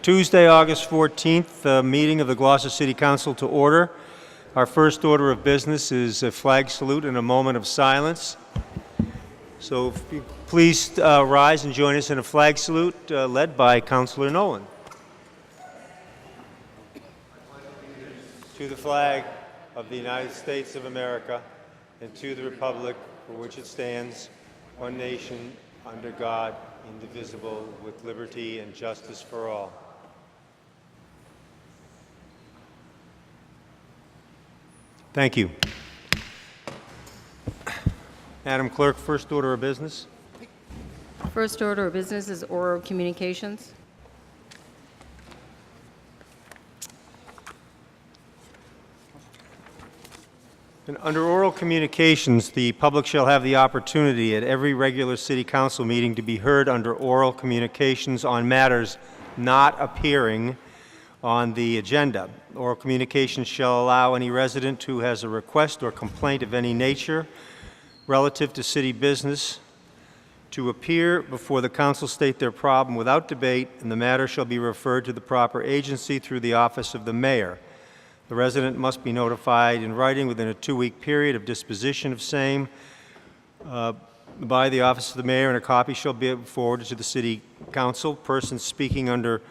Tuesday, August 14th, meeting of the Gloucester City Council to order. Our first order of business is a flag salute and a moment of silence. So if you please rise and join us in a flag salute led by Councilor Nolan. To the flag of the United States of America and to the republic for which it stands, one nation, under God, indivisible, with liberty and justice for all. Thank you. Madam Clerk, first order of business. First order of business is oral communications. And under oral communications, the public shall have the opportunity at every regular City Council meeting to be heard under oral communications on matters not appearing on the agenda. Oral communications shall allow any resident who has a request or complaint of any nature relative to city business to appear before the council, state their problem without debate, and the matter shall be referred to the proper agency through the office of the mayor. The resident must be notified in writing within a 2-week period of disposition of same by the office of the mayor, and a copy shall be forwarded to the city council. Persons speaking under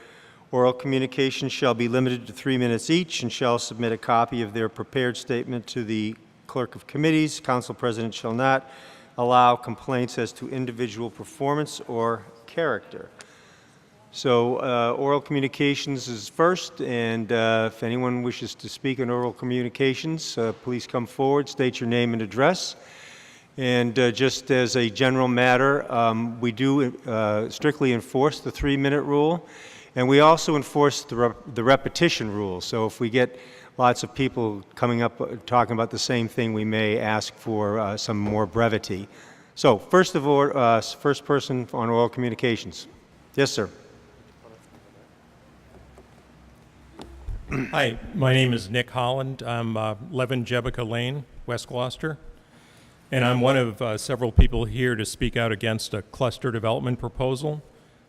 oral communication shall be limited to 3 minutes each and shall submit a copy of their prepared statement to the clerk of committees. Council president shall not allow complaints as to individual performance or character. So oral communications is first, and if anyone wishes to speak on oral communications, please come forward, state your name and address. And just as a general matter, we do strictly enforce the 3-minute rule, and we also enforce the repetition rule. So if we get lots of people coming up talking about the same thing, we may ask for some more brevity. So first person on oral communications. Yes, sir. Hi, my name is Nick Holland. I'm 11 Jebica Lane, West Gloucester, and I'm one of several people here to speak out against a cluster development proposal,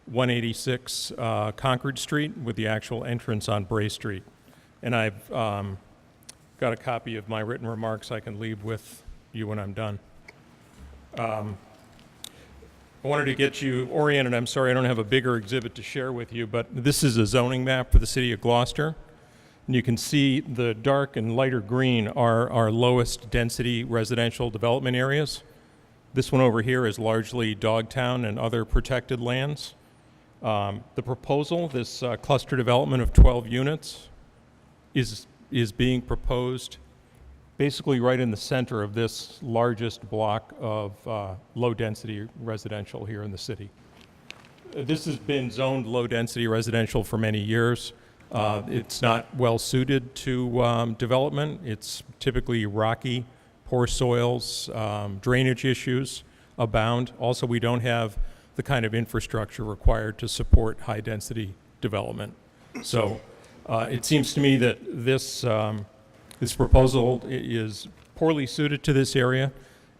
186 Concord Street, with the actual entrance on Bray Street. And I've got a copy of my written remarks I can leave with you when I'm done. I wanted to get you oriented. I'm sorry I don't have a bigger exhibit to share with you, but this is a zoning map for the city of Gloucester. And you can see the dark and lighter green are our lowest density residential development areas. This one over here is largely Dogtown and other protected lands. The proposal, this cluster development of 12 units, is being proposed basically right in the center of this largest block of low-density residential here in the city. This has been zoned low-density residential for many years. It's not well-suited to development. It's typically rocky, poor soils, drainage issues abound. Also, we don't have the kind of infrastructure required to support high-density development. So it seems to me that this proposal is poorly suited to this area,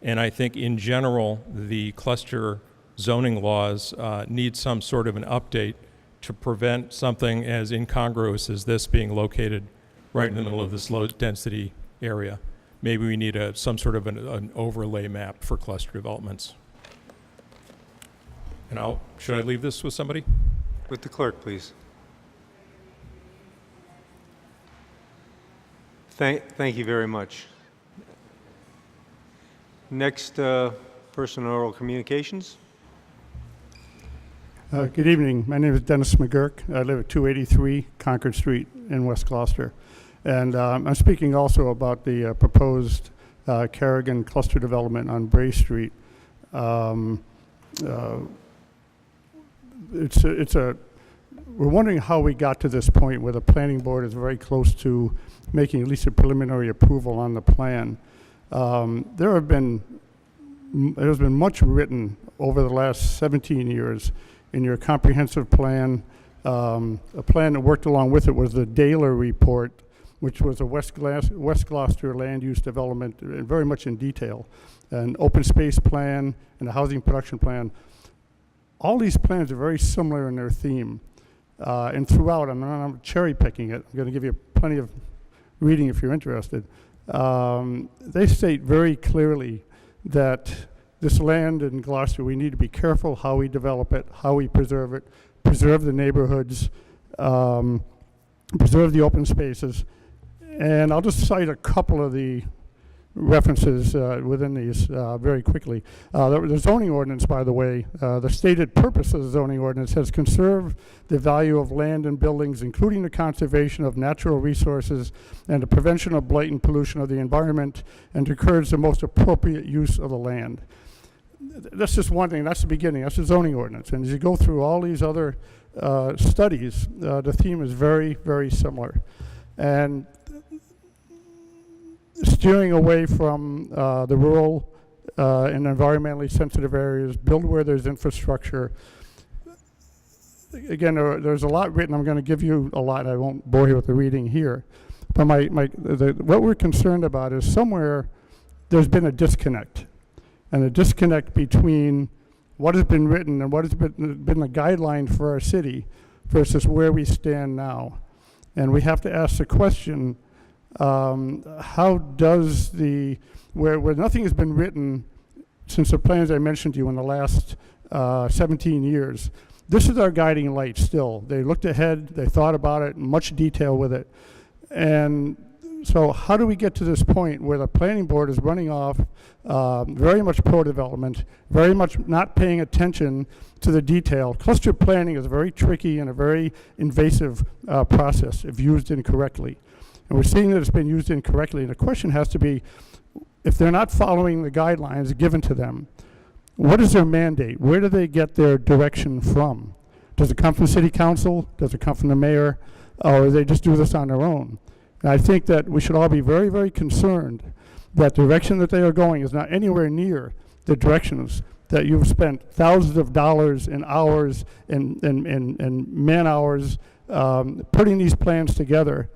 and I think in general the cluster zoning laws need some sort of an update to prevent something as incongruous as this being located right in the middle of this low-density area. Maybe we need some sort of an overlay map for cluster developments. And should I leave this with somebody? With the clerk, please. Thank you very much. Next person on oral communications. Good evening. My name is Dennis McGurk. I live at 283 Concord Street in West Gloucester. And I'm speaking also about the proposed Carrigan cluster development on Bray Street. We're wondering how we got to this point where the planning board is very close to making at least a preliminary approval on the plan. There's been much written over the last 17 years in your comprehensive plan. A plan that worked along with it was the Daler report, which was a West Gloucester land use development, very much in detail, an open space plan and a housing production plan. All these plans are very similar in their theme. And throughout, I'm cherry picking it. I'm going to give you plenty of reading if you're interested. They state very clearly that this land in Gloucester, we need to be careful how we develop it, how we preserve it, preserve the neighborhoods, preserve the open spaces. And I'll just cite a couple of the references within these very quickly. The zoning ordinance, by the way, the stated purpose of the zoning ordinance says conserve the value of land and buildings, including the conservation of natural resources and the prevention of blight and pollution of the environment, and to encourage the most appropriate use of the land. That's just one thing. That's the beginning. That's the zoning ordinance. And as you go through all these other studies, the theme is very, very similar. And steering away from the rural and environmentally sensitive areas, build where there's infrastructure. Again, there's a lot written. I'm going to give you a lot. I won't bore you with the reading here. But what we're concerned about is somewhere there's been a disconnect. And a disconnect between what has been written and what has been the guideline for our city versus where we stand now. And we have to ask the question, how does where nothing has been written since the plans I mentioned to you in the last 17 years, this is our guiding light still. They looked ahead, they thought about it in much detail with it. And so how do we get to this point where the planning board is running off very much pro-development, very much not paying attention to the detail? Cluster planning is very tricky and a very invasive process if used incorrectly. And we're seeing that it's been used incorrectly. And the question has to be, if they're not following the guidelines given to them, what is their mandate? Where do they get their direction from? Does it come from city council? Does it come from the mayor? Or do they just do this on their own? And I think that we should all be very, very concerned that the direction that they are going is not anywhere near the directions that you've spent thousands of dollars and hours and man hours putting these plans together,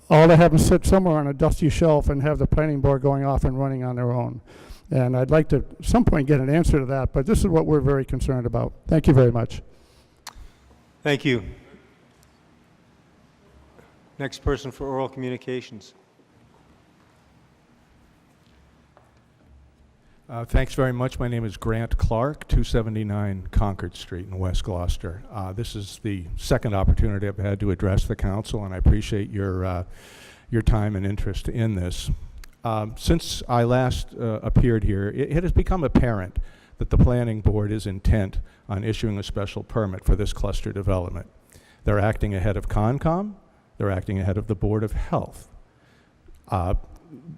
all to have them sit somewhere on a dusty shelf and have the planning board going off and running on their own. And I'd like to at some point get an answer to that, but this is what we're very concerned about. Thank you very much. Thank you. Next person for oral communications. Thanks very much. My name is Grant Clark, 279 Concord Street in West Gloucester. This is the second opportunity I've had to address the council, and I appreciate your time and interest in this. Since I last appeared here, it has become apparent that the planning board is intent on issuing a special permit for this cluster development. They're acting ahead of Concom. They're acting ahead of the Board of Health.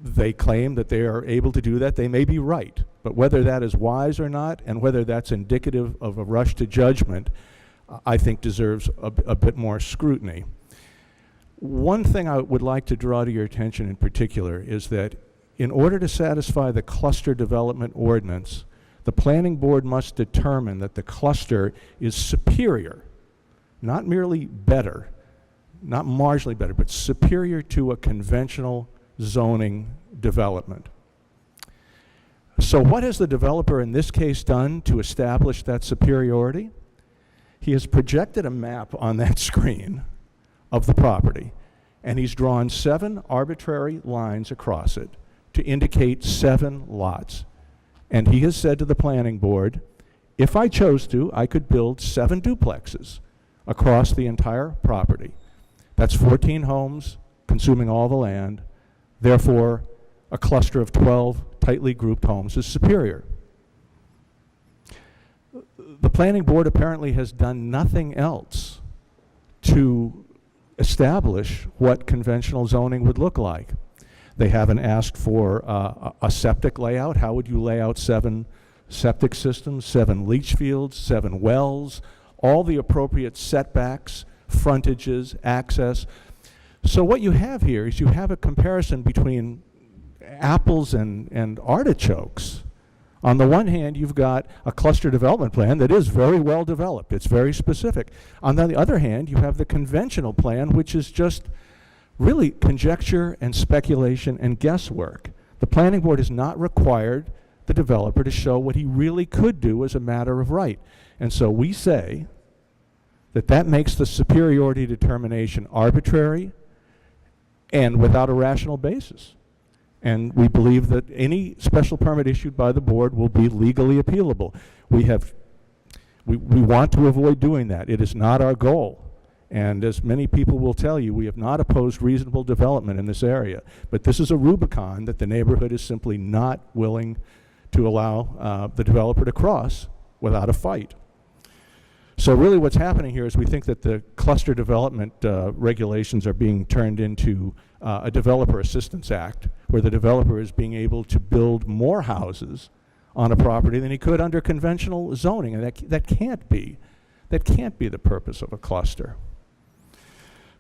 They claim that they are able to do that. They may be right, but whether that is wise or not, and whether that's indicative of a rush to judgment, I think deserves a bit more scrutiny. One thing I would like to draw to your attention in particular is that in order to satisfy the cluster development ordinance, the planning board must determine that the cluster is superior, not merely better, not marginally better, but superior to a conventional zoning development. So what has the developer in this case done to establish that superiority? He has projected a map on that screen of the property, and he's drawn 7 arbitrary lines across it to indicate 7 lots. And he has said to the planning board, if I chose to, I could build 7 duplexes across the entire property. That's 14 homes consuming all the land. Therefore, a cluster of 12 tightly grouped homes is superior. The planning board apparently has done nothing else to establish what conventional zoning would look like. They haven't asked for a septic layout. How would you lay out 7 septic systems, 7 leach fields, 7 wells, all the appropriate setbacks, frontages, access. So what you have here is you have a comparison between apples and artichokes. On the one hand, you've got a cluster development plan that is very well developed. It's very specific. On the other hand, you have the conventional plan, which is just really conjecture and speculation and guesswork. The planning board has not required the developer to show what he really could do as a matter of right. And so we say that makes the superiority determination arbitrary and without a rational basis. And we believe that any special permit issued by the board will be legally appealable. We want to avoid doing that. It is not our goal. And as many people will tell you, we have not opposed reasonable development in this area. But this is a Rubicon that the neighborhood is simply not willing to allow the developer to cross without a fight. So really what's happening here is we think that the cluster development regulations are being turned into a Developer Assistance Act, where the developer is being able to build more houses on a property than he could under conventional zoning, and that can't be the purpose of a cluster.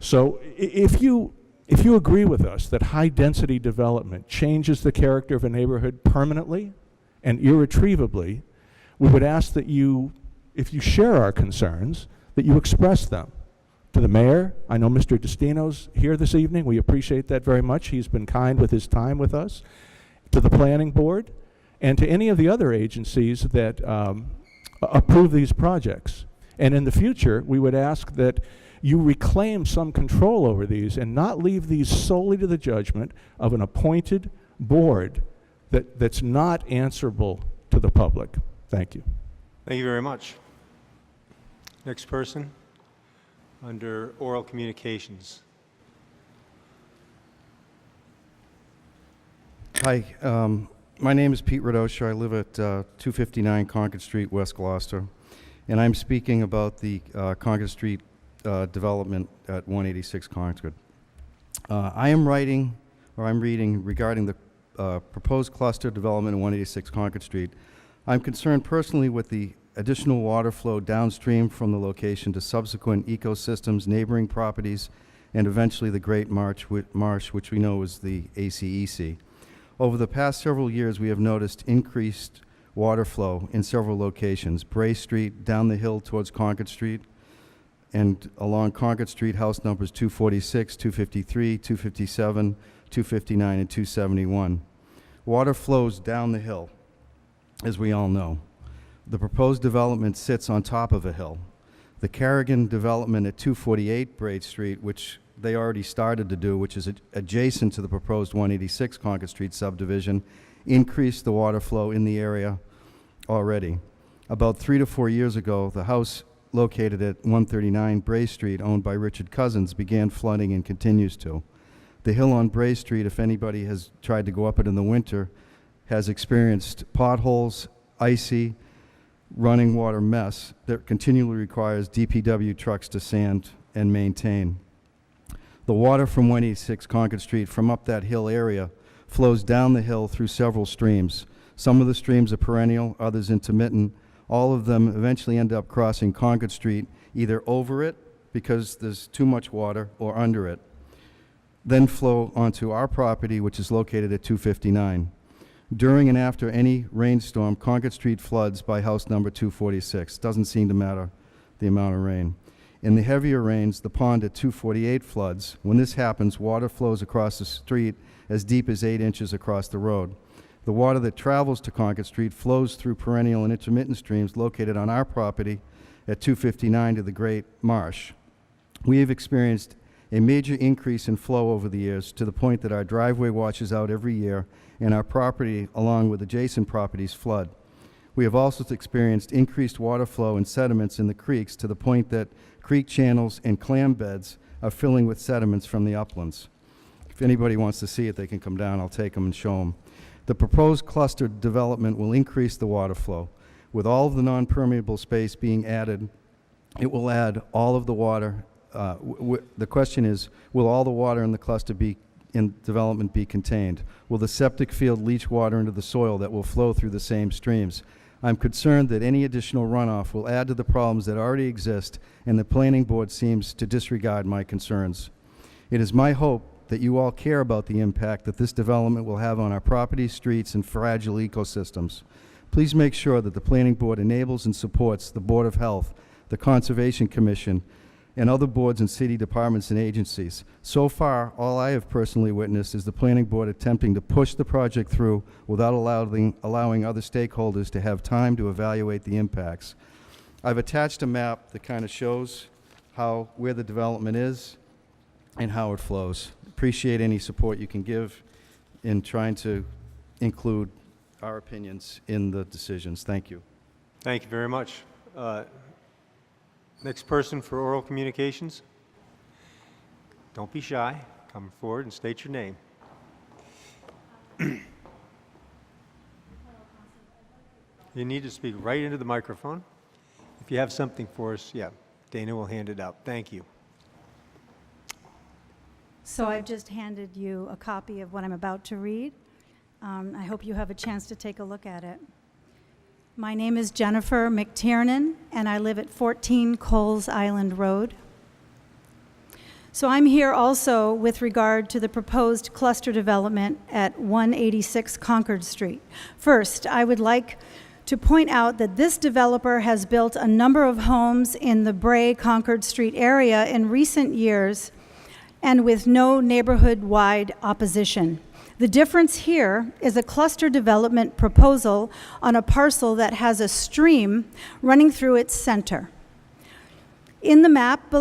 So if you agree with us that high-density development changes the character of a neighborhood permanently and irretrievably, we would ask that you, if you share our concerns, that you express them to the mayor. I know Mr. Destino's here this evening. We appreciate that very much. He's been kind with his time with us. To the planning board, and to any of the other agencies that approve these projects. And in the future, we would ask that you reclaim some control over these and not leave these solely to the judgment of an appointed board that's not answerable to the public. Thank you. Thank you very much. Next person, under oral communications. Hi, my name is Pete Radosha. I live at 259 Concord Street, West Gloucester, and I'm speaking about the Concord Street development at 186 Concord. I'm reading regarding the proposed cluster development at 186 Concord Street. I'm concerned personally with the additional water flow downstream from the location to subsequent ecosystems, neighboring properties, and eventually the Great Marsh, which we know is the ACEC. Over the past several years, we have noticed increased water flow in several locations: Bray Street, down the hill towards Concord Street, and along Concord Street, house numbers 246, 253, 257, 259, and 271. Water flows down the hill, as we all know. The proposed development sits on top of a hill. The Carrigan development at 248 Bray Street, which they already started to do, which is adjacent to the proposed 186 Concord Street subdivision, increased the water flow in the area already. About 3 to 4 years ago, the house located at 139 Bray Street, owned by Richard Cousins, began flooding and continues to. The hill on Bray Street, if anybody has tried to go up it in the winter, has experienced potholes, icy, running water mess that continually requires DPW trucks to sand and maintain. The water from 186 Concord Street from up that hill area flows down the hill through several streams. Some of the streams are perennial, others intermittent. All of them eventually end up crossing Concord Street, either over it because there's too much water, or under it, then flow onto our property, which is located at 259. During and after any rainstorm, Concord Street floods by house number 246. Doesn't seem to matter the amount of rain. In the heavier rains, the pond at 248 floods. When this happens, water flows across the street as deep as 8 inches across the road. The water that travels to Concord Street flows through perennial and intermittent streams located on our property at 259 to the Great Marsh. We have experienced a major increase in flow over the years, to the point that our driveway washes out every year and our property, along with adjacent properties, flood. We have also experienced increased water flow and sediments in the creeks, to the point that creek channels and clam beds are filling with sediments from the uplands. If anybody wants to see it, they can come down. I'll take them and show them. The proposed cluster development will increase the water flow. With all of the non-permeable space being added, it will add all of the water. The question is, will all the water in the cluster development be contained? Will the septic field leach water into the soil that will flow through the same streams? I'm concerned that any additional runoff will add to the problems that already exist, and the planning board seems to disregard my concerns. It is my hope that you all care about the impact that this development will have on our properties, streets, and fragile ecosystems. Please make sure that the planning board enables and supports the Board of Health, the Conservation Commission, and other boards and city departments and agencies. So far, all I have personally witnessed is the planning board attempting to push the project through without allowing other stakeholders to have time to evaluate the impacts. I've attached a map that kind of shows where the development is and how it flows. Appreciate any support you can give in trying to include our opinions in the decisions. Thank you. Thank you very much. Next person for oral communications. Don't be shy. Come forward and state your name. You need to speak right into the microphone. If you have something for us, yeah, Dana will hand it out. Thank you. So I've just handed you a copy of what I'm about to read. I hope you have a chance to take a look at it. My name is Jennifer McTiernan, and I live at 14 Coles Island Road. So I'm here also with regard to the proposed cluster development at 186 Concord Street. First, I would like to point out that this developer has built a number of homes in the Bray Concord Street area in recent years and with no neighborhood-wide opposition. The difference here is a cluster development proposal on a parcel that has a stream running through its center. In the map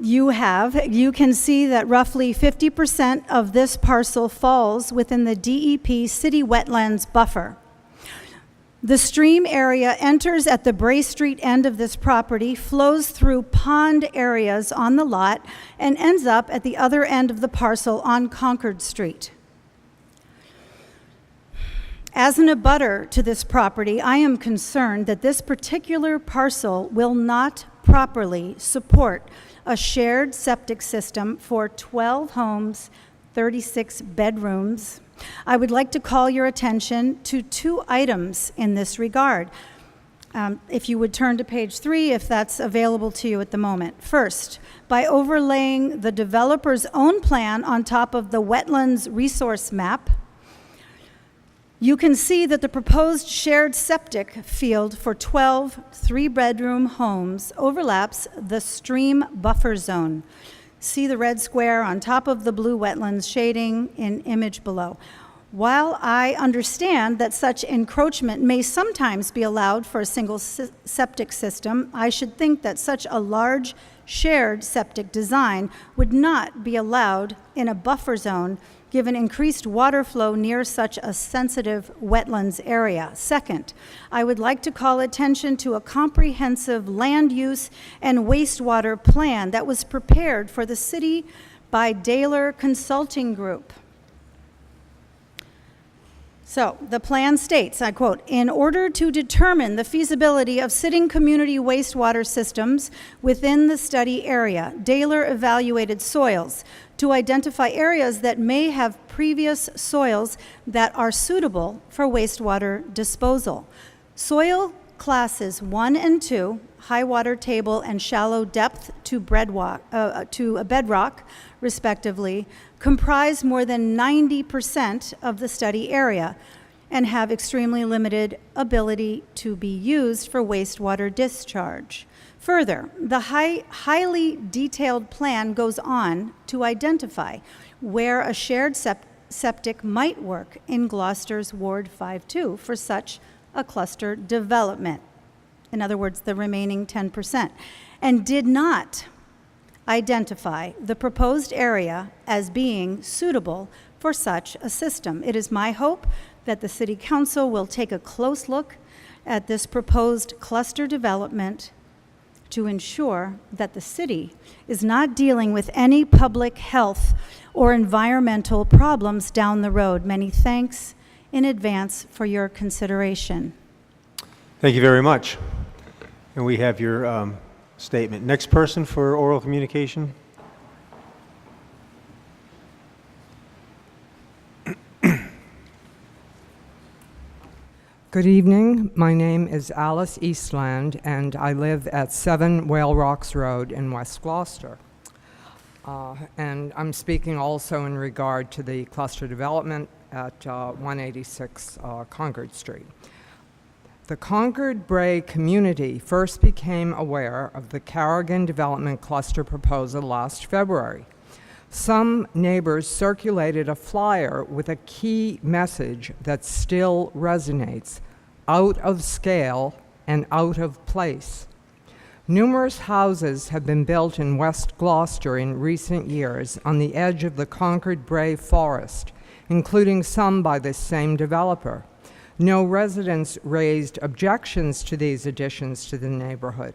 you can see that roughly 50% of this parcel falls within the DEP city wetlands buffer. The stream area enters at the Bray Street end of this property, flows through pond areas on the lot, and ends up at the other end of the parcel on Concord Street. As an abutter to this property, I am concerned that this particular parcel will not properly support a shared septic system for 12 homes, 36 bedrooms. I would like to call your attention to 2 items in this regard. If you would turn to page 3, if that's available to you at the moment. First, by overlaying the developer's own plan on top of the wetlands resource map, you can see that the proposed shared septic field for 12 3-bedroom homes overlaps the stream buffer zone. See the red square on top of the blue wetlands shading in image below. While I understand that such encroachment may sometimes be allowed for a single septic system, I should think that such a large shared septic design would not be allowed in a buffer zone given increased water flow near such a sensitive wetlands area. Second, I would like to call attention to a comprehensive land use and wastewater plan that was prepared for the city by Daler Consulting Group. So the plan states, I quote, "In order to determine the feasibility of sitting community wastewater systems within the study area, Daler evaluated soils to identify areas that may have previous soils that are suitable for wastewater disposal. Soil classes 1 and 2, high water table and shallow depth to bedrock, respectively, comprise more than 90% of the study area and have extremely limited ability to be used for wastewater discharge. Further, the highly detailed plan goes on to identify where a shared septic might work in Gloucester's Ward 5-2 for such a cluster development. In other words, the remaining 10%, and did not identify the proposed area as being suitable for such a system. It is my hope that the City Council will take a close look at this proposed cluster development to ensure that the city is not dealing with any public health or environmental problems down the road. Many thanks in advance for your consideration." Thank you very much. And we have your statement. Next person for oral communication. Good evening. My name is Alice Eastland, and I live at 7 Whale Rocks Road in West Gloucester. And I'm speaking also in regard to the cluster development at 186 Concord Street. The Concord-Bray community first became aware of the Carrigan Development Cluster proposal last February. Some neighbors circulated a flyer with a key message that still resonates: out of scale and out of place. Numerous houses have been built in West Gloucester in recent years on the edge of the Concord Bray Forest, including some by this same developer. No residents raised objections to these additions to the neighborhood.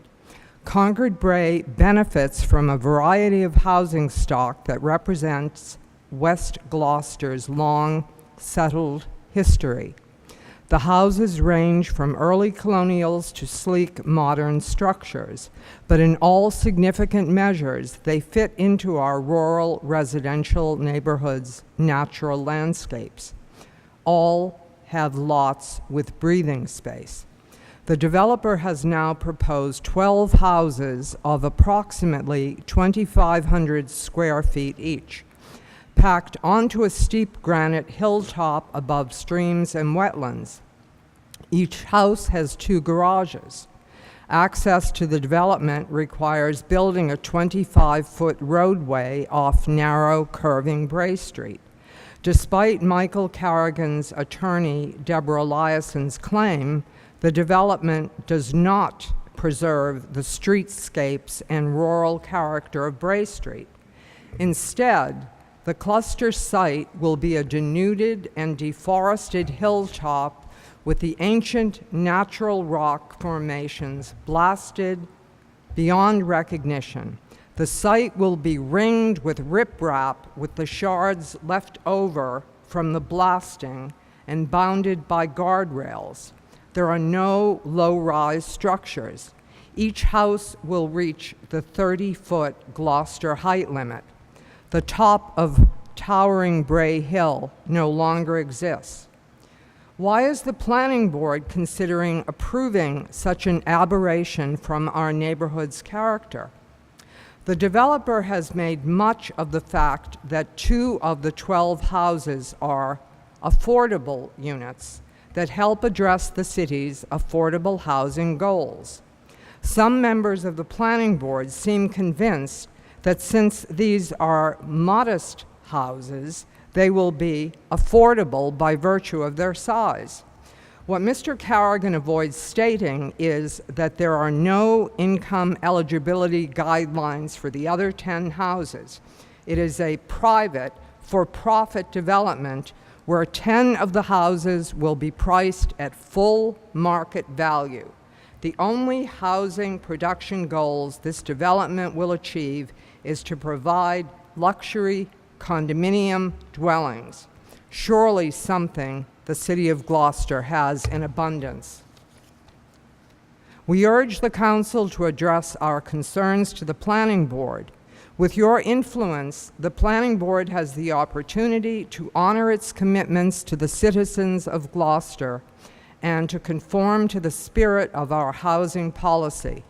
Concord Bray benefits from a variety of housing stock that represents West Gloucester's long, settled history. The houses range from early colonials to sleek modern structures, but in all significant measures, they fit into our rural residential neighborhoods' natural landscapes. All have lots with breathing space. The developer has now proposed 12 houses of approximately 2,500 square feet each, packed onto a steep granite hilltop above streams and wetlands. Each house has 2 garages. Access to the development requires building a 25-foot roadway off narrow, curving Bray Street. Despite Michael Carrigan's attorney, Deborah Eliason's claim, the development does not preserve the streetscapes and rural character of Bray Street. Instead, the cluster site will be a denuded and deforested hilltop with the ancient natural rock formations blasted beyond recognition. The site will be ringed with riprap with the shards left over from the blasting and bounded by guardrails. There are no low-rise structures. Each house will reach the 30-foot Gloucester height limit. The top of towering Bray Hill no longer exists. Why is the planning board considering approving such an aberration from our neighborhood's character? The developer has made much of the fact that 2 of the 12 houses are affordable units that help address the city's affordable housing goals. Some members of the planning board seem convinced that since these are modest houses, they will be affordable by virtue of their size. What Mr. Carrigan avoids stating is that there are no income eligibility guidelines for the other 10 houses. It is a private, for-profit development where 10 of the houses will be priced at full market value. The only housing production goals this development will achieve is to provide luxury condominium dwellings, surely something the City of Gloucester has in abundance. We urge the Council to address our concerns to the Planning Board. With your influence, the Planning Board has the opportunity to honor its commitments to the citizens of Gloucester and to conform to the spirit of our housing policy.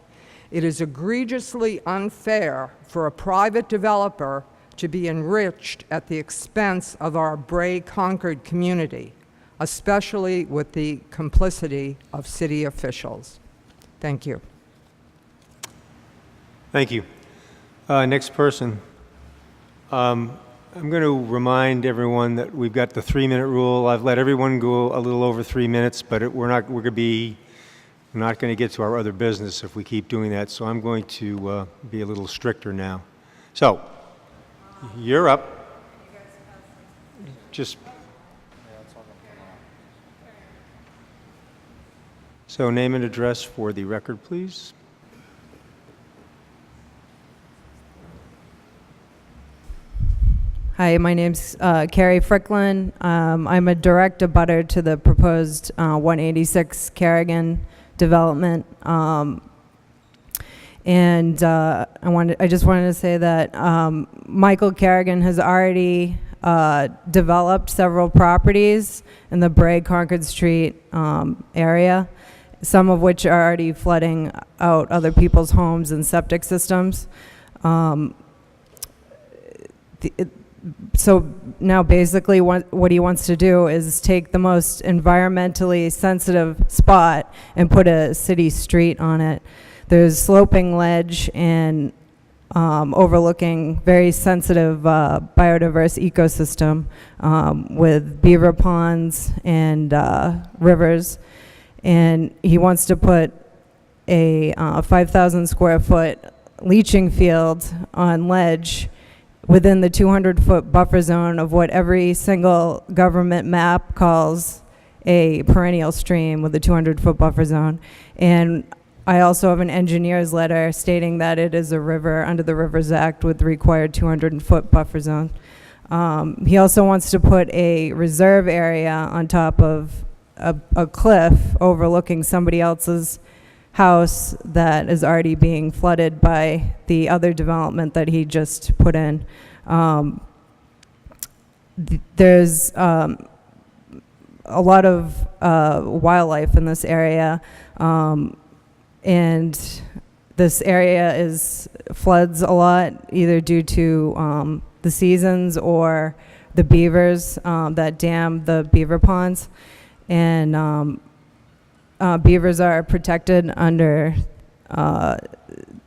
It is egregiously unfair for a private developer to be enriched at the expense of our Bray Concord community, especially with the complicity of city officials. Thank you. Thank you. Next person. I'm going to remind everyone that we've got the 3-minute rule. I've let everyone go a little over 3 minutes, but we're not going to get to our other business if we keep doing that. So I'm going to be a little stricter now. So you're up. Just so name and address for the record, please. Hi, my name's Carrie Fricklin. I'm a direct abutter to the proposed 186 Carrigan development. I just wanted to say that Michael Carrigan has already developed several properties in the Bray Concord Street area, some of which are already flooding out other people's homes and septic systems. So now basically what he wants to do is take the most environmentally sensitive spot and put a city street on it. There's sloping ledge and overlooking very sensitive biodiverse ecosystem with beaver ponds and rivers. And he wants to put a 5,000 square foot leaching field on ledge within the 200-foot buffer zone of what every single government map calls a perennial stream with a 200-foot buffer zone. And I also have an engineer's letter stating that it is a river under the Rivers Act with the required 200-foot buffer zone. He also wants to put a reserve area on top of a cliff overlooking somebody else's house that is already being flooded by the other development that he just put in. There's a lot of wildlife in this area, and this area floods a lot, either due to the seasons or the beavers that dam the beaver ponds. And beavers are protected under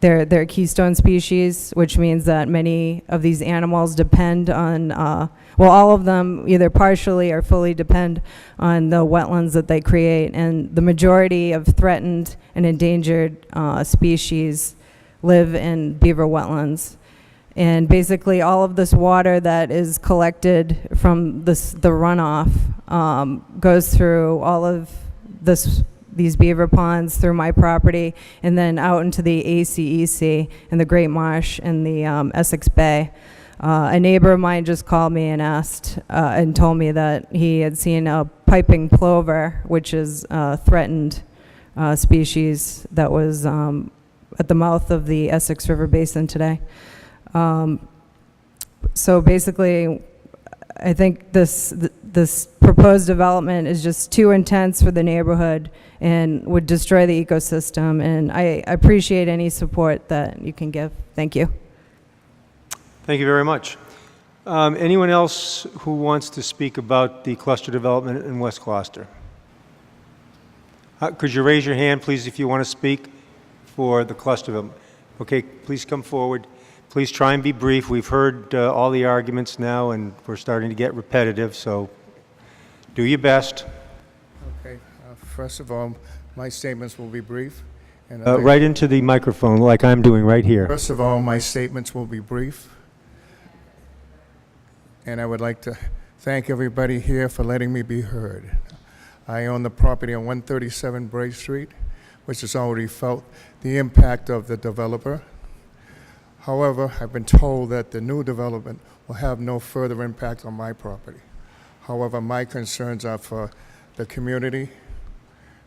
their keystone species, which means that many of these animals depend on, well, all of them either partially or fully depend on the wetlands that they create. And the majority of threatened and endangered species live in beaver wetlands. And basically all of this water that is collected from the runoff goes through all of these beaver ponds, through my property, and then out into the ACEC and the Great Marsh and the Essex Bay. A neighbor of mine just called me and asked and told me that he had seen a piping plover, which is a threatened species that was at the mouth of the Essex River Basin today. So basically, I think this proposed development is just too intense for the neighborhood and would destroy the ecosystem. And I appreciate any support that you can give. Thank you. Thank you very much. Anyone else who wants to speak about the cluster development in West Gloucester? Could you raise your hand, please, if you want to speak for the cluster development? Okay, please come forward. Please try and be brief. We've heard all the arguments now, and we're starting to get repetitive, so do your best. Okay. First of all, my statements will be brief. And Right into the microphone, like I'm doing right here. First of all, my statements will be brief. And I would like to thank everybody here for letting me be heard. I own the property on 137 Bray Street, which has already felt the impact of the developer. However, I've been told that the new development will have no further impact on my property. However, my concerns are for the community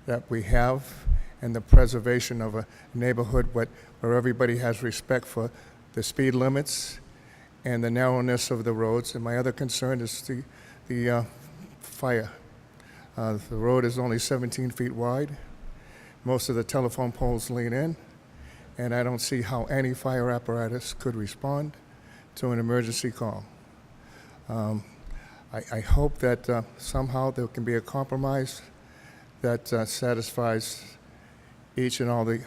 that we have and the preservation of a neighborhood where everybody has respect for the speed limits and the narrowness of the roads. And my other concern is the fire. The road is only 17 feet wide. Most of the telephone poles lean in, and I don't see how any fire apparatus could respond to an emergency call. I hope that somehow there can be a compromise that satisfies each and all the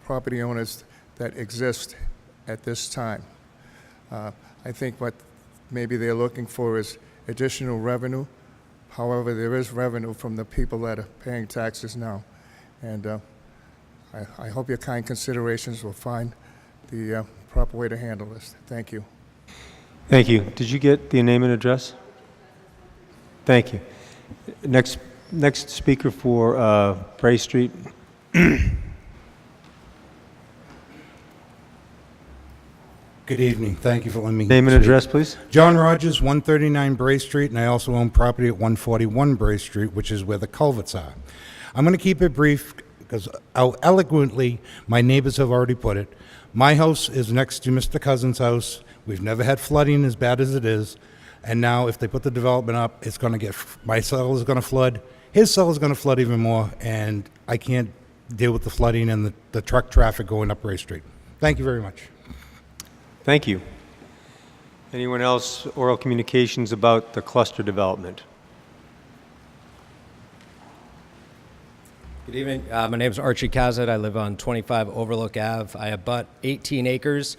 property owners that exist at this time. I think what maybe they're looking for is additional revenue. However, there is revenue from the people that are paying taxes now. And I hope your kind considerations will find the proper way to handle this. Thank you. Thank you. Did you get the name and address? Thank you. Next speaker for Bray Street. Good evening. Thank you for letting me Name and speak. address, please. John Rogers, 139 Bray Street, and I also own property at 141 Bray Street, which is where the culverts are. I'm going to keep it brief because how eloquently my neighbors have already put it. My house is next to Mr. Cousins' house. We've never had flooding as bad as it is. And now if they put the development up, it's going to get, my cell is going to flood. His cell is going to flood even more, and I can't deal with the flooding and the truck traffic going up Bray Street. Thank you very much. Thank you. Anyone else, oral communications about the cluster development? Good evening. My name is Archie Kazet. I live on 25 Overlook Ave. I abut 18 acres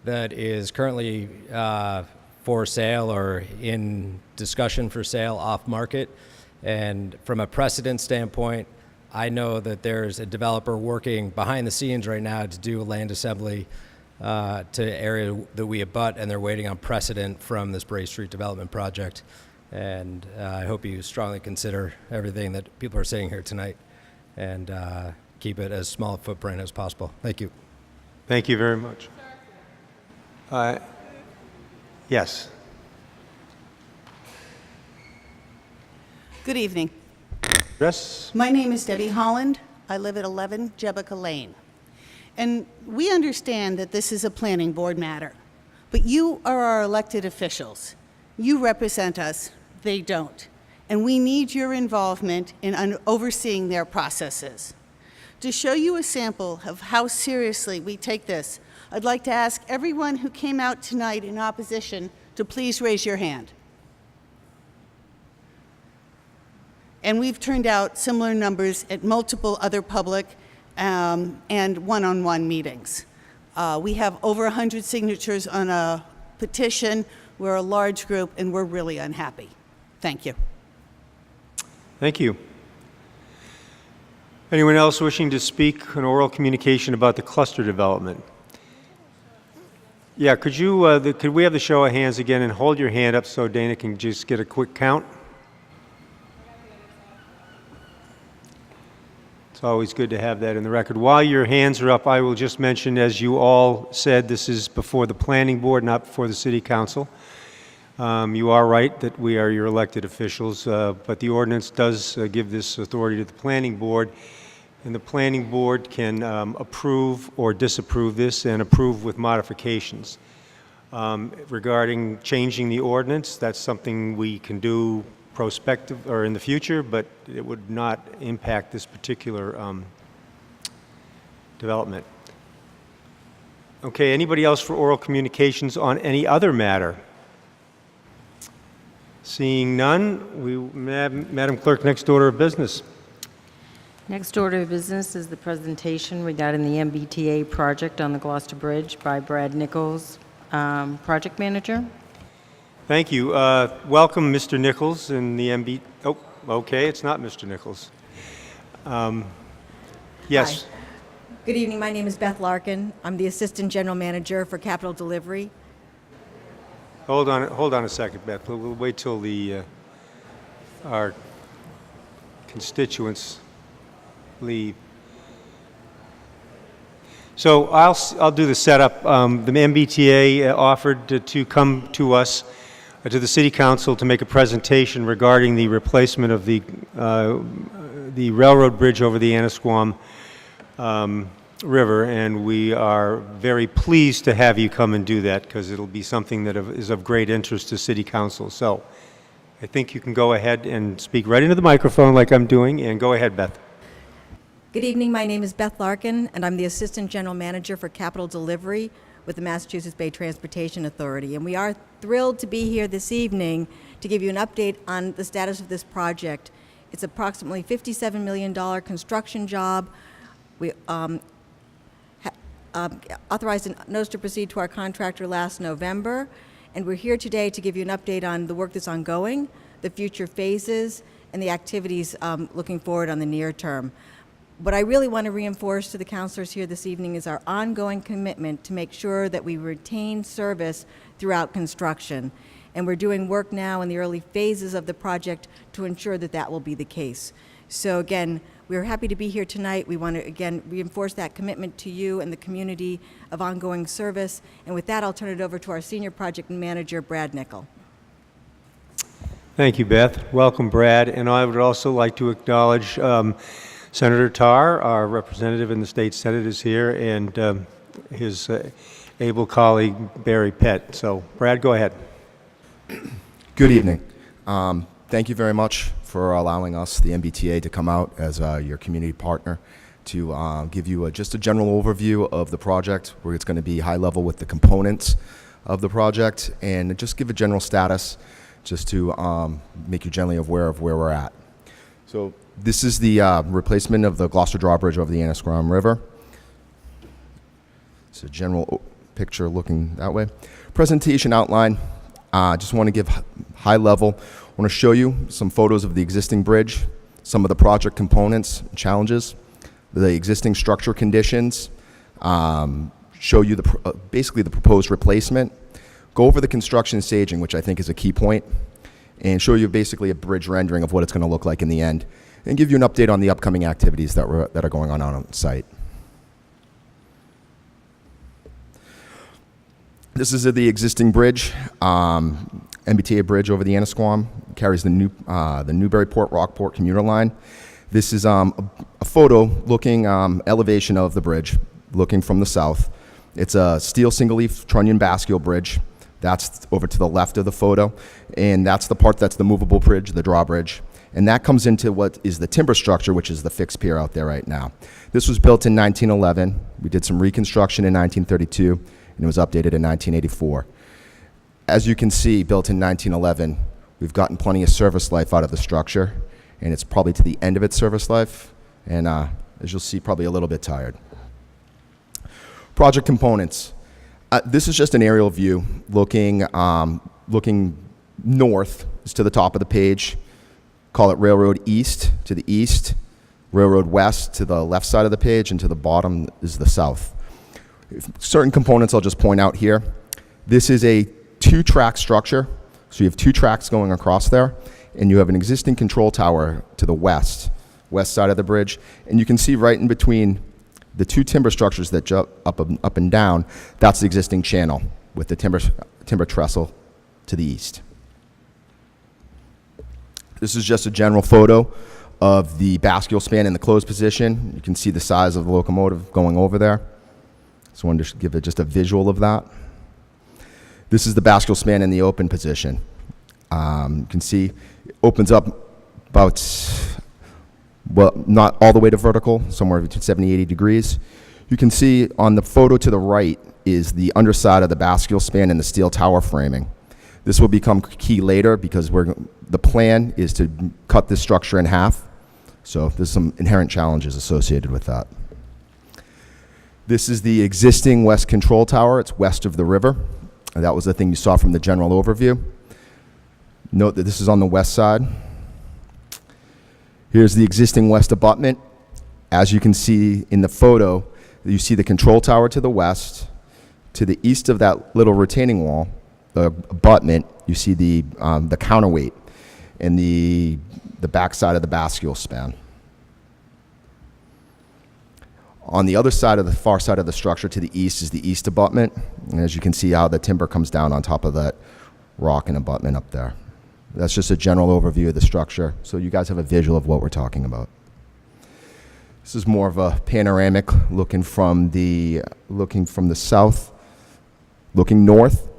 that is currently for sale or in discussion for sale off market. And from a precedent standpoint, I know that there's a developer working behind the scenes right now to do a land assembly to area that we abut, and they're waiting on precedent from this Bray Street development project. And I hope you strongly consider everything that people are saying here tonight and keep it as small a footprint as possible. Thank you. Thank you very much. Yes. Good evening. Yes. My name is Debbie Holland. I live at 11 Jebica Lane. And we understand that this is a planning board matter, but you are our elected officials. You represent us, they don't. And we need your involvement in overseeing their processes. To show you a sample of how seriously we take this, I'd like to ask everyone who came out tonight in opposition to please raise your hand. And we've turned out similar numbers at multiple other public and one-on-one meetings. We have over 100 signatures on a petition. We're a large group, and we're really unhappy. Thank you. Thank you. Anyone else wishing to speak on oral communication about the cluster development? Yeah, could we have the show of hands again, and hold your hand up so Dana can just get a quick count? It's always good to have that in the record. While your hands are up, I will just mention, as you all said, this is before the planning board, not before the city council. You are right that we are your elected officials, but the ordinance does give this authority to the planning board, and the planning board can approve or disapprove this and approve with modifications. Regarding changing the ordinance, that's something we can do prospective or in the future, but it would not impact this particular development. Okay, anybody else for oral communications on any other matter? Seeing none, Madam Clerk, next order of business. Next order of business is the presentation regarding the MBTA project on the Gloucester Bridge by Brad Nichols, project manager. Thank you. Welcome, Mr. Nichols, in the MB. Oh, okay, it's not Mr. Nichols. Yes. Hi. Good evening. My name is Beth Larkin. I'm the Assistant General Manager for Capital Delivery. Hold on a second, Beth. We'll wait till our constituents leave. So I'll do the setup. The MBTA offered to come to us, to the City Council, to make a presentation regarding the replacement of the railroad bridge over the Annisquam River, and we are very pleased to have you come and do that, because it'll be something that is of great interest to City Council. So I think you can go ahead and speak right into the microphone like I'm doing, and go ahead, Beth. Good evening. My name is Beth Larkin, and I'm the Assistant General Manager for Capital Delivery with the Massachusetts Bay Transportation Authority. And we are thrilled to be here this evening to give you an update on the status of this project. It's approximately $57 million construction job. We authorized a notice to proceed to our contractor last November, and we're here today to give you an update on the work that's ongoing, the future phases, and the activities looking forward on the near term. What I really want to reinforce to the councilors here this evening is our ongoing commitment to make sure that we retain service throughout construction. And we're doing work now in the early phases of the project to ensure that that will be the case. So again, we're happy to be here tonight. We want to, again, reinforce that commitment to you and the community of ongoing service. And with that, I'll turn it over to our Senior Project Manager, Brad Nichols. Thank you, Beth. Welcome, Brad. And I would also like to acknowledge Senator Tarr, our representative in the state Senate, is here, and his able colleague, Barry Pett. So, Brad, go ahead. Good evening. Thank you very much for allowing us, the MBTA, to come out as your community partner to give you just a general overview of the project, where it's going to be high level with the components of the project, and just give a general status just to make you generally aware of where we're at. So this is the replacement of the Gloucester drawbridge over the Annisquam River. It's a general picture looking that way. Presentation outline. Just want to give high level. I want to show you some photos of the existing bridge. some of the project components, challenges, the existing structure conditions, show you basically the proposed replacement, go over the construction staging, which I think is a key point, and show you basically a bridge rendering of what it's going to look like in the end, and give you an update on the upcoming activities that are going on site. This is the existing bridge, MBTA bridge over the Annisquam. Carries the Newburyport Rockport commuter line. This is a photo looking elevation of the bridge, looking from the south. It's a steel single-leaf trunnion bascule bridge. That's over to the left of the photo, and that's the part that's the movable bridge, the drawbridge. And that comes into what is the timber structure, which is the fixed pier out there right now. This was built in 1911. We did some reconstruction in 1932, and it was updated in 1984. As you can see, built in 1911, we've gotten plenty of service life out of the structure, and it's probably to the end of its service life, and as you'll see, probably a little bit tired. Project components. This is just an aerial view looking north to the top of the page. Call it Railroad East to the east, Railroad West to the left side of the page, and to the bottom is the south. Certain components I'll just point out here. This is a 2-track structure, so you have 2 tracks going across there, and you have an existing control tower to the west side of the bridge, and you can see right in between the 2 timber structures that jump up and down, that's the existing channel with the timber trestle to the east. This is just a general photo of the bascule span in the closed position. You can see the size of the locomotive going over there. So I wanted to give it just a visual of that. This is the bascule span in the open position. You can see it opens up about, well, not all the way to vertical, somewhere between 70, 80 degrees. You can see on the photo to the right is the underside of the bascule span and the steel tower framing. This will become key later because the plan is to cut this structure in half. So there's some inherent challenges associated with that. This is the existing west control tower. It's west of the river. And that was the thing you saw from the general overview. Note that this is on the west side. Here's the existing west abutment. As you can see in the photo, you see the control tower to the west. To the east of that little retaining wall, the abutment, you see the counterweight and the back side of the bascule span. On the other side of the far side of the structure to the east is the east abutment. And as you can see how the timber comes down on top of that rock and abutment up there. That's just a general overview of the structure, so you guys have a visual of what we're talking about. This is more of a panoramic looking from the south, looking north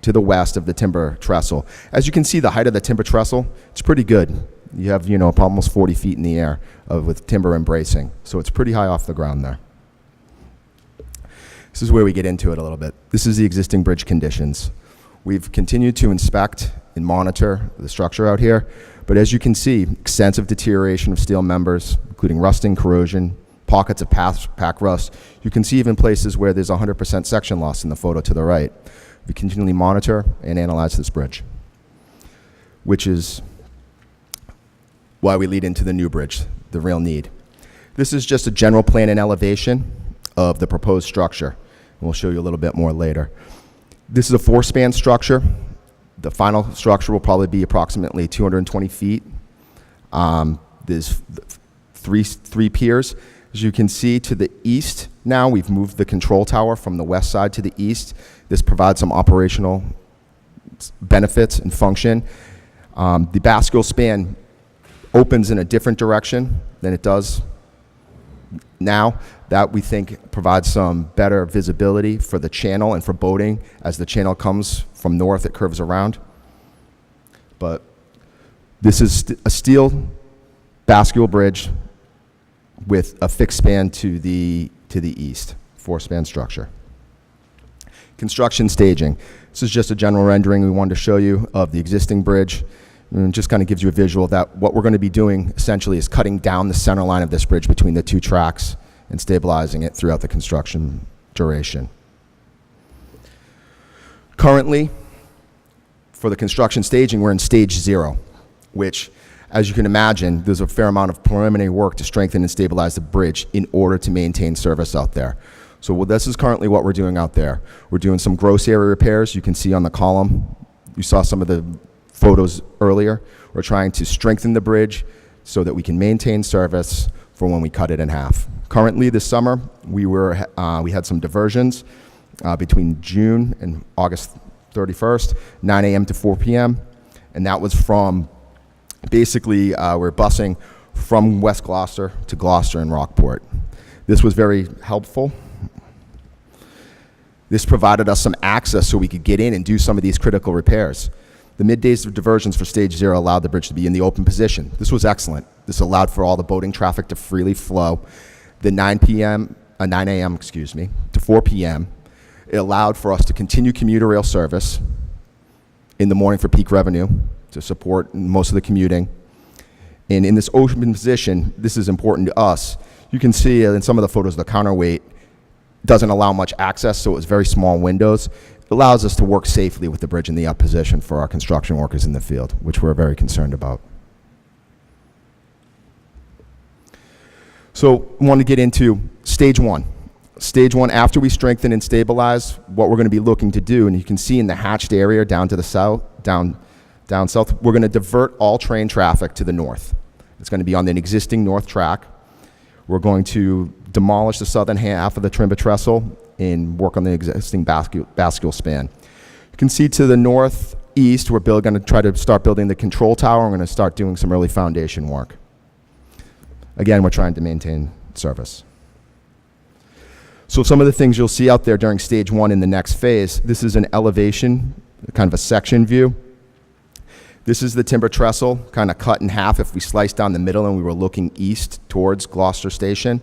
to the west of the timber trestle. As you can see, the height of the timber trestle, it's pretty good. You have, almost 40 feet in the air with timber embracing, so it's pretty high off the ground there. This is where we get into it a little bit. This is the existing bridge conditions. We've continued to inspect and monitor the structure out here, but as you can see, extensive deterioration of steel members, including rusting, corrosion, pockets of pack rust. You can see even places where there's 100% section loss in the photo to the right. We continually monitor and analyze this bridge, which is why we lead into the new bridge, the real need. This is just a general plan and elevation of the proposed structure, and we'll show you a little bit more later. This is a 4-span structure. The final structure will probably be approximately 220 feet. There's three piers. As you can see to the east now, we've moved the control tower from the west side to the east. This provides some operational benefits and function. The bascule span opens in a different direction than it does now. That we think provides some better visibility for the channel and for boating. As the channel comes from north, it curves around. But this is a steel bascule bridge with a fixed span to the east, 4-span structure. Construction staging. This is just a general rendering we wanted to show you of the existing bridge. And just kind of gives you a visual that what we're going to be doing essentially is cutting down the center line of this bridge between the 2 tracks and stabilizing it throughout the construction duration. Currently, for the construction staging, we're in stage 0, which As you can imagine, there's a fair amount of preliminary work to strengthen and stabilize the bridge in order to maintain service out there. So this is currently what we're doing out there. We're doing some gross area repairs. You can see on the column, you saw some of the photos earlier. We're trying to strengthen the bridge so that we can maintain service for when we cut it in half. Currently this summer, we had some diversions between June and August 31st, 9 a.m. to 4 p.m. And that was from, basically, we're busing from West Gloucester to Gloucester and Rockport. This was very helpful. This provided us some access so we could get in and do some of these critical repairs. The middays of diversions for Stage 0 allowed the bridge to be in the open position. This was excellent. This allowed for all the boating traffic to freely flow. The 9 a.m., to 4 p.m., it allowed for us to continue commuter rail service in the morning for peak revenue to support most of the commuting. And in this open position, this is important to us. You can see in some of the photos, the counterweight doesn't allow much access, so it's very small windows. It allows us to work safely with the bridge in the up position for our construction workers in the field, which we're very concerned about. So I want to get into Stage 1. Stage 1, after we strengthen and stabilize, what we're going to be looking to do, and you can see in the hatched area down to the south, down south, we're going to divert all train traffic to the north. It's going to be on the existing north track. We're going to demolish the southern half of the Trimba trestle and work on the existing bascule span. You can see to the northeast, we're going to try to start building the control tower. We're going to start doing some early foundation work. Again, we're trying to maintain service. So some of the things you'll see out there during Stage 1 in the next phase, this is an elevation, kind of a section view. This is the timber trestle, kind of cut in half if we sliced down the middle and we were looking east towards Gloucester Station.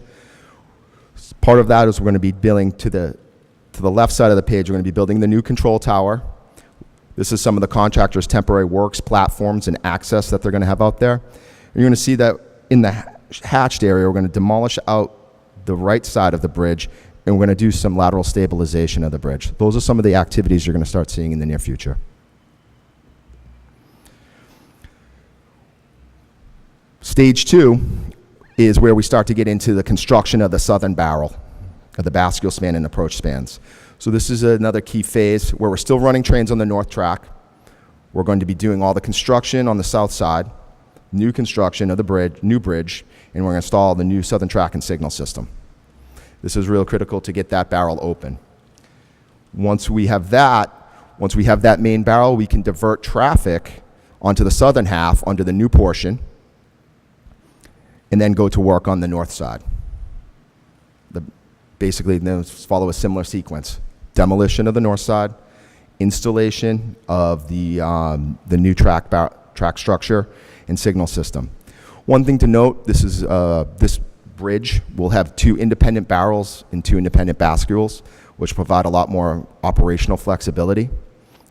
Part of that is we're going to be building to the left side of the page, we're going to be building the new control tower. This is some of the contractors' temporary works, platforms, and access that they're going to have out there. And you're going to see that in the hatched area, we're going to demolish out the right side of the bridge, and we're going to do some lateral stabilization of the bridge. Those are some of the activities you're going to start seeing in the near future. Stage 2 is where we start to get into the construction of the southern barrel of the bascule span and approach spans. So this is another key phase where we're still running trains on the north track. We're going to be doing all the construction on the south side, new construction of the bridge, new bridge, and we're going to install the new southern track and signal system. This is real critical to get that barrel open. Once we have that main barrel, we can divert traffic onto the southern half, onto the new portion, and then go to work on the north side. Basically, follow a similar sequence. Demolition of the north side, installation of the new track structure and signal system. One thing to note, this bridge will have 2 independent barrels and 2 independent bascules, which provide a lot more operational flexibility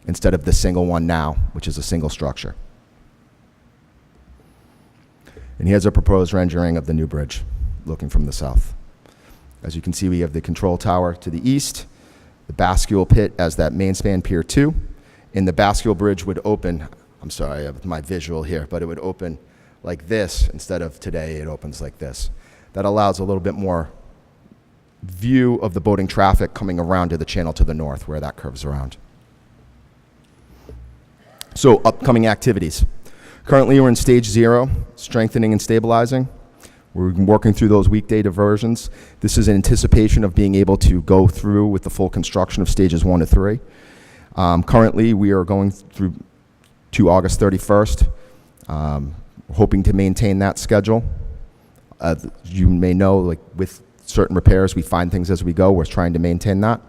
instead of the single one now, which is a single structure. And here's a proposed rendering of the new bridge, looking from the south. As you can see, we have the control tower to the east, the bascule pit as that main span pier 2, and the bascule bridge would open, I'm sorry, I have my visual here, but it would open like this instead of today it opens like this. That allows a little bit more view of the boating traffic coming around to the channel to the north where that curves around. So upcoming activities. Currently we're in Stage 0, strengthening and stabilizing. We're working through those weekday diversions. This is in anticipation of being able to go through with the full construction of Stages 1 to 3. Currently we are going through to August 31st. We're hoping to maintain that schedule. You may know, like with certain repairs, we find things as we go. We're trying to maintain that.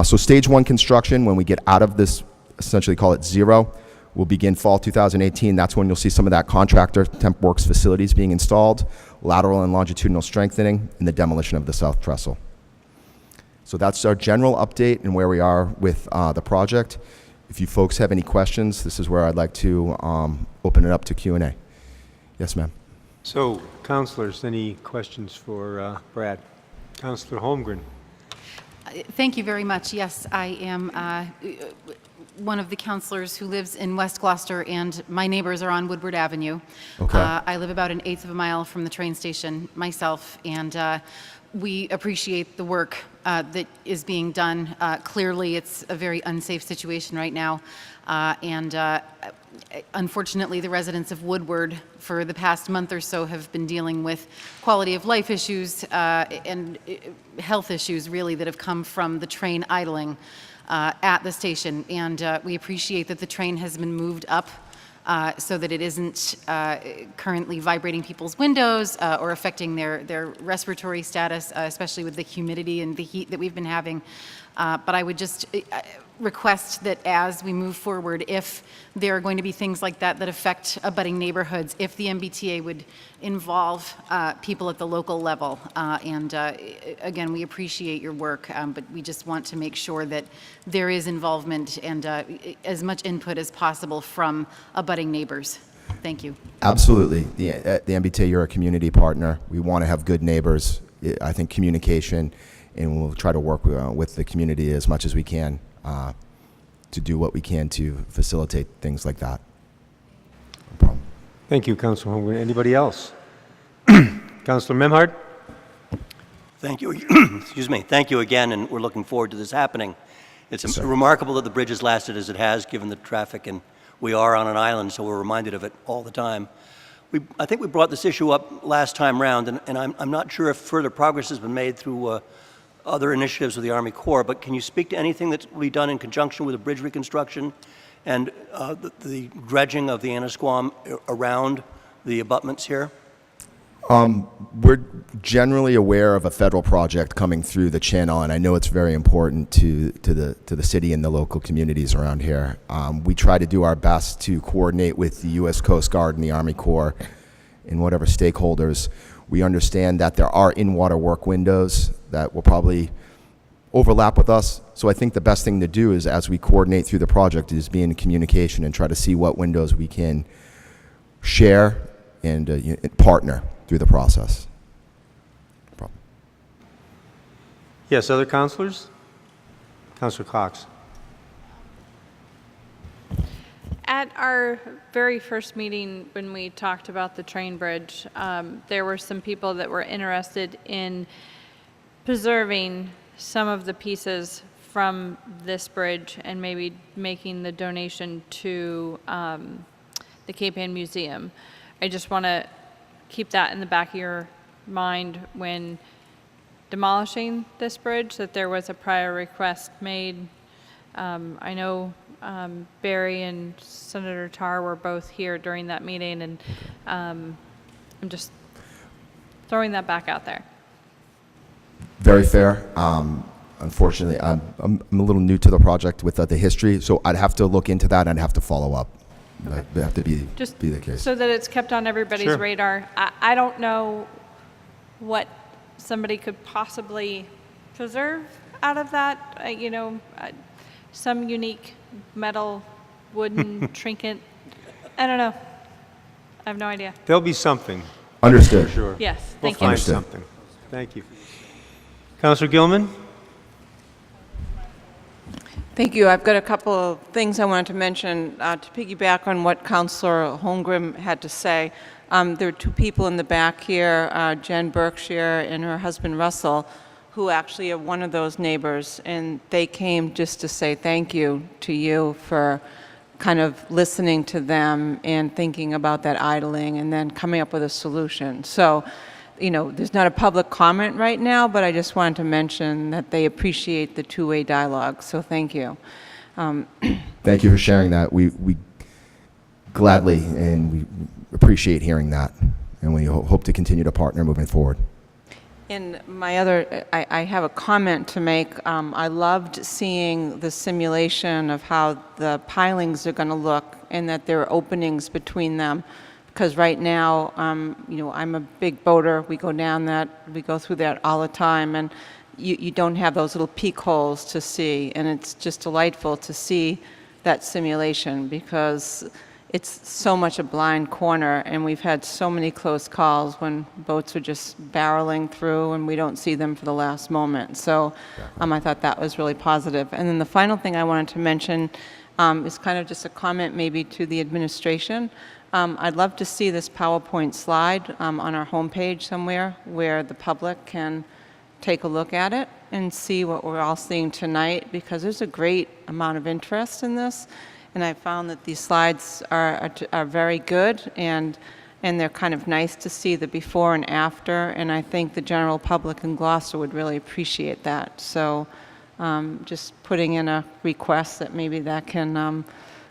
So Stage 1 construction, when we get out of this, essentially call it 0, will begin fall 2018. That's when you'll see some of that contractor temp works facilities being installed, lateral and longitudinal strengthening, and the demolition of the south trestle. So that's our general update and where we are with the project. If you folks have any questions, this is where I'd like to open it up to Q&A. Yes, ma'am. So, councilors, any questions for Brad? Councilor Holmgren. Thank you very much. Yes, I am one of the counselors who lives in West Gloucester, and my neighbors are on Woodward Avenue. Okay. I live about an eighth of a mile from the train station myself, and we appreciate the work that is being done. Clearly, it's a very unsafe situation right now, and unfortunately, the residents of Woodward for the past month or so have been dealing with quality of life issues and health issues, really, that have come from the train idling at the station. And we appreciate that the train has been moved up so that it isn't currently vibrating people's windows or affecting their respiratory status, especially with the humidity and the heat that we've been having. But I would just request that as we move forward, if there are going to be things like that that affect abutting neighborhoods, if the MBTA would involve people at the local level. Again, we appreciate your work, but we just want to make sure that there is involvement and as much input as possible from abutting neighbors. Thank you. Absolutely. The MBTA, you're a community partner. We want to have good neighbors. I think communication, and we'll try to work with the community as much as we can to do what we can to facilitate things like that. No problem. Thank you, Councilor Holmgren. Anybody else? Councilor Memhard? Thank you. Excuse me. Thank you again, and we're looking forward to this happening. It's remarkable that the bridge has lasted as it has, given the traffic, and we are on an island, so we're reminded of it all the time. I think we brought this issue up last time round, and I'm not sure if further progress has been made through other initiatives of the Army Corps, but can you speak to anything that will be done in conjunction with the bridge reconstruction and the dredging of the Annisquam around the abutments here? We're generally aware of a federal project coming through the channel, and I know it's very important to the city and the local communities around here. We try to do our best to coordinate with the U.S. Coast Guard and the Army Corps and whatever stakeholders. We understand that there are in-water work windows that will probably overlap with us. So I think the best thing to do is, as we coordinate through the project, is be in communication and try to see what windows we can share and partner through the process. No problem. Yes, other councilors? Councilor Cox. At our very first meeting, when we talked about the train bridge, there were some people that were interested in preserving some of the pieces from this bridge and maybe making the donation to the Cape Ann Museum. I just want to keep that in the back of your mind when demolishing this bridge, that there was a prior request made. I know Barry and Senator Tarr were both here during that meeting, and I'm just throwing that back out there. Very fair. Unfortunately, I'm a little new to the project with the history, so I'd have to look into that and I'd have to follow up. Okay. That'd have to be the case. So that it's kept on everybody's Sure. radar. I don't know what somebody could possibly preserve out of that. Some unique metal, wooden trinket. I don't know. I have no idea. There'll be something. Understood. For sure. Yes, We'll thank you. find something. Thank you. Councilor Gilman? Thank you. I've got a couple of things I wanted to mention to piggyback on what Councilor Holmgren had to say. There are two people in the back here, Jen Berkshire and her husband Russell, who actually are one of those neighbors, and they came just to say thank you to you for kind of listening to them and thinking about that idling and then coming up with a solution. So, there's not a public comment right now, but I just wanted to mention that they appreciate the two-way dialogue, so thank you. Thank you for sharing that. We gladly, and we appreciate hearing that, and we hope to continue to partner moving forward. And I have a comment to make. I loved seeing the simulation of how the pilings are going to look and that there are openings between them. Because right now, I'm a big boater. We go through that all the time, and you don't have those little peek holes to see. And it's just delightful to see that simulation because it's so much a blind corner, and we've had so many close calls when boats are just barreling through and we don't see them for the last moment. So I thought that was really positive. And then the final thing I wanted to mention is kind of just a comment maybe to the administration. I'd love to see this PowerPoint slide on our homepage somewhere where the public can take a look at it and see what we're all seeing tonight, because there's a great amount of interest in this. And I found that these slides are very good, and they're kind of nice to see the before and after, and I think the general public in Gloucester would really appreciate that. So just putting in a request that maybe that can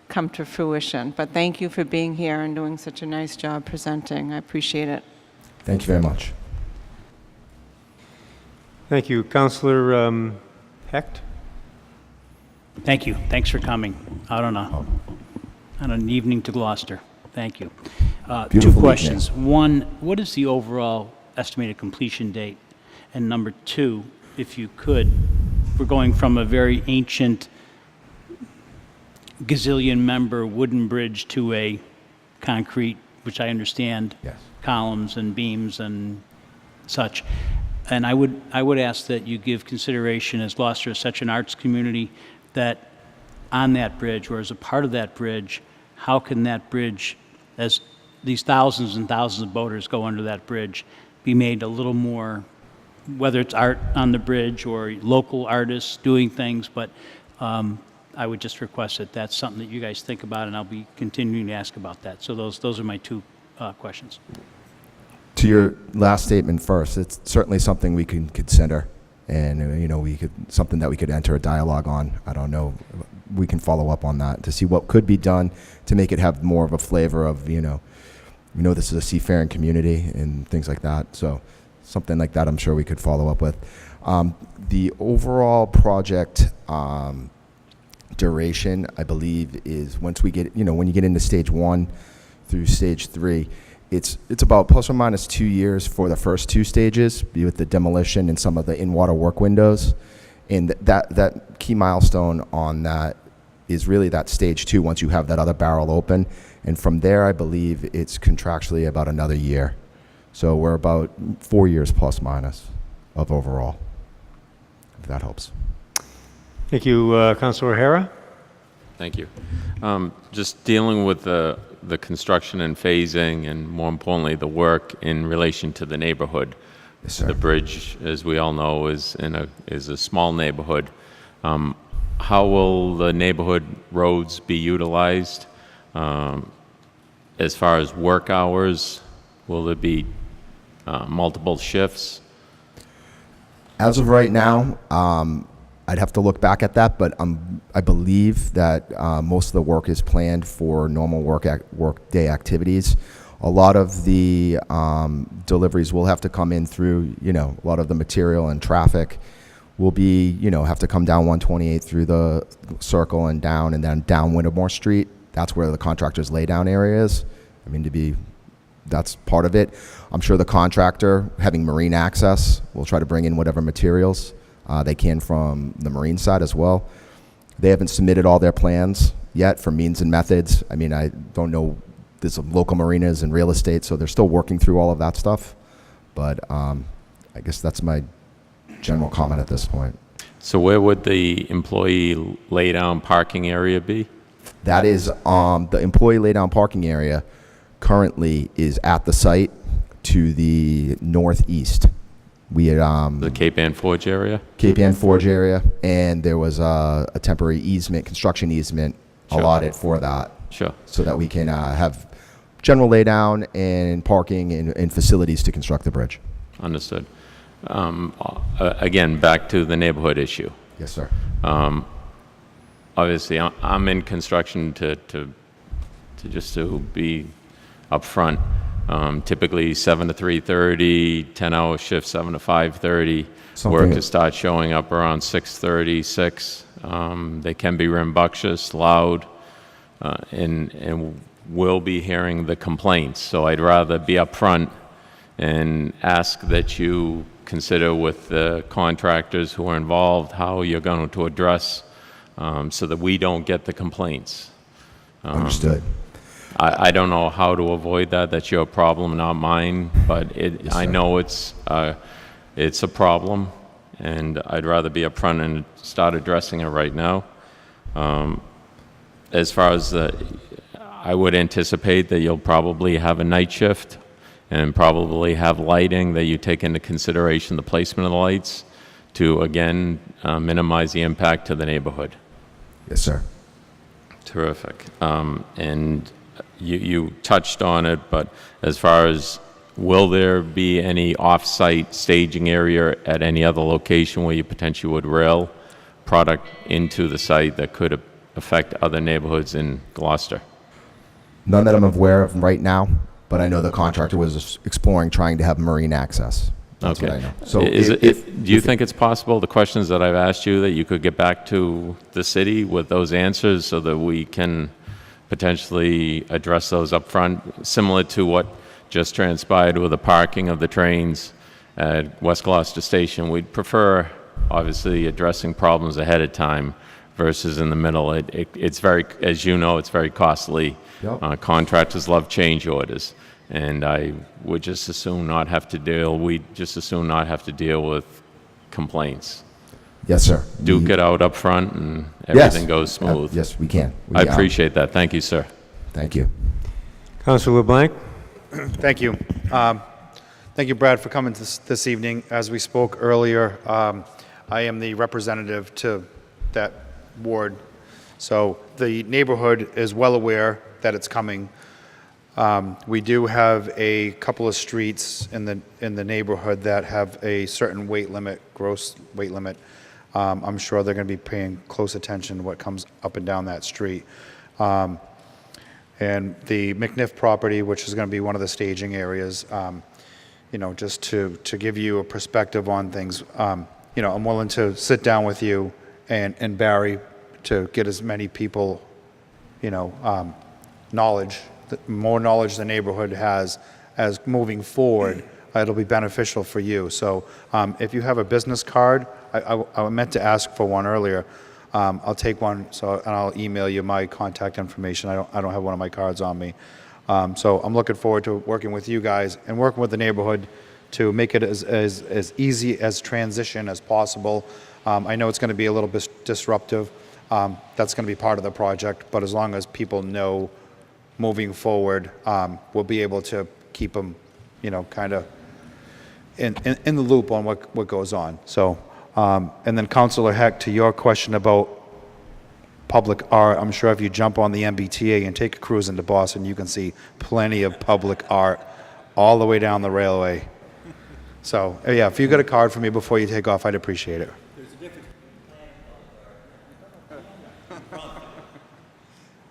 come to fruition. But thank you for being here and doing such a nice job presenting. I appreciate it. Thank you very much. Thank you. Councillor Hecht? Thank you. Thanks for coming out on an evening to Gloucester. Thank you. Two questions. One, what is the overall estimated completion date? And number two, if you could, we're going from a very ancient gazillion-member wooden bridge to a concrete, which I understand, columns and beams and such. And I would ask that you give consideration, as Gloucester is such an arts community, that on that bridge, or as a part of that bridge, how can that bridge, as these thousands and thousands of boaters go under that bridge, be made a little more, whether it's art on the bridge or local artists doing things, but I would just request that that's something that you guys think about, and I'll be continuing to ask about that. So those are my two questions. To your last statement first, it's certainly something we can consider. And, something that we could enter a dialogue on. I don't know. We can follow up on that to see what could be done to make it have more of a flavor of, this is a seafaring community and things like that. So something like that, I'm sure we could follow up with. The overall project duration, I believe, is once we get, when you get into stage 1 through stage 3, it's about plus or minus 2 years for the first 2 stages, with the demolition and some of the in-water work windows. And that key milestone on that is really that stage 2, once you have that other barrel open. And from there, I believe it's contractually about another year. So we're about 4 years plus minus of overall, if that helps. Thank you. Councilor O'Hara? Thank you. Just dealing with the construction and phasing, and more importantly, the work in relation to the neighborhood. Yes, sir. The bridge, as we all know, is a small neighborhood. How will the neighborhood roads be utilized? As far as work hours, will there be multiple shifts? As of right now, I'd have to look back at that, but I believe that most of the work is planned for normal work day activities. A lot of the deliveries will have to come in through, a lot of the material and traffic will be, have to come down 128 through the circle and then down Wintermore Street. That's where the contractor's laydown area is. That's part of it. I'm sure the contractor, having marine access, will try to bring in whatever materials they can from the marine side as well. They haven't submitted all their plans yet for means and methods. I don't know. There's some local marinas and real estate, so they're still working through all of that stuff. But I guess that's my general comment at this point. So where would the employee laydown parking area be? That is the employee laydown parking area currently is at the site to the northeast. We had the Cape Ann Forge area? Cape Ann Forge area, and there was a temporary easement, construction easement allotted for that. Sure. So that we can have general laydown and parking and facilities to construct the bridge. Understood. Again, back to the neighborhood issue. Yes, sir. Obviously, I'm in construction to be upfront. Typically 7 to 3:30, 10-hour shift, 7 to 5:30. Work to start showing up around 6:30, 6. They can be rambunctious, loud, and we'll be hearing the complaints. So I'd rather be upfront and ask that you consider with the contractors who are involved how you're going to address so that we don't get the complaints. Understood. I don't know how to avoid that. That's your problem, not mine. But I know it's a problem, and I'd rather be upfront and start addressing it right now. As far as I would anticipate that you'll probably have a night shift and probably have lighting that you take into consideration the placement of the lights to, again, minimize the impact to the neighborhood. Yes, sir. Terrific. And you touched on it, but as far as will there be any off-site staging area at any other location where you potentially would rail product into the site that could affect other neighborhoods in Gloucester? None that I'm aware of right now, but I know the contractor was exploring trying to have marine access. That's what I know. So do you think it's possible, the questions that I've asked you, that you could get back to the city with those answers so that we can potentially address those up front, similar to what just transpired with the parking of the trains at West Gloucester Station? We'd prefer, obviously, addressing problems ahead of time versus in the middle. It's very, as you know, it's very costly. Yep. Contractors love change orders, and I would just as soon not have to deal. We just as soon not have to deal with complaints. Yes, sir. Duke it out up front, and everything goes smooth. Yes, we can. I appreciate that. Thank you, sir. Thank you. Councilor LeBlanc. Thank you. Thank you, Brad, for coming this evening. As we spoke earlier, I am the representative to that ward, so the neighborhood is well aware that it's coming. We do have a couple of streets in the neighborhood that have a certain weight limit, gross weight limit. I'm sure they're going to be paying close attention to what comes up and down that street. And the McNiff property, which is going to be one of the staging areas, you know, just to give you a perspective on things, you know, I'm willing to sit down with you and Barry to get as many people, you know, more knowledge the neighborhood has as moving forward. It'll be beneficial for you. So if you have a business card, I meant to ask for one earlier. I'll take one, and I'll email you my contact information. I don't have one of my cards on me. So I'm looking forward to working with you guys and working with the neighborhood to make it as easy as transition as possible. I know it's going to be a little bit disruptive. That's going to be part of the project, but as long as people know moving forward, we'll be able to keep them, you know, kind of in the loop on what goes on. So, and then Councilor Heck, to your question about public art, I'm sure if you jump on the MBTA and take a cruise into Boston, you can see plenty of public art all the way down the railway. So, yeah, if you got a card for me before you take off, I'd appreciate it.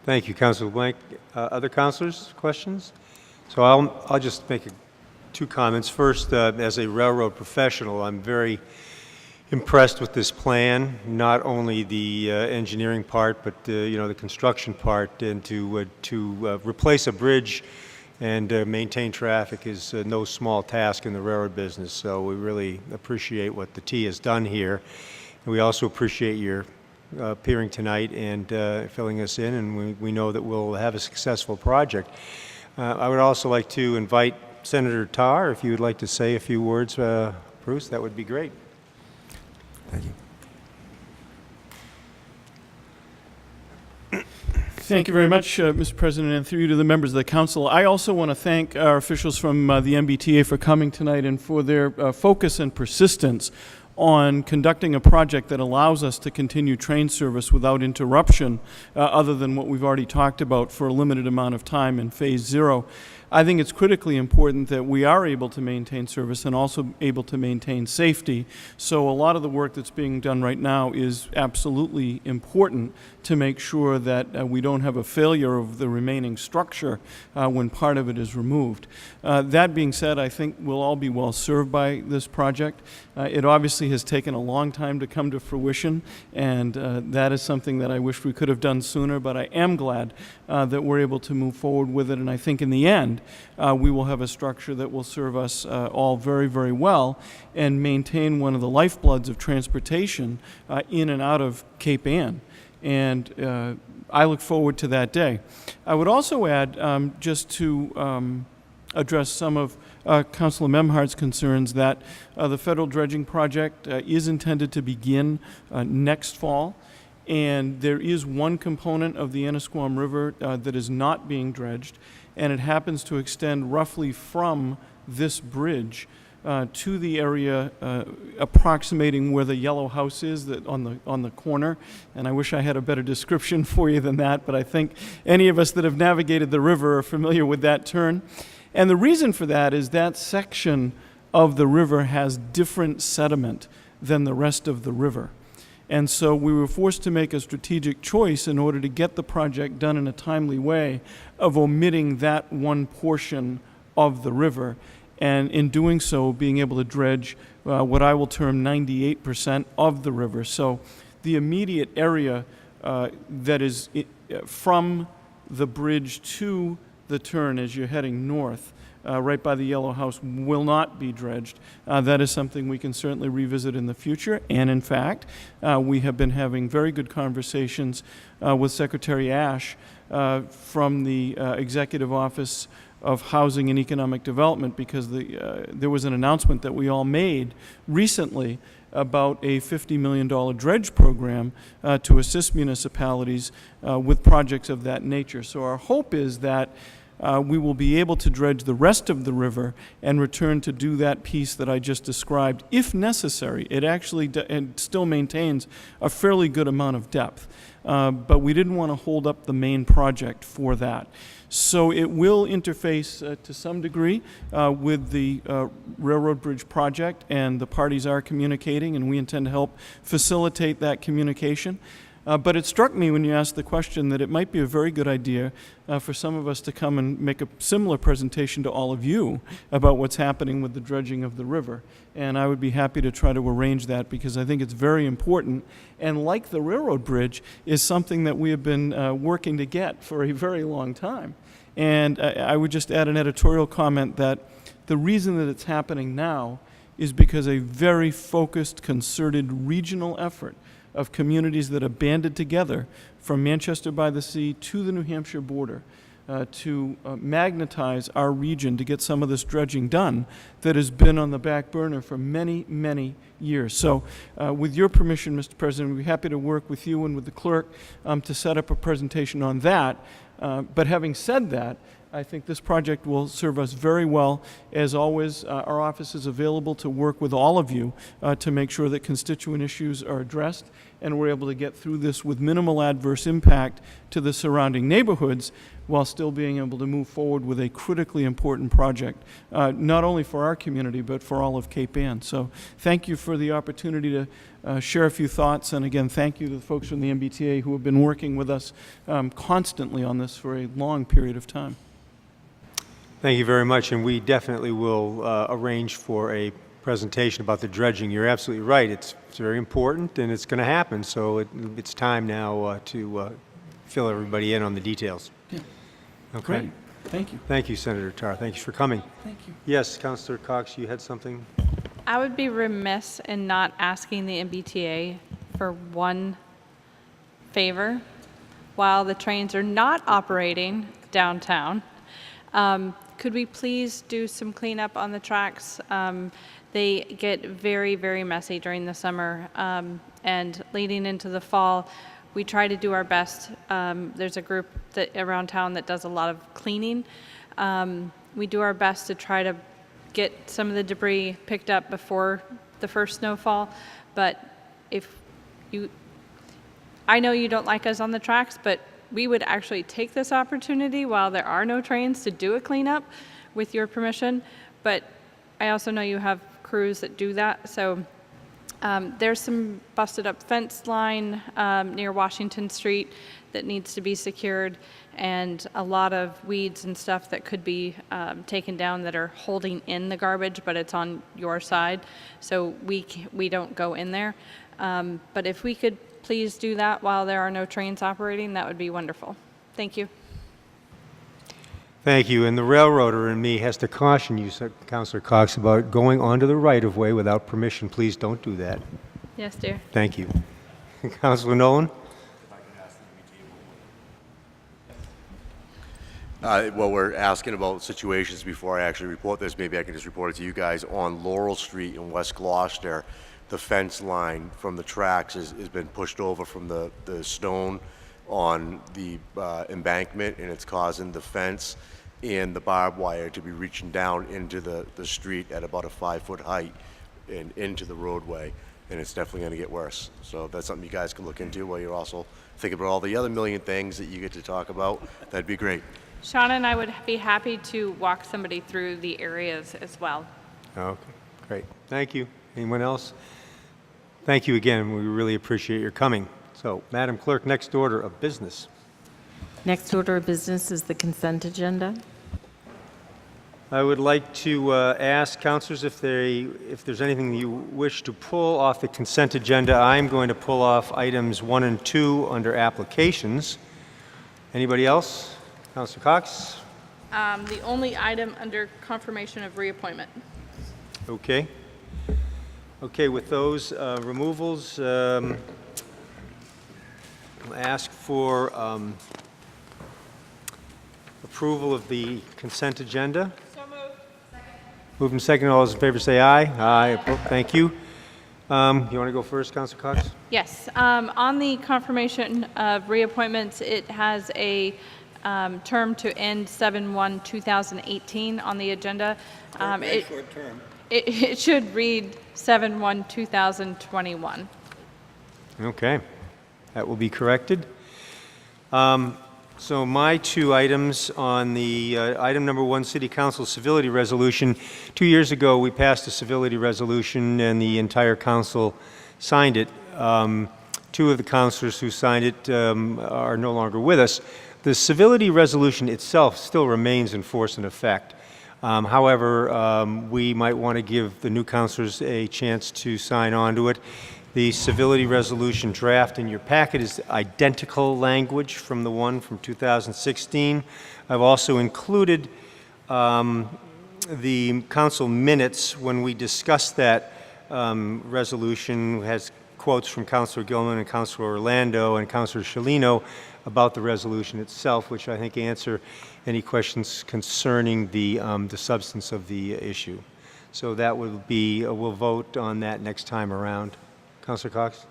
Thank you, Councilor Blank. Other councilors, questions? So I'll just make two comments. First, as a railroad professional, I'm very impressed with this plan, not only the engineering part, but you know, the construction part, and to replace a bridge and maintain traffic is no small task in the railroad business. So we really appreciate what the T has done here, and we also appreciate your appearing tonight and filling us in, and we know that we'll have a successful project. I would also like to invite Senator Tarr, if you would like to say a few words, Bruce, that would be great. Thank you. Thank you very much, Mr. President, and through you to the members of the council. I also want to thank our officials from the MBTA for coming tonight and for their focus and persistence on conducting a project that allows us to continue train service without interruption, other than what we've already talked about, for a limited amount of time in Phase 0. I think it's critically important that we are able to maintain service and also able to maintain safety. So a lot of the work that's being done right now is absolutely important to make sure that we don't have a failure of the remaining structure when part of it is removed. That being said, I think we'll all be well served by this project. It obviously has taken a long time to come to fruition, and that is something that I wish we could have done sooner, but I am glad that we're able to move forward with it, and I think in the end we will have a structure that will serve us all very, very well and maintain one of the lifebloods of transportation in and out of Cape Ann. and I look forward to that day. I would also add, just to address some of Councilor Memhard's concerns, that the federal dredging project is intended to begin next fall. And there is one component of the Annisquam River that is not being dredged, and it happens to extend roughly from this bridge to the area approximating where the yellow house is, that on the corner. And I wish I had a better description for you than that, but I think any of us that have navigated the river are familiar with that turn. And the reason for that is that section of the river has different sediment than the rest of the river. And so we were forced to make a strategic choice in order to get the project done in a timely way of omitting that one portion of the river, and in doing so being able to dredge what I will term 98% of the river. So the immediate area that is from the bridge to the turn as you're heading north, right by the yellow house, will not be dredged. That is something we can certainly revisit in the future. And in fact, we have been having very good conversations with Secretary Ash from the Executive Office of Housing and Economic Development, because there was an announcement that we all made recently about a $50 million dredge program to assist municipalities with projects of that nature. So our hope is that we will be able to dredge the rest of the river and return to do that piece that I just described, if necessary. It actually and still maintains a fairly good amount of depth, but we didn't want to hold up the main project for that. So it will interface to some degree with the railroad bridge project, and the parties are communicating, and we intend to help facilitate that communication. But it struck me when you asked the question that it might be a very good idea for some of us to come and make a similar presentation to all of you about what's happening with the dredging of the river. And I would be happy to try to arrange that, because I think it's very important, and like the railroad bridge, is something that we have been working to get for a very long time. And I would just add an editorial comment that the reason that it's happening now is because a very focused, concerted regional effort of communities that are banded together from Manchester by the Sea to the New Hampshire border to magnetize our region to get some of this dredging done that has been on the back burner for many, many years. So with your permission, Mr. President, we'd be happy to work with you and with the clerk to set up a presentation on that. But having said that, I think this project will serve us very well. As always, our office is available to work with all of you to make sure that constituent issues are addressed, and we're able to get through this with minimal adverse impact to the surrounding neighborhoods, while still being able to move forward with a critically important project, not only for our community, but for all of Cape Ann. So thank you for the opportunity to share a few thoughts, and again, thank you to the folks from the MBTA who have been working with us constantly on this for a long period of time. Thank you very much, and we definitely will arrange for a presentation about the dredging. You're absolutely right. It's very important, and it's going to happen, so it's time now to fill everybody in on the details. Yeah. Okay. Great. Thank you. Thank you, Senator Tarr. Thank you for coming. Thank you. Yes, Councilor Cox, you had something? I would be remiss in not asking the MBTA for one favor. While the trains are not operating downtown, could we please do some cleanup on the tracks? They get very, very messy during the summer, and leading into the fall, we try to do our best. There's a group around town that does a lot of cleaning. We do our best to try to get some of the debris picked up before the first snowfall, but I know you don't like us on the tracks, but we would actually take this opportunity while there are no trains to do a cleanup with your permission. But I also know you have crews that do that. So there's some busted up fence line near Washington Street that needs to be secured, and a lot of weeds and stuff that could be taken down that are holding in the garbage, but it's on your side. So we don't go in there. But if we could please do that while there are no trains operating, that would be wonderful. Thank you. Thank you. And the railroader in me has to caution you, Councilor Cox, about going onto the right-of-way without permission. Please don't do that. Yes, dear. Thank you. Councilor Nolan? Well, we're asking about situations before I actually report this. Maybe I can just report it to you guys. On Laurel Street in West Gloucester, the fence line from the tracks has been pushed over from the stone on the embankment, and it's causing the fence and the barbed wire to be reaching down into the street at about a 5-foot height and into the roadway, and it's definitely going to get worse. So that's something you guys can look into while you're also thinking about all the other million things that you get to talk about. That'd be great. Sean and I would be happy to walk somebody through the areas as well. Okay, great. Thank you. Anyone else? Thank you again. We really appreciate your coming. So, Madam Clerk, next order of business. Next order of business is the consent agenda. I would like to ask councilors if there's anything you wish to pull off the consent agenda. I'm going to pull off items 1 and 2 under applications. Anybody else? Councilor Cox? The only item under confirmation of reappointment. Okay. Okay, with those removals, I'll ask for approval of the consent agenda. So moved. Moved and second. All those in favor say aye. Aye. Thank you. You want to go first, Councilor Cox? Yes. On the confirmation of reappointments, it has a term to end 7/1/2018 on the agenda. Very short term. It should read 7/1/2021. Okay. That will be corrected. So my two items on the item number 1, City Council Civility Resolution. 2 years ago, we passed a civility resolution and the entire council signed it. 2 of the councilors who signed it are no longer with us. The civility resolution itself still remains in force and effect. However, we might want to give the new councilors a chance to sign on to it. The civility resolution draft in your packet is identical language from the one from 2016. I've also included the council minutes when we discussed that resolution. It has quotes from Councilor Gilman and Councilor Orlando and Councilor Scialino about the resolution itself, which I think answer any questions concerning the substance of the issue. So that will be, we'll vote on that next time around. Councilor Cox?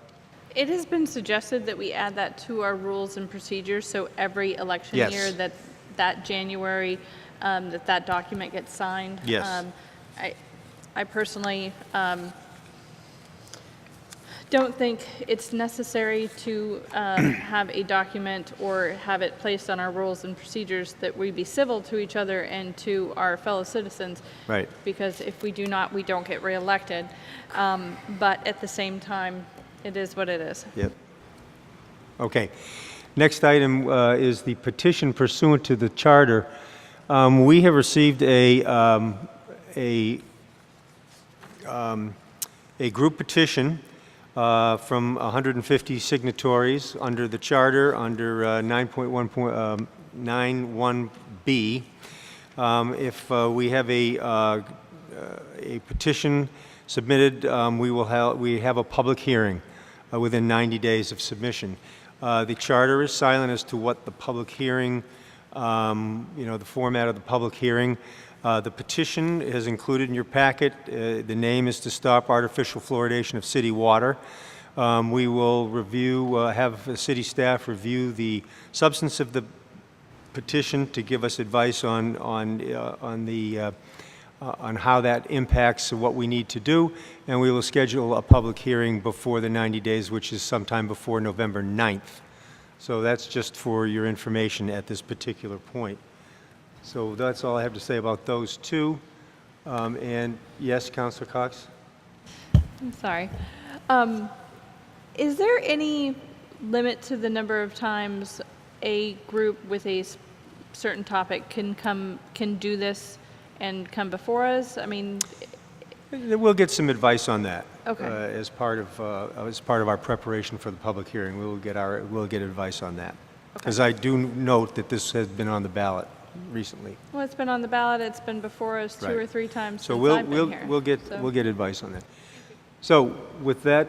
It has been suggested that we add that to our rules and procedures, so every election Yes. year that January, that document gets signed. Yes. I personally don't think it's necessary to have a document or have it placed on our rules and procedures that we be civil to each other and to our fellow citizens. Right. Because if we do not, we don't get reelected. But at the same time, it is what it is. Yep. Okay. Next item is the petition pursuant to the charter. We have received a group petition from 150 signatories under the charter, under 9.1.91B. If we have a petition submitted, we have a public hearing within 90 days of submission. The charter is silent as to what the public hearing, the format of the public hearing. The petition is included in your packet. The name is to stop artificial fluoridation of city water. We will have the city staff review the substance of the petition to give us advice on how that impacts what we need to do, and we will schedule a public hearing before the 90 days, which is sometime before November 9th. So that's just for your information at this particular point. So that's all I have to say about those two. And yes, Councilor Cox? I'm sorry. Is there any limit to the number of times a group with a certain topic can do this and come before us? I mean, we'll get some advice on that. Okay. As part of our preparation for the public hearing, we'll get advice on that. Because I do note that this has been on the ballot recently. Well, it's been on the ballot. It's been before us 2 or 3 times so since I've been here. We'll get advice on that. So with that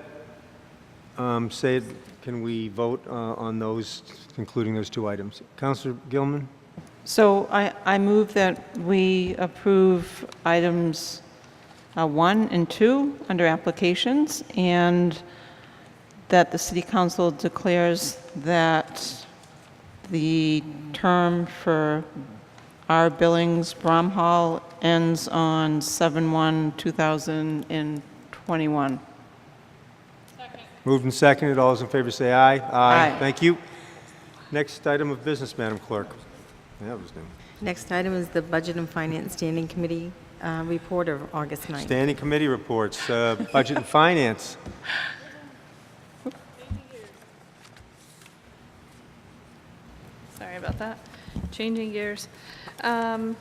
said, can we vote on those, including those 2 items? Councilor Gilman? So I move that we approve items 1 and 2 under applications, and that the City Council declares that the term for R. Billings Bromhall ends on 7/1/2021. Moved and seconded. All those in favor say aye. Aye. Thank you. Next item of business, Madam Clerk. That was new. Next item is the Budget and Finance Standing Committee report of August 9th. Standing committee reports, Budget and Finance. Sorry about that. Changing gears. On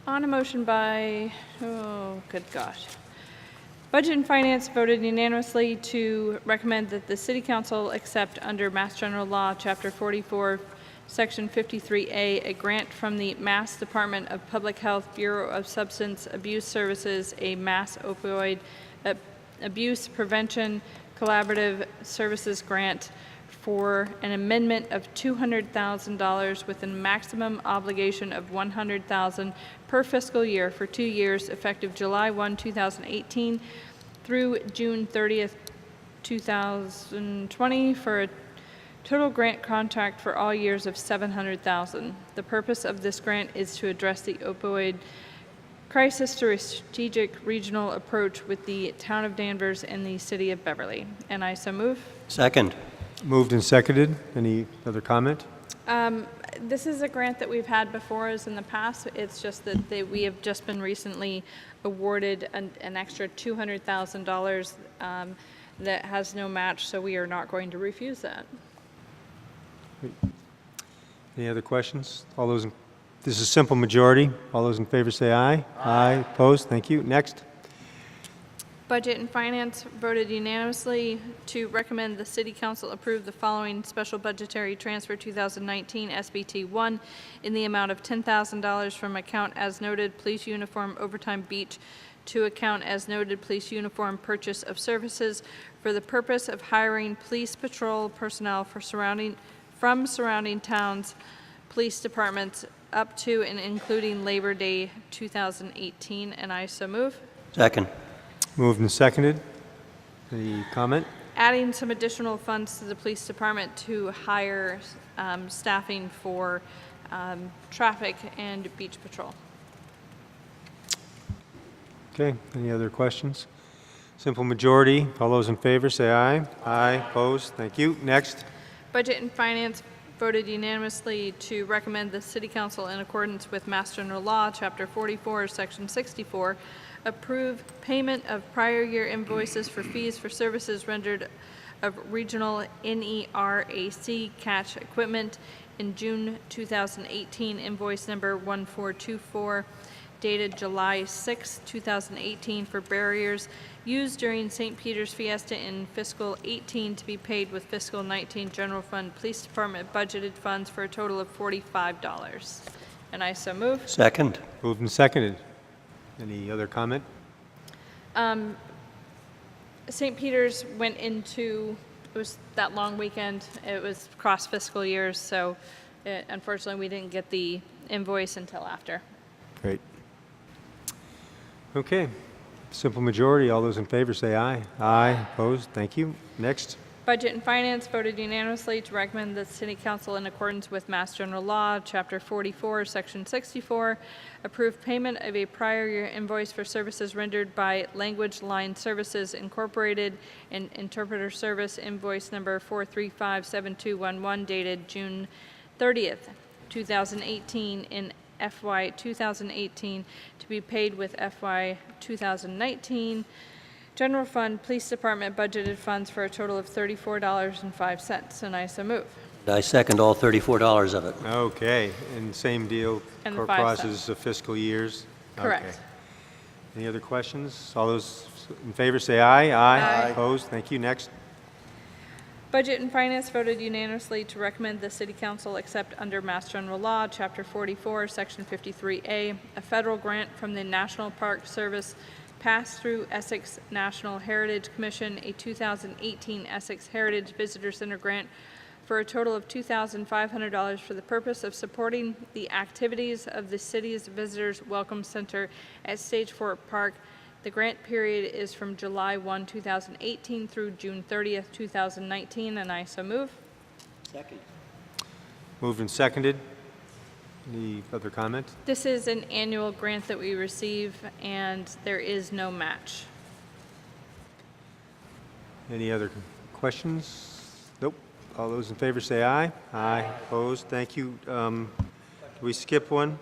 a motion by, oh, good gosh. Budget and Finance voted unanimously to recommend that the City Council accept under Mass General Law, Chapter 44, Section 53A, a grant from the Mass Department of Public Health Bureau of Substance Abuse Services, a Mass Opioid Abuse Prevention Collaborative Services grant for an amendment of $200,000 with a maximum obligation of $100,000 per fiscal year for 2 years, effective July 1, 2018 through June 30th, 2020, for a total grant contract for all years of $700,000. The purpose of this grant is to address the opioid crisis through a strategic regional approach with the town of Danvers and the city of Beverly. And I so move. Second. Moved and seconded. Any other comment? This is a grant that we've had before us in the past. It's just that we have just been recently awarded an extra $200,000 that has no match, so we are not going to refuse that. Any other questions? All those in, this is simple majority. All those in favor say aye. Aye. Opposed? Thank you. Next. Budget and Finance voted unanimously to recommend the City Council approve the following special budgetary transfer 2019 SBT 1 in the amount of $10,000 from account as noted Police Uniform Overtime Beach to account as noted Police Uniform Purchase of Services for the purpose of hiring police patrol personnel from surrounding towns, police departments up to and including Labor Day 2018, and I so move. Second. Moved and seconded. Any comment? Adding some additional funds to the police department to hire staffing for traffic and beach patrol. Okay. Any other questions? Simple majority. All those in favor say aye. Aye. Opposed? Thank you. Next. Budget and Finance voted unanimously to recommend the City Council, in accordance with Mass General Law, Chapter 44, Section 64, approve payment of prior year invoices for fees for services rendered of regional NERAC catch equipment in June 2018, invoice number 1424, dated July 6, 2018, for barriers used during St. Peter's Fiesta in fiscal 18 to be paid with fiscal 19 General Fund Police Department budgeted funds for a total of $45. And I so move. Second. Moved and seconded. Any other comment? St. Peter's went into, it was that long weekend, it was cross fiscal years, so unfortunately we didn't get the invoice until after. Great. Okay. Simple majority. All those in favor say aye. Aye. Opposed? Thank you. Next. Budget and Finance voted unanimously to recommend the City Council, in accordance with Mass General Law, Chapter 44, Section 64, approve payment of a prior year invoice for services rendered by Language Line Services Incorporated and Interpreter Service, invoice number 4357211, dated June 30th, 2018, in FY 2018 to be paid with FY 2019 General Fund Police Department budgeted funds for a total of $34.05, and I so move. I second all $34 of it. Okay. And same deal. And the 5 crosses cents. of fiscal years. Correct. Okay. Any other questions? All those in favor say aye. Aye. Opposed? Thank you. Next. Budget and Finance voted unanimously to recommend the City Council accept under Mass General Law, Chapter 44, Section 53A, a federal grant from the National Park Service Pass-Through Essex National Heritage Commission, a 2018 Essex Heritage Visitor Center grant for a total of $2,500 for the purpose of supporting the activities of the city's Visitors Welcome Center at Stage 4 Park. The grant period is from July 1, 2018 through June 30th, 2019, and I so move. Second. Moved and seconded. Any other comments? This is an annual grant that we receive, and there is no match. Any other questions? Nope. All those in favor say aye. Aye. Opposed? Thank you. Did we skip one?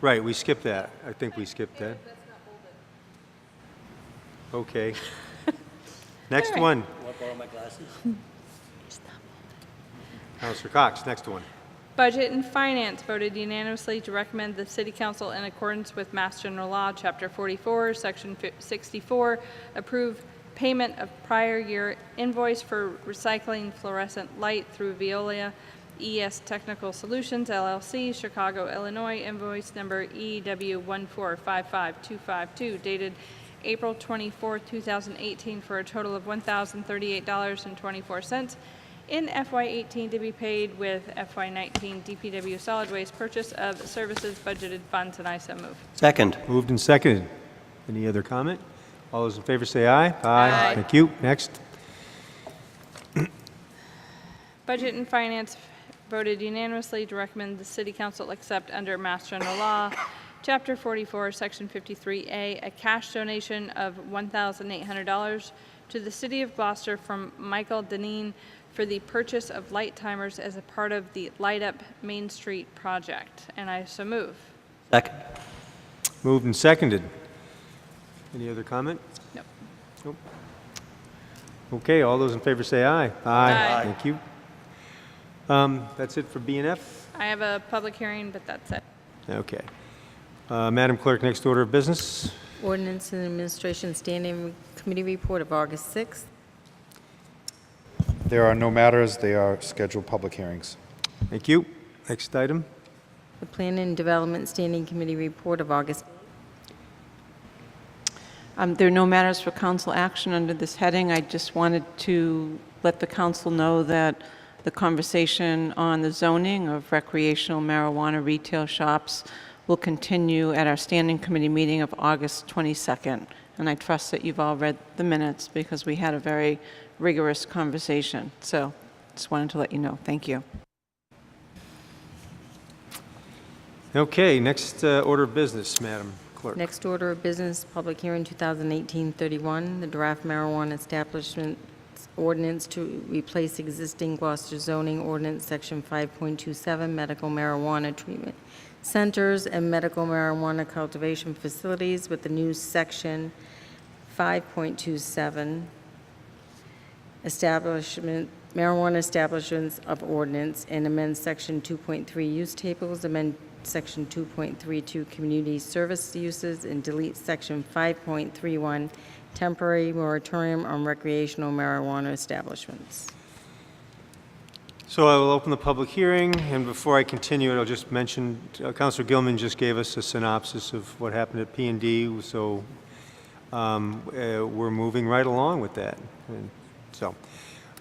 Right, we skipped that. I think we skipped that. Okay. Next one. Want to borrow my glasses? Councilor Cox, next one. Budget and Finance voted unanimously to recommend the City Council, in accordance with Mass General Law, Chapter 44, Section 64, approve payment of prior year invoice for recycling fluorescent light through Veolia ES Technical Solutions, LLC, Chicago, Illinois, invoice number EW1455252, dated April 24, 2018, for a total of $1,038.24 in FY18 to be paid with FY19 DPW solid waste purchase of services budgeted funds, and I so move. Second. Moved and seconded. Any other comment? All those in favor say aye. Aye. Thank you. Next. Budget and Finance voted unanimously to recommend the City Council accept under Mass General Law, Chapter 44, Section 53A, a cash donation of $1,800 to the City of Gloucester from Michael Deneen for the purchase of light timers as a part of the Light Up Main Street project, and I so move. Second. Moved and seconded. Any other comment? Nope. Nope. Okay, all those in favor say aye. Aye. Thank you. That's it for B&F? I have a public hearing, but that's it. Okay. Madam Clerk, next order of business. Ordinance and Administration Standing Committee Report of August 6th. There are no matters. They are scheduled public hearings. Thank you. Next item. The Planning and Development Standing Committee Report of August. There are no matters for council action under this heading. I just wanted to let the council know that the conversation on the zoning of recreational marijuana retail shops will continue at our standing committee meeting of August 22nd. And I trust that you've all read the minutes because we had a very rigorous conversation. So just wanted to let you know. Thank you. Okay, next order of business, Madam Clerk. Next order of business, public hearing 2018-31, the draft marijuana establishment ordinance to replace existing Gloucester zoning ordinance, section 5.27, medical marijuana treatment centers and medical marijuana cultivation facilities, with the new section 5.27, marijuana establishments of ordinance, and amend section 2.3 use tables, amend section 2.32 community service uses, and delete section 5.31 temporary moratorium on recreational marijuana establishments. So I will open the public hearing, and before I continue, I'll just mention, Councilor Gilman just gave us a synopsis of what happened at P&D, so we're moving right along with that. And so,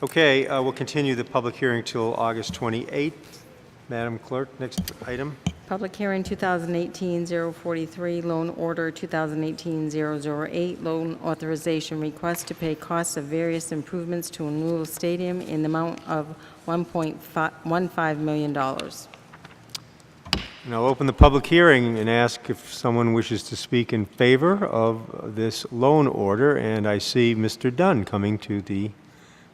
okay, we'll continue the public hearing till August 28th. Madam Clerk, next item. Public hearing 2018-043, loan order 2018-008, loan authorization request to pay costs of various improvements to a Newell Stadium in the amount of $1.15 million. And I'll open the public hearing and ask if someone wishes to speak in favor of this loan order, and I see Mr. Dunn coming to the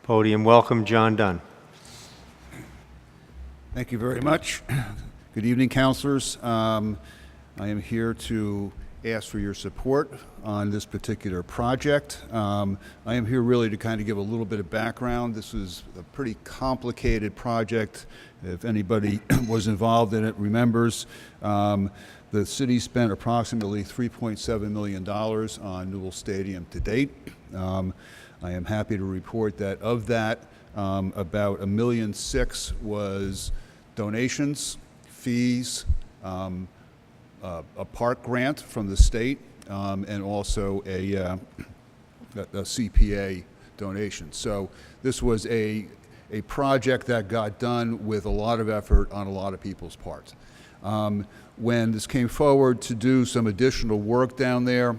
podium. Welcome, John Dunn. Thank you very much. Good evening, councilors. I am here to ask for your support on this particular project. I am here really to kind of give a little bit of background. This is a pretty complicated project. If anybody was involved in it remembers, the city spent approximately $3.7 million on Newell Stadium to date. I am happy to report that of that, about $1.6 million was donations, fees, a park grant from the state, and also a CPA donation. So this was a project that got done with a lot of effort on a lot of people's parts. When this came forward to do some additional work down there,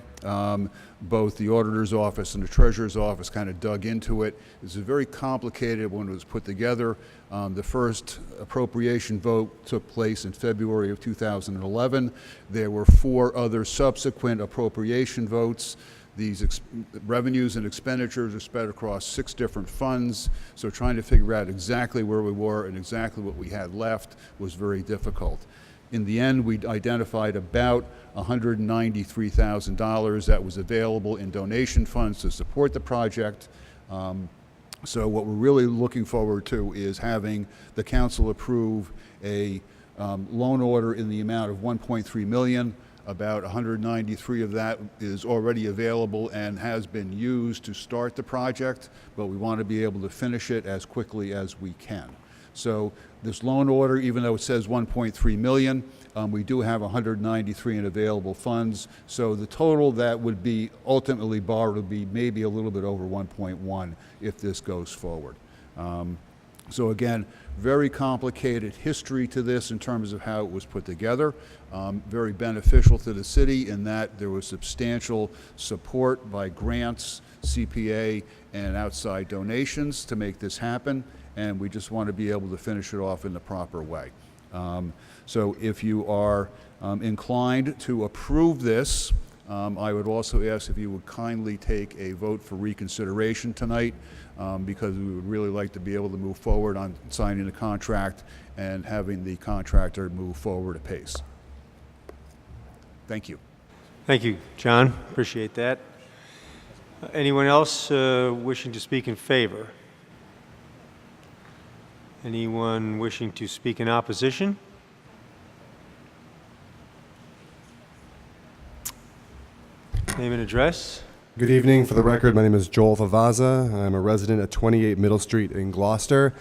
both the auditor's office and the treasurer's office kind of dug into it. It was very complicated when it was put together. The first appropriation vote took place in February of 2011. There were 4 other subsequent appropriation votes. These revenues and expenditures are spread across 6 different funds, so trying to figure out exactly where we were and exactly what we had left was very difficult. In the end, we identified about $193,000 that was available in donation funds to support the project. So what we're really looking forward to is having the council approve a loan order in the amount of $1.3 million. About 193 of that is already available and has been used to start the project, but we want to be able to finish it as quickly as we can. So this loan order, even though it says 1.3 million, we do have 193 in available funds. So the total that would be ultimately borrowed would be maybe a little bit over 1.1 if this goes forward. So again, very complicated history to this in terms of how it was put together. Very beneficial to the city in that there was substantial support by grants, CPA, and outside donations to make this happen. And we just want to be able to finish it off in the proper way. So if you are inclined to approve this, I would also ask if you would kindly take a vote for reconsideration tonight, because we would really like to be able to move forward on signing the contract and having the contractor move forward apace. Thank you. Thank you, John. Appreciate that. Anyone else wishing to speak in favor? Anyone wishing to speak in opposition? Name and address. Good evening. For the record, my name is Joel Vavaza. I'm a resident at 28 Middle Street in Gloucester.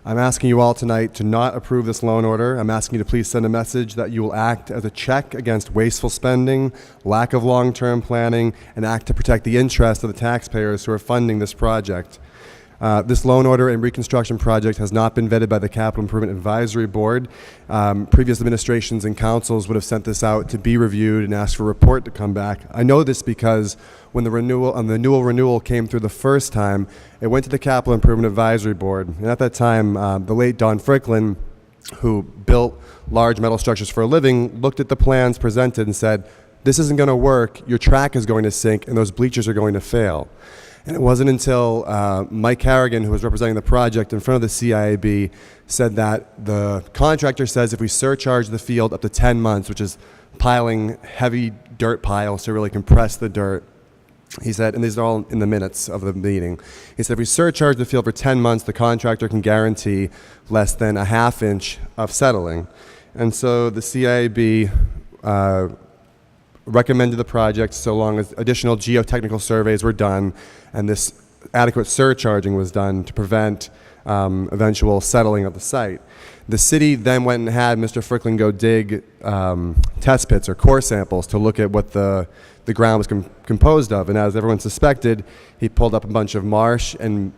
I'm asking you all tonight to not approve this loan order. I'm asking you to please send a message that you will act as a check against wasteful spending, lack of long-term planning, and act to protect the interests of the taxpayers who are funding this project. This loan order and reconstruction project has not been vetted by the Capital Improvement Advisory Board. Previous administrations and councils would have sent this out to be reviewed and asked for a report to come back. I know this because when the renewal came through the first time, it went to the Capital Improvement Advisory Board. And at that time, the late Don Fricklin, who built large metal structures for a living, looked at the plans presented and said, "This isn't going to work, your track is going to sink, and those bleachers are going to fail." And it wasn't until Mike Harrigan, who was representing the project in front of the CIAB, said that the contractor says if we surcharge the field up to 10 months, which is piling heavy dirt piles to really compress the dirt, he said, and these are all in the minutes of the meeting, he said if we surcharge the field for 10 months, the contractor can guarantee less than a ½ inch of settling. And so the CIAB recommended the project so long as additional geotechnical surveys were done and this adequate surcharging was done to prevent eventual settling of the site. The city then went and had Mr. Fricklin go dig test pits or core samples to look at what the ground was composed of. And as everyone suspected, he pulled up a bunch of marsh and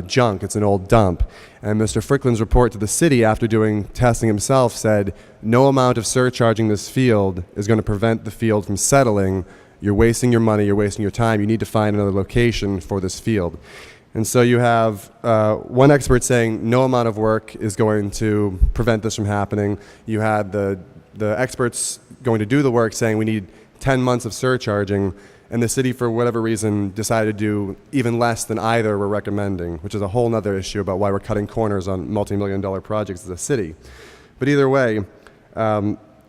junk. It's an old dump. And Mr. Fricklin's report to the city after doing testing himself said, no amount of surcharging this field is going to prevent the field from settling. You're wasting your money, you're wasting your time. You need to find another location for this field. And so you have one expert saying no amount of work is going to prevent this from happening. You had the experts going to do the work saying we need 10 months of surcharging, and the city, for whatever reason, decided to do even less than either were recommending, which is a whole other issue about why we're cutting corners on multi-million-dollar projects as a city. But either way,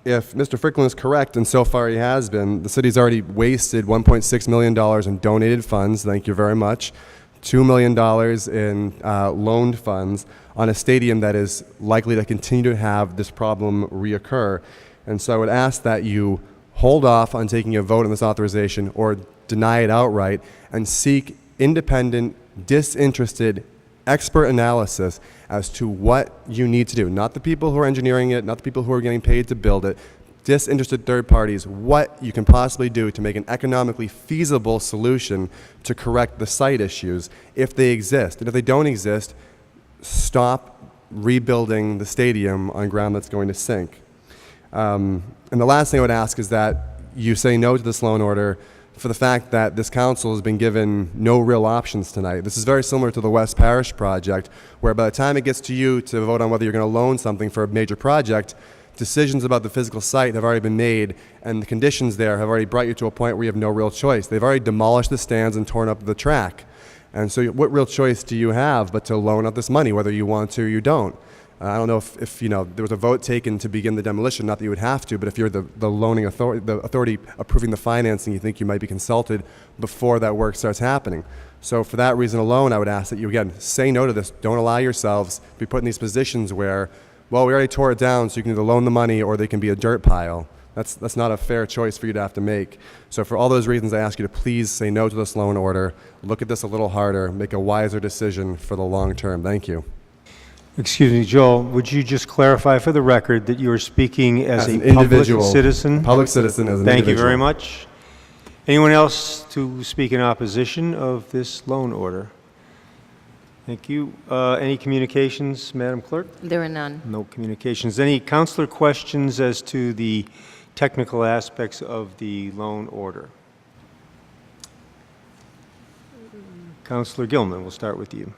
if Mr. Fricklin is correct, and so far he has been, the city's already wasted $1.6 million in donated funds, thank you very much, $2 million in loaned funds on a stadium that is likely to continue to have this problem reoccur. And so I would ask that you hold off on taking a vote on this authorization or deny it outright and seek independent, disinterested, expert analysis as to what you need to do. Not the people who are engineering it, not the people who are getting paid to build it. disinterested third parties what you can possibly do to make an economically feasible solution to correct the site issues if they exist. And if they don't exist, stop rebuilding the stadium on ground that's going to sink. And the last thing I would ask is that you say no to this loan order for the fact that this council has been given no real options tonight. This is very similar to the West Parish project, where by the time it gets to you to vote on whether you're going to loan something for a major project, decisions about the physical site have already been made, and the conditions there have already brought you to a point where you have no real choice. They've already demolished the stands and torn up the track. And so what real choice do you have but to loan out this money, whether you want to or you don't? I don't know if there was a vote taken to begin the demolition, not that you would have to, but if you're the loaning authority, the authority approving the financing, you think you might be consulted before that work starts happening. So for that reason alone, I would ask that you, again, say no to this. Don't allow yourselves to be put in these positions where, well, we already tore it down, so you can either loan the money or they can be a dirt pile. That's not a fair choice for you to have to make. So for all those reasons, I ask you to please say no to this loan order. Look at this a little harder. Make a wiser decision for the long term. Thank you. Excuse me, Joel, would you just clarify for the record that you are speaking as As a an individual citizen? Public citizen as an Thank individual. you very much. Anyone else to speak in opposition of this loan order? Thank you. Any communications, Madam Clerk? There are none. No communications. Any counselor questions as to the technical aspects of the loan order? Counselor Gilman, we'll start with you.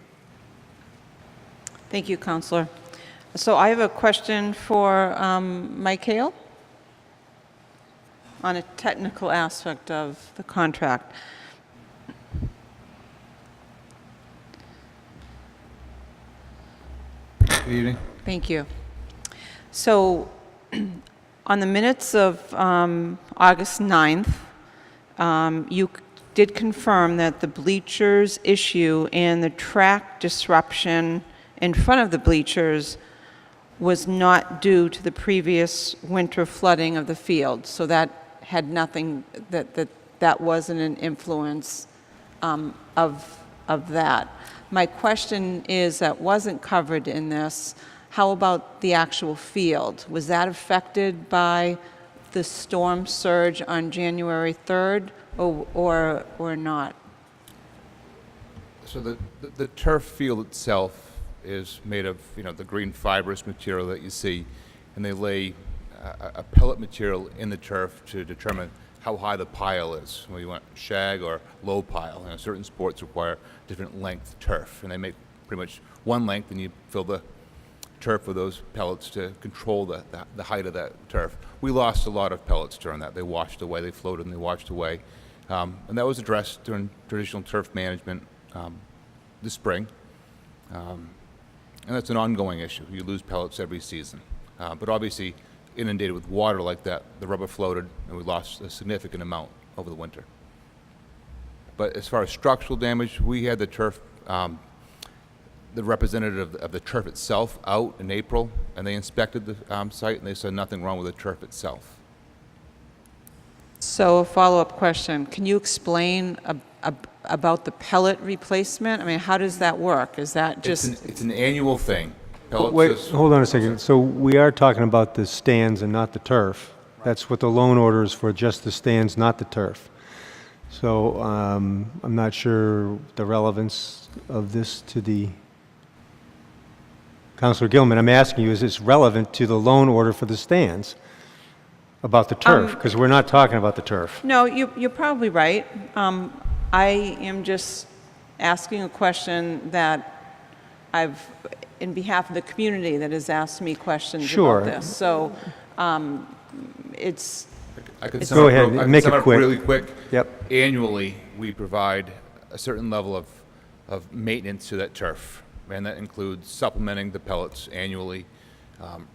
Thank you, Counselor. So I have a question for Mike Hale on a technical aspect of the contract. Good evening. Thank you. So on the minutes of August 9th, you did confirm that the bleachers issue and the track disruption in front of the bleachers was not due to the previous winter flooding of the field. So that had nothing, that wasn't an influence of that. My question is, that wasn't covered in this, how about the actual field? Was that affected by the storm surge on January 3rd or not? So the turf field itself is made of, the green fibrous material that you see, and they lay a pellet material in the turf to determine how high the pile is, whether you want shag or low pile. Certain sports require different length turf, and they make pretty much one length, and you fill the turf with those pellets to control the height of that turf. We lost a lot of pellets during that. They washed away, they floated and they washed away. And that was addressed during traditional turf management this spring. And that's an ongoing issue. You lose pellets every season. But obviously, inundated with water like that, the rubber floated, and we lost a significant amount over the winter. But as far as structural damage, we had the turf, the representative of the turf itself out in April, and they inspected the site, and they said nothing wrong with the turf itself. So a follow-up question, can you explain about the pellet replacement? I mean, how does that work? Is that just... It's an annual thing. Wait, hold on a second. So we are talking about the stands and not the turf. That's what the loan order is for, just the stands, not the turf. So I'm not sure the relevance of this to the... Councilor Gilman, I'm asking you, is this relevant to the loan order for the stands about the turf? Because we're not talking about the turf. No, you're probably right. I am just asking a question that in behalf of the community that has asked me questions about this. So it's... I could Go ahead, make it quick. Really quick. Yep. Annually, we provide a certain level of maintenance to that turf, and that includes supplementing the pellets annually,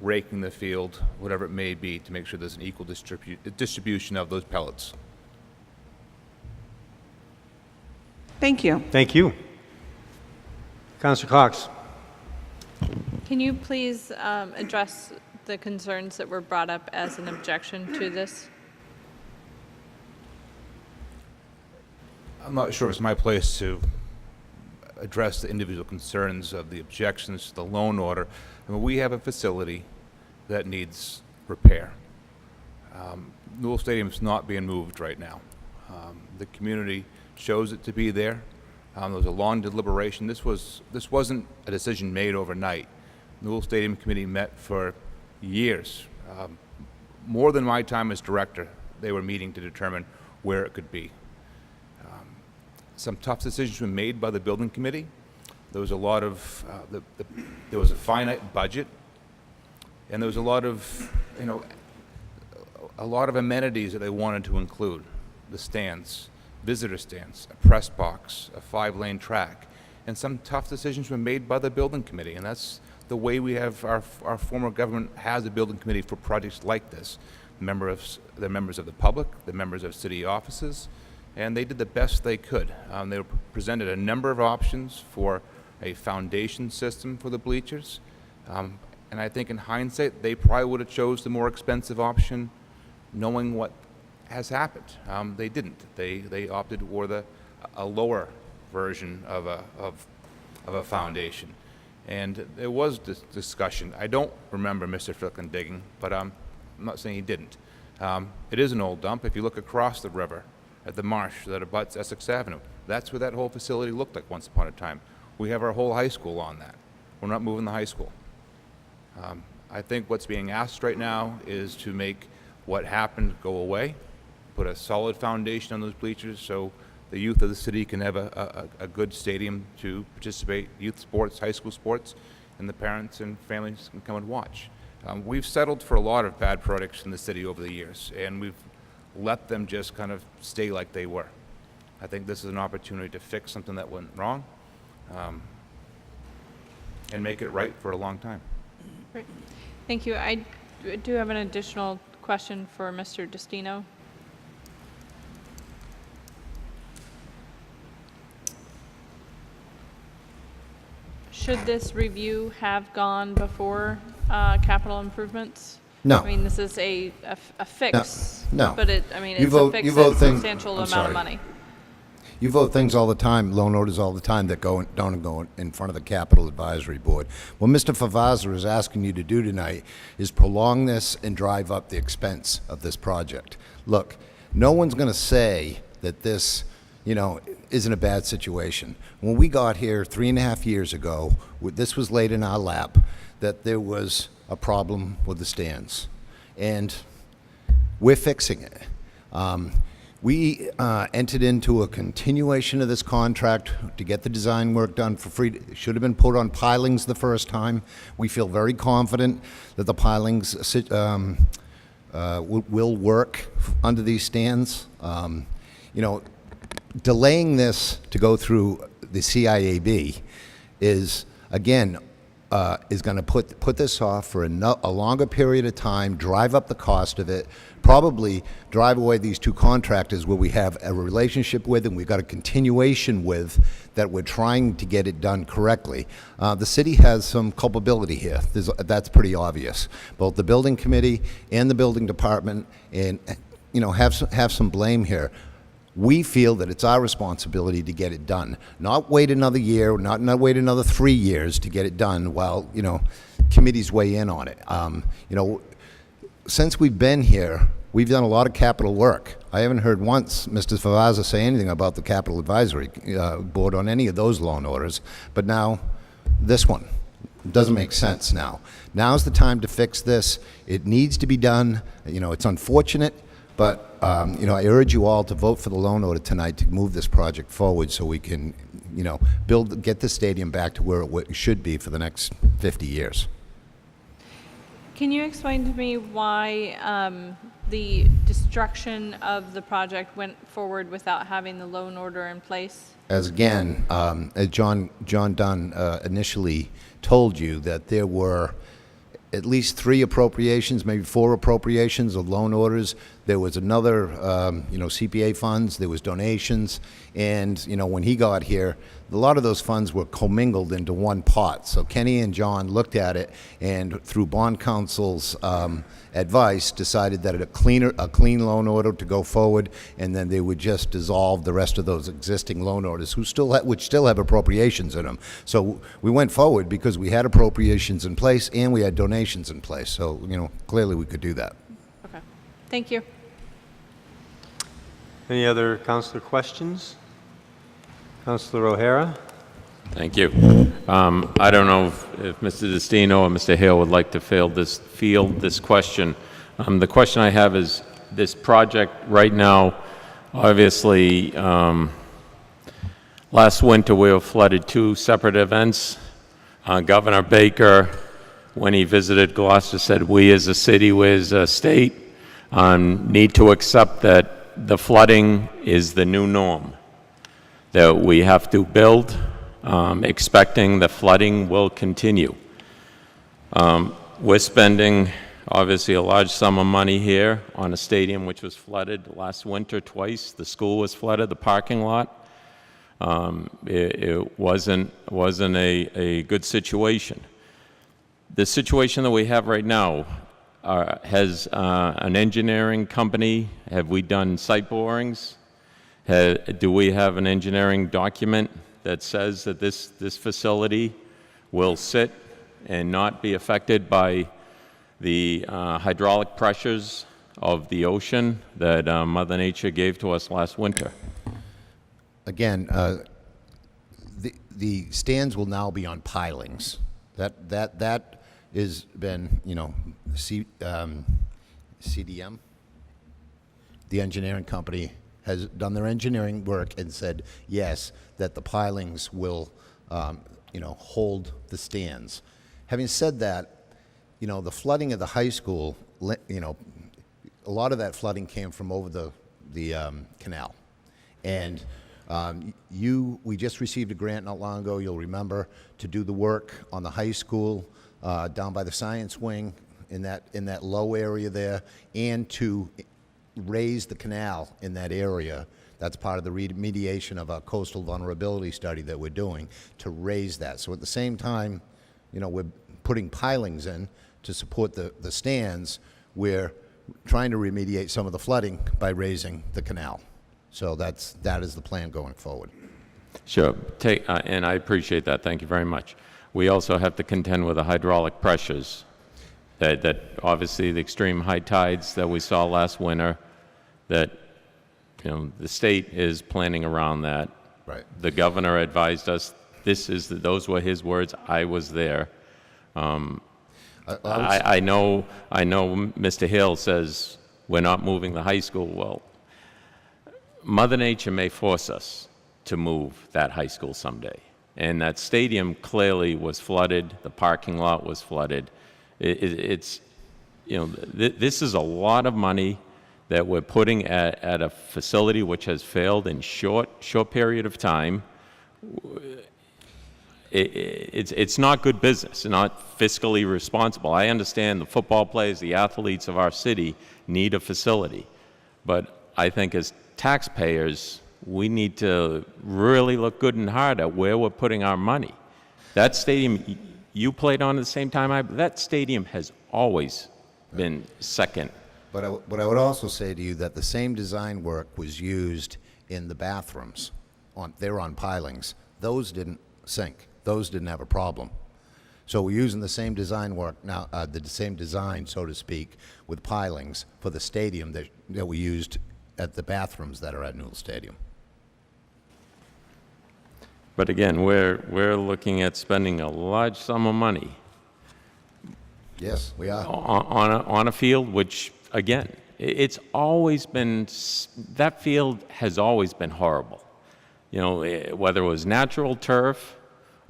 raking the field, whatever it may be, to make sure there's an equal distribution of those pellets. Thank you. Thank you. Councilor Cox. Can you please address the concerns that were brought up as an objection to this? I'm not sure it's my place to address the individual concerns of the objections to the loan order. I mean, we have a facility that needs repair. Newell Stadium's not being moved right now. The community chose it to be there. There was a long deliberation. This wasn't a decision made overnight. Newell Stadium Committee met for years. More than my time as director, they were meeting to determine where it could be. Some tough decisions were made by the building committee. There was a lot of, there was a finite budget, and there was a lot of, a lot of amenities that they wanted to include. The stands, visitor stands, a press box, a 5-lane track, and some tough decisions were made by the building committee, and that's the way we have our former government has a building committee for projects like this. The members of the public, the members of city offices, and they did the best they could. They presented a number of options for a foundation system for the bleachers, and I think in hindsight, they probably would have chose the more expensive option, knowing what has happened. They didn't. They opted for a lower version of a foundation. And there was this discussion. I don't remember Mr. Strickland digging, but I'm not saying he didn't. It is an old dump. If you look across the river at the marsh that abuts Essex Avenue, that's what that whole facility looked like once upon a time. We have our whole high school on that. We're not moving the high school. I think what's being asked right now is to make what happened go away, put a solid foundation on those bleachers so the youth of the city can have a good stadium to participate, youth sports, high school sports, and the parents and families can come and watch. We've settled for a lot of bad products in the city over the years, and we've let them just kind of stay like they were. I think this is an opportunity to fix something that went wrong and make it right for a long time. Great. Thank you. I do have an additional question for Mr. Destino. Should this review have gone before capital improvements? No. I mean, this is a fix. No. But it's You a vote- fix you at vote a things- substantial I'm amount sorry. of money. You vote things all the time, loan orders all the time that don't go in front of the Capital Advisory Board. What Mr. Favazza is asking you to do tonight is prolong this and drive up the expense of this project. Look, no one's going to say that this, isn't a bad situation. When we got here 3.5 years ago, this was laid in our lap, that there was a problem with the stands. And we're fixing it. We entered into a continuation of this contract to get the design work done for free. It should have been put on pilings the first time. We feel very confident that the pilings will work under these stands. Delaying this to go through the CIAB is, again, is going to put this off for a longer period of time, drive up the cost of it, probably drive away these two contractors where we have a relationship with and we've got a continuation with that we're trying to get it done correctly. The city has some culpability here. That's pretty obvious. Both the building committee and the building department have some blame here. We feel that it's our responsibility to get it done, not wait another year, not wait another 3 years to get it done while, committees weigh in on it. Since we've been here, we've done a lot of capital work. I haven't heard once Mr. Favazza say anything about the Capital Advisory Board on any of those loan orders, but now this one. It doesn't make sense now. Now's the time to fix this. It needs to be done. It's unfortunate, but I urge you all to vote for the loan order tonight to move this project forward so we can, get the stadium back to where it should be for the next 50 years. Can you explain to me why the destruction of the project went forward without having the loan order in place? As again, as John Dunn initially told you, that there were at least 3 appropriations, maybe 4 appropriations of loan orders. There was another, CPA funds, there was donations, and, when he got here, a lot of those funds were commingled into one pot. So Kenny and John looked at it, and through bond counsel's advice, decided that a clean loan order to go forward, and then they would just dissolve the rest of those existing loan orders, which still have appropriations in them. So we went forward because we had appropriations in place and we had donations in place. So, clearly we could do that. Okay. Thank you. Any other councilor questions? Councilor O'Hara? Thank you. I don't know if Mr. Destino or Mr. Hale would like to field this question. The question I have is, this project right now, obviously, last winter we were flooded 2 separate events. Governor Baker, when he visited Gloucester, said we as a city, we as a state, need to accept that the flooding is the new norm, that we have to build expecting the flooding will continue. We're spending obviously a large sum of money here on a stadium which was flooded last winter twice. The school was flooded, the parking lot. It wasn't a good situation. The situation that we have right now, has an engineering company, have we done site borings? Do we have an engineering document that says that this facility will sit and not be affected by the hydraulic pressures of the ocean that Mother Nature gave to us last winter? Again, the stands will now be on pilings. That has been, you know, CDM, the engineering company, has done their engineering work and said, yes, that the pilings will, you know, hold the stands. Having said that, you know, the flooding of the high school, you know, a lot of that flooding came from over the canal. And we just received a grant not long ago, you'll remember, to do the work on the high school, down by the science wing, in that low area there, and to raise the canal in that area. That's part of the remediation of a coastal vulnerability study that we're doing, to raise that. So at the same time, you know, we're putting pilings in to support the stands. We're trying to remediate some of the flooding by raising the canal. So that is the plan going forward. Sure, and I appreciate that. Thank you very much. We also have to contend with the hydraulic pressures that obviously the extreme high tides that we saw last winter, that, you know, the state is planning around that. Right. The governor advised us, those were his words, I was there. I know Mr. Hill says we're not moving the high school. Well, Mother Nature may force us to move that high school someday. And that stadium clearly was flooded. The parking lot was flooded. It's, you know, this is a lot of money that we're putting at a facility which has failed in short period of time. It's not good business, not fiscally responsible. I understand the football players, the athletes of our city need a facility. But I think as taxpayers, we need to really look good and hard at where we're putting our money. That stadium you played on at the same time, that stadium has always been second. But I would also say to you that the same design work was used in the bathrooms. They're on pilings. Those didn't sink. Those didn't have a problem. So we're using the same design work now, the same design, so to speak, with pilings for the stadium that we used at the bathrooms that are at Newell Stadium. But again, we're looking at spending a large sum of money. Yes, we are. On a field which, again, it's always been, that field has always been horrible. You know, whether it was natural turf,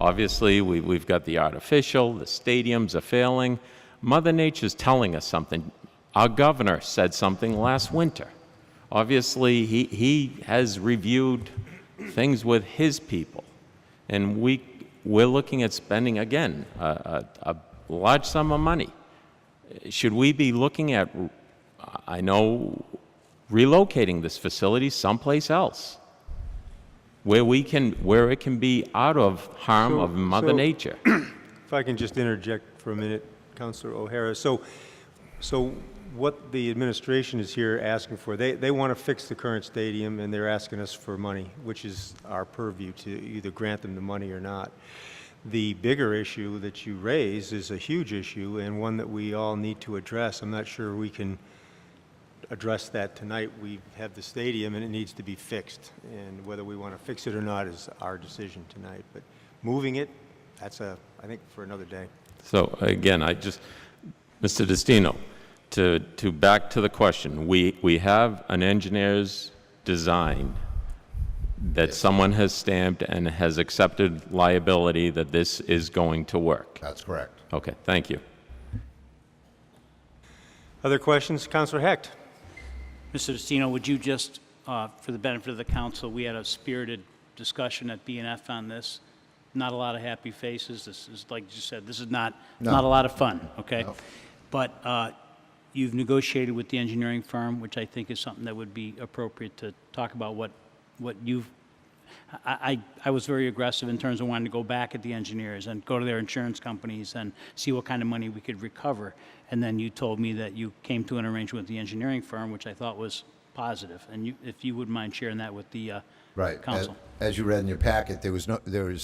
obviously we've got the artificial, the stadiums are failing. Mother Nature's telling us something. Our governor said something last winter. Obviously, he has reviewed things with his people. And we're looking at spending, again, a large sum of money. Should we be looking at, I know, relocating this facility someplace else, where it can be out of harm of Mother Nature? If I can just interject for a minute, Councilor O'Hara. So what the administration is here asking for, they want to fix the current stadium, and they're asking us for money, which is our purview to either grant them the money or not. The bigger issue that you raise is a huge issue and one that we all need to address. I'm not sure we can address that tonight. We have the stadium, and it needs to be fixed. And whether we want to fix it or not is our decision tonight. But moving it, that's I think, for another day. So again, Mr. Destino, to back to the question, we have an engineer's design that someone has stamped and has accepted liability that this is going to work. That's correct. Okay, thank you. Other questions? Councilor Hecht. Mr. Destino, would you just, for the benefit of the council, we had a spirited discussion at BNF on this. Not a lot of happy faces. This is, like you said, this is not a lot of fun, okay? No. But you've negotiated with the engineering firm, which I think is something that would be appropriate to talk about what you've... I was very aggressive in terms of wanting to go back at the engineers and go to their insurance companies and see what kind of money we could recover. And then you told me that you came to an arrangement with the engineering firm, which I thought was positive. And if you wouldn't mind sharing that with the Right. council. As you read in your packet, there was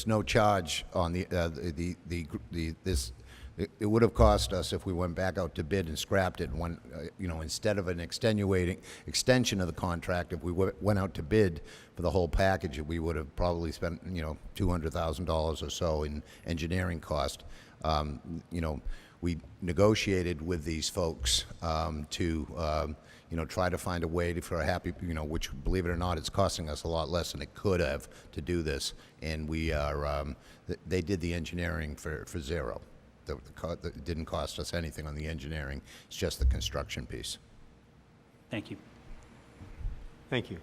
no charge on this. It would have cost us if we went back out to bid and scrapped it. Instead of an extension of the contract, if we went out to bid for the whole package, we would have probably spent $200,000 or so in engineering cost. We negotiated with these folks to try to find a way for a happy, which, believe it or not, it's costing us a lot less than it could have to do this. And we are, they did the engineering for zero. It didn't cost us anything on the engineering. It's just the construction piece. Thank you. Thank you.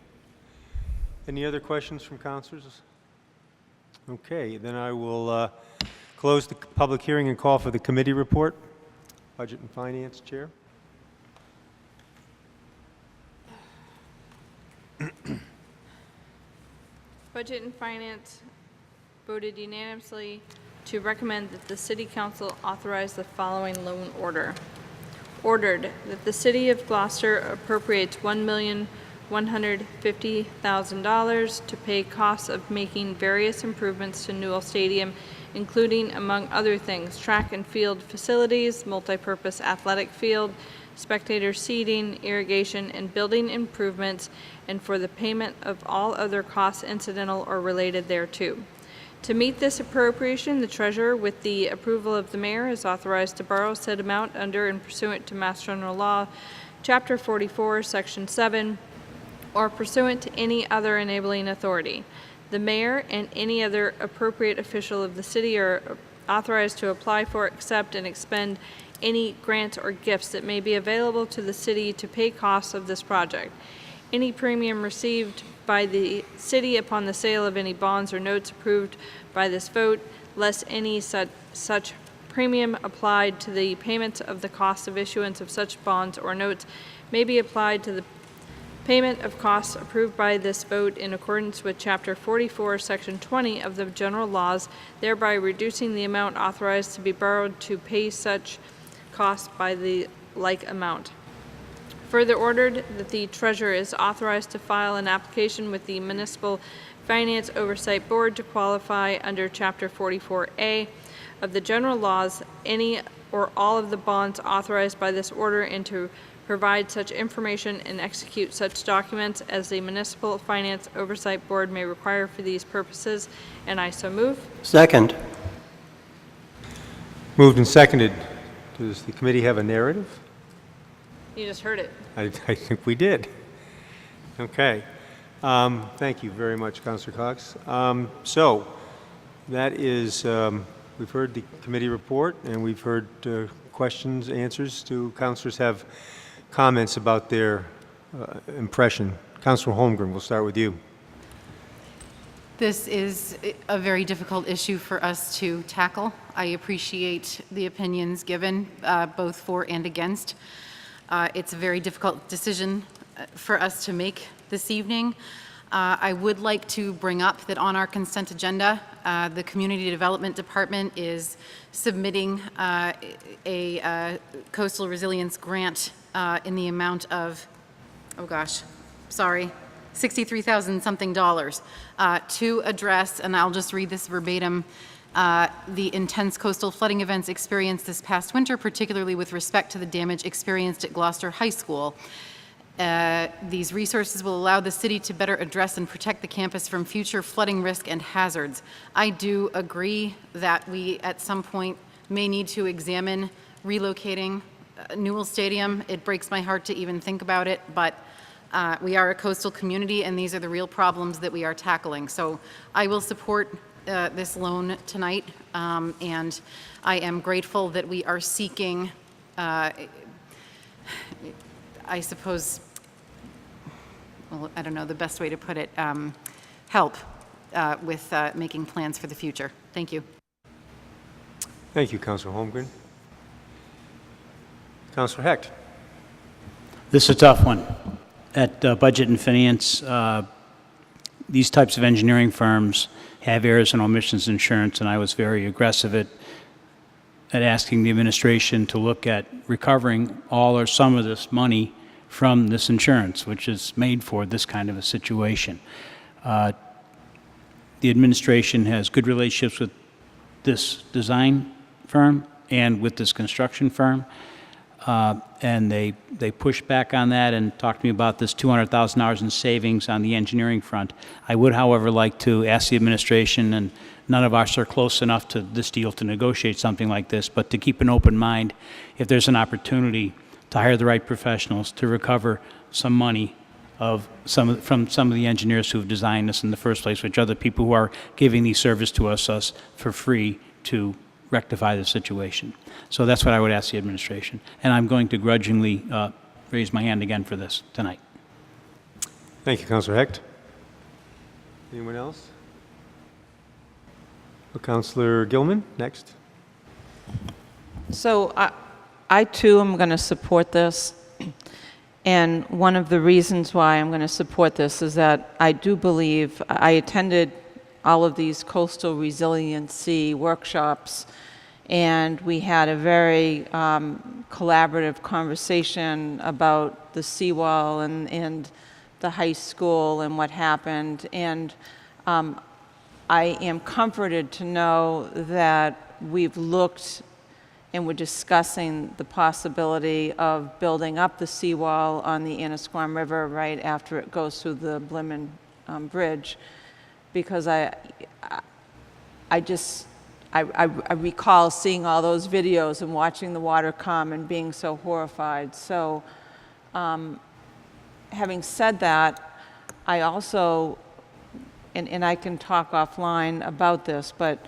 Any other questions from councilors? Okay, then I will close the public hearing and call for the committee report. Budget and Finance Chair. Budget and Finance voted unanimously to recommend that the City Council authorize the following loan order. Ordered that the City of Gloucester appropriates $1,150,000 to pay costs of making various improvements to Newell Stadium, including, among other things, track and field facilities, multipurpose athletic field, spectator seating, irrigation, and building improvements, and for the payment of all other costs incidental or related thereto. To meet this appropriation, the treasurer, with the approval of the mayor, is authorized to borrow said amount under and pursuant to Mass General Law, Chapter 44, Section 7, or pursuant to any other enabling authority. The mayor and any other appropriate official of the city are authorized to apply for, accept, and expend any grants or gifts that may be available to the city to pay costs of this project. Any premium received by the city upon the sale of any bonds or notes approved by this vote, less any such premium applied to the payment of the cost of issuance of such bonds or notes, may be applied to the payment of costs approved by this vote in accordance with Chapter 44, Section 20 of the general laws, thereby reducing the amount authorized to be borrowed to pay such costs by the like amount. Further ordered that the treasurer is authorized to file an application with the Municipal Finance Oversight Board to qualify under Chapter 44A of the general laws any or all of the bonds authorized by this order, and to provide such information and execute such documents as the Municipal Finance Oversight Board may require for these purposes, and I so move. Second. Moved and seconded. Does the committee have a narrative? You just heard it. I think we did. Okay. Thank you very much, Councilor Cox. So that is, we've heard the committee report, and we've heard questions, answers. Do councilors have comments about their impression? Councilor Holmgren, we'll start with you. This is a very difficult issue for us to tackle. I appreciate the opinions given, both for and against. It's a very difficult decision for us to make this evening. I would like to bring up that on our consent agenda, the Community Development Department is submitting a coastal resilience grant in the amount of, $63,000-something to address, and I'll just read this verbatim, the intense coastal flooding events experienced this past winter, particularly with respect to the damage experienced at Gloucester High School. These resources will allow the city to better address and protect the campus from future flooding risk and hazards. I do agree that we, at some point, may need to examine relocating Newell Stadium. It breaks my heart to even think about it, but we are a coastal community, and these are the real problems that we are tackling. So I will support this loan tonight, and I am grateful that we are seeking, I suppose, well, I don't know the best way to put it, help with making plans for the future. Thank you. Thank you, Councilor Holmgren. Councilor Hecht. This is a tough one. At Budget and Finance, these types of engineering firms have errors and omissions insurance, and I was very aggressive at asking the administration to look at recovering all or some of this money from this insurance, which is made for this kind of a situation. The administration has good relationships with this design firm and with this construction firm, and they pushed back on that and talked to me about this $200,000 in savings on the engineering front. I would, however, like to ask the administration, and none of us are close enough to this deal to negotiate something like this, but to keep an open mind if there's an opportunity to hire the right professionals to recover some money from some of the engineers who have designed this in the first place, which are the people who are giving these services to us for free to rectify the situation. So that's what I would ask the administration. And I'm going to grudgingly raise my hand again for this tonight. Thank you, Councilor Hecht. Anyone else? Well, Councilor Gilman, next. So I too am going to support this. And one of the reasons why I'm going to support this is that I do believe I attended all of these coastal resiliency workshops, and we had a very collaborative conversation about the seawall and the high school and what happened. And I am comforted to know that we've looked and we're discussing the possibility of building up the seawall on the Annisquam River right after it goes through the Blimmen Bridge, because I recall seeing all those videos and watching the water come and being so horrified. So having said that, I also, and I can talk offline about this, but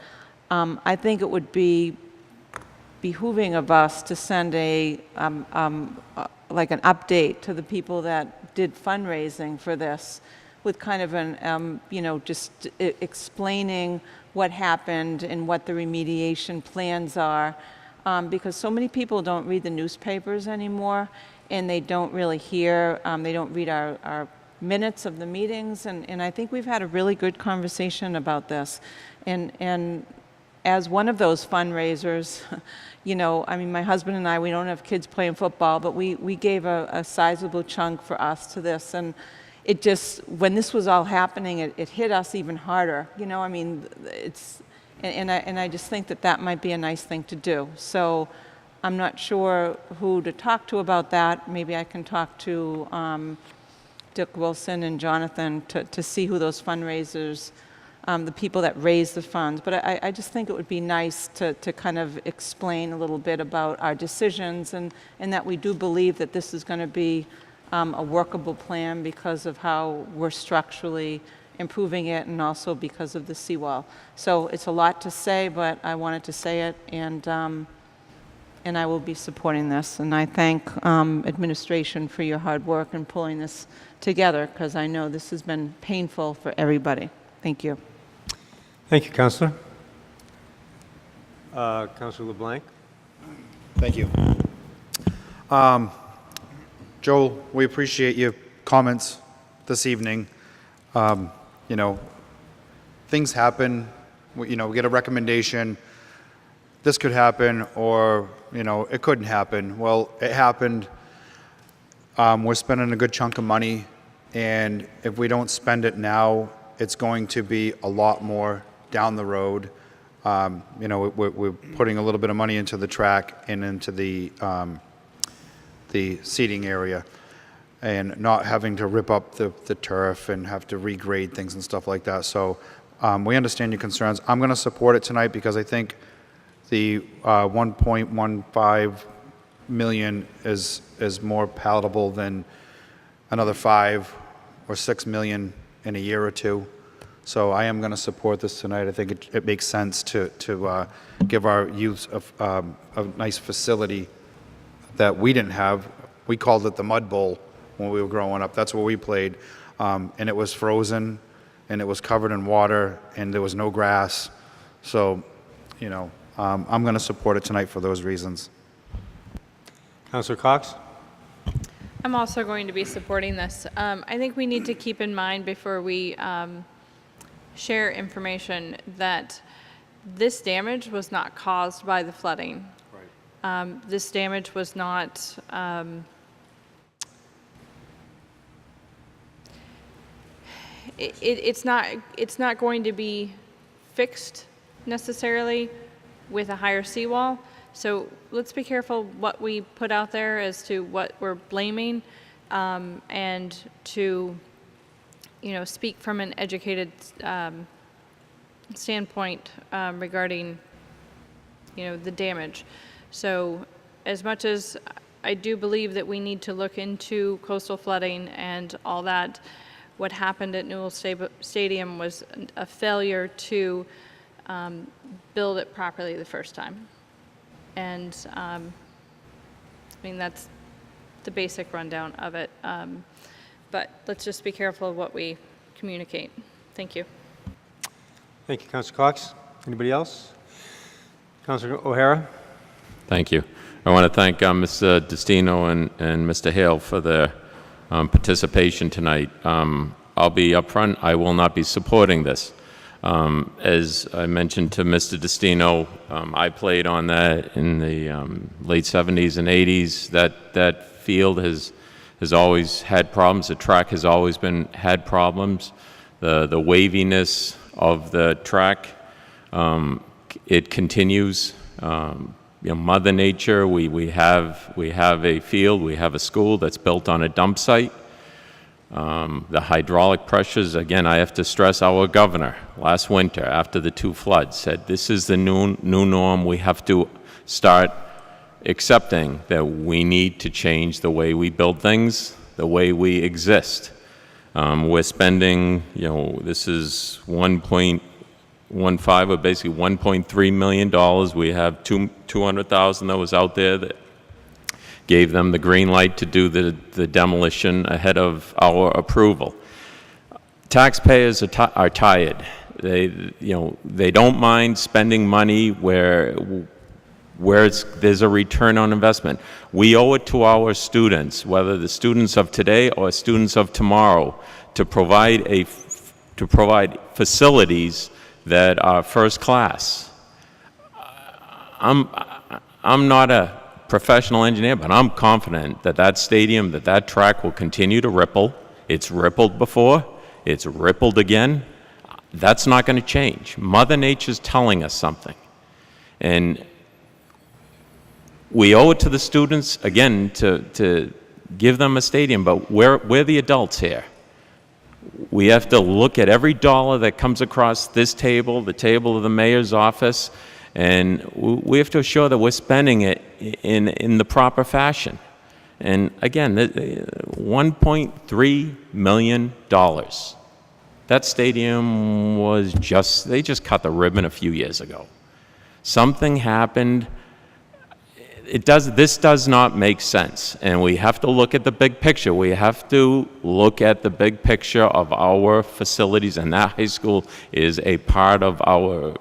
I think it would be behooving of us to send like an update to the people that did fundraising for this, with kind of an, just explaining what happened and what the remediation plans are, because so many people don't read the newspapers anymore, and they don't really hear, they don't read our minutes of the meetings, and I think we've had a really good conversation about this. And as one of those fundraisers, I mean, my husband and I, we don't have kids playing football, but we gave a sizable chunk for us to this. And it just, when this was all happening, it hit us even harder. I mean, and I just think that might be a nice thing to do. So I'm not sure who to talk to about that. Maybe I can talk to Dick Wilson and Jonathan to see who those fundraisers, the people that raise the funds. But I just think it would be nice to kind of explain a little bit about our decisions, and that we do believe that this is going to be a workable plan because of how we're structurally improving it, and also because of the seawall. So it's a lot to say, but I wanted to say it, and I will be supporting this. And I thank administration for your hard work in pulling this together, because I know this has been painful for everybody. Thank you. Thank you, Councilor. Councilor LeBlanc. Thank you. Joel, we appreciate your comments this evening. Things happen. We get a recommendation. This could happen, or it couldn't happen. Well, it happened. We're spending a good chunk of money, and if we don't spend it now, it's going to be a lot more down the road. We're putting a little bit of money into the track and into the seating area. and not having to rip up the turf and have to regrade things and stuff like that. So we understand your concerns. I'm going to support it tonight because I think the 1.15 million is more palatable than another 5 or 6 million in a year or two. So I am going to support this tonight. I think it makes sense to give our youth a nice facility that we didn't have. We called it the Mud Bowl when we were growing up. That's where we played. And it was frozen, and it was covered in water, and there was no grass. So, you know, I'm going to support it tonight for those reasons. Councillor Cox? I'm also going to be supporting this. I think we need to keep in mind before we share information that this damage was not caused by the flooding. Right. This damage was not it's not going to be fixed necessarily with a higher seawall. So let's be careful what we put out there as to what we're blaming, and to, you know, speak from an educated standpoint regarding, you know, the damage. So as much as I do believe that we need to look into coastal flooding and all that, what happened at Newell Stadium was a failure to build it properly the first time. And I mean, that's the basic rundown of it. But let's just be careful of what we communicate. Thank you. Thank you, Councillor Cox. Anybody else? Councillor O'Hara? Thank you. I want to thank Mr. Destino and Mr. Hale for their participation tonight. I'll be upfront. I will not be supporting this. As I mentioned to Mr. Destino, I played on that in the late 70s and 80s. That field has always had problems. The track has always had problems. The waviness of the track, it continues. You know, Mother Nature. We have a field. We have a school that's built on a dump site. The hydraulic pressures, again, I have to stress our governor last winter after the 2 floods said this is the new norm. We have to start accepting that we need to change the way we build things, the way we exist. We're spending, you know, this is 1.15 or basically $1.3 million. We have 200,000 that was out there that gave them the green light to do the demolition ahead of our approval. Taxpayers are tired. They don't mind spending money where there's a return on investment. We owe it to our students, whether the students of today or students of tomorrow, to provide facilities that are first class. I'm not a professional engineer, but I'm confident that stadium, that track will continue to ripple. It's rippled before. It's rippled again. That's not going to change. Mother Nature's telling us something. And we owe it to the students, again, to give them a stadium, but we're the adults here. We have to look at every dollar that comes across this table, the table of the mayor's office, and we have to assure that we're spending it in the proper fashion. And again, $1.3 million. That stadium was they just cut the ribbon a few years ago. Something happened. This does not make sense, and we have to look at the big picture. We have to look at the big picture of our facilities, and that high school is a part of our,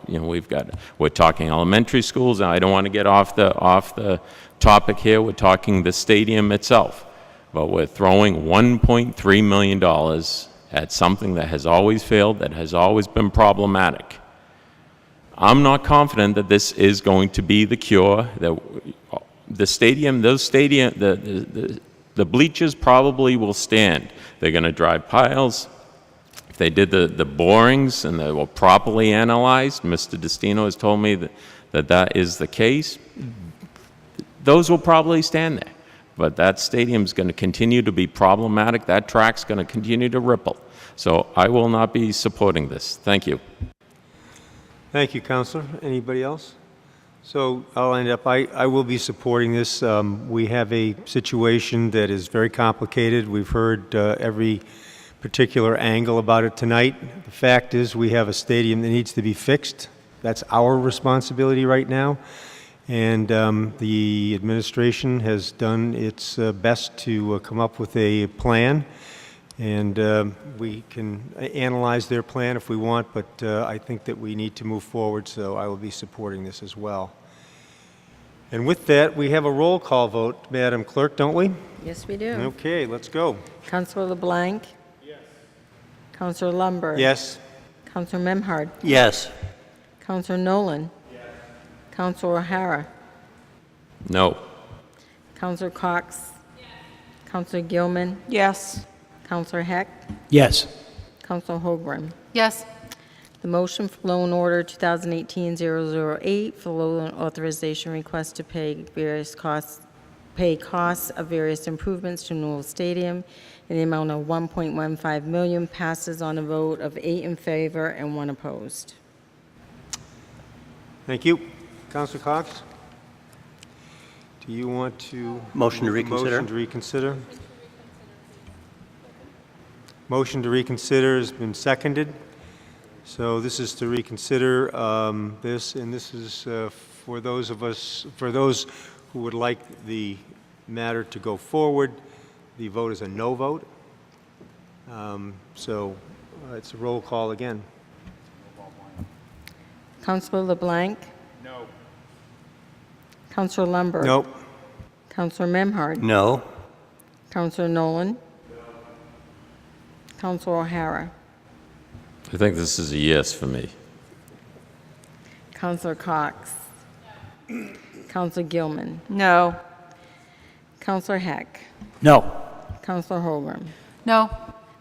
we're talking elementary schools, and I don't want to get off the topic here. We're talking the stadium itself, but we're throwing $1.3 million at something that has always failed, that has always been problematic. I'm not confident that this is going to be the cure. That the bleachers probably will stand. They're going to drive piles. If they did the borings and they were properly analyzed, Mr. Destino has told me that is the case, those will probably stand there. but that stadium's going to continue to be problematic. That track's going to continue to ripple. So I will not be supporting this. Thank you. Thank you, Counselor. Anybody else? So I'll end up, I will be supporting this. We have a situation that is very complicated. We've heard every particular angle about it tonight. The fact is we have a stadium that needs to be fixed. That's our responsibility right now. And the administration has done its best to come up with a plan. And we can analyze their plan if we want, but I think that we need to move forward, so I will be supporting this as well. And with that, we have a roll call vote, Madam Clerk, don't we? Yes, we do. Okay, let's go. Councilor LeBlanc? Yes. Councilor Lumber? Yes. Councilor Memhard? Yes. Councilor Nolan? Yes. Councilor O'Hara? No. Councilor Cox? Yes. Councilor Gilman? Yes. Councilor Heck? Yes. Councilor Holmgren? Yes. The motion for loan order 2018-008 for loan authorization request to pay costs of various improvements to Newell Stadium in the amount of $1.15 million passes on a vote of 8 in favor and 1 opposed. Thank you. Councilor Cox? Do you want to... Motion to reconsider. Motion to reconsider. Motion to reconsider has been seconded. So this is to reconsider this, and this is for those who would like the matter to go forward. The vote is a no vote. So it's a roll call again. Councilor LeBlanc? No. Councilor Lumber? Nope. Councilor Memhard? No. Councilor Nolan? Councilor O'Hara? I think this is a yes for me. Councilor Cox? Councilor Gilman? No. Councilor Heck? No. Councilor Holmgren? No.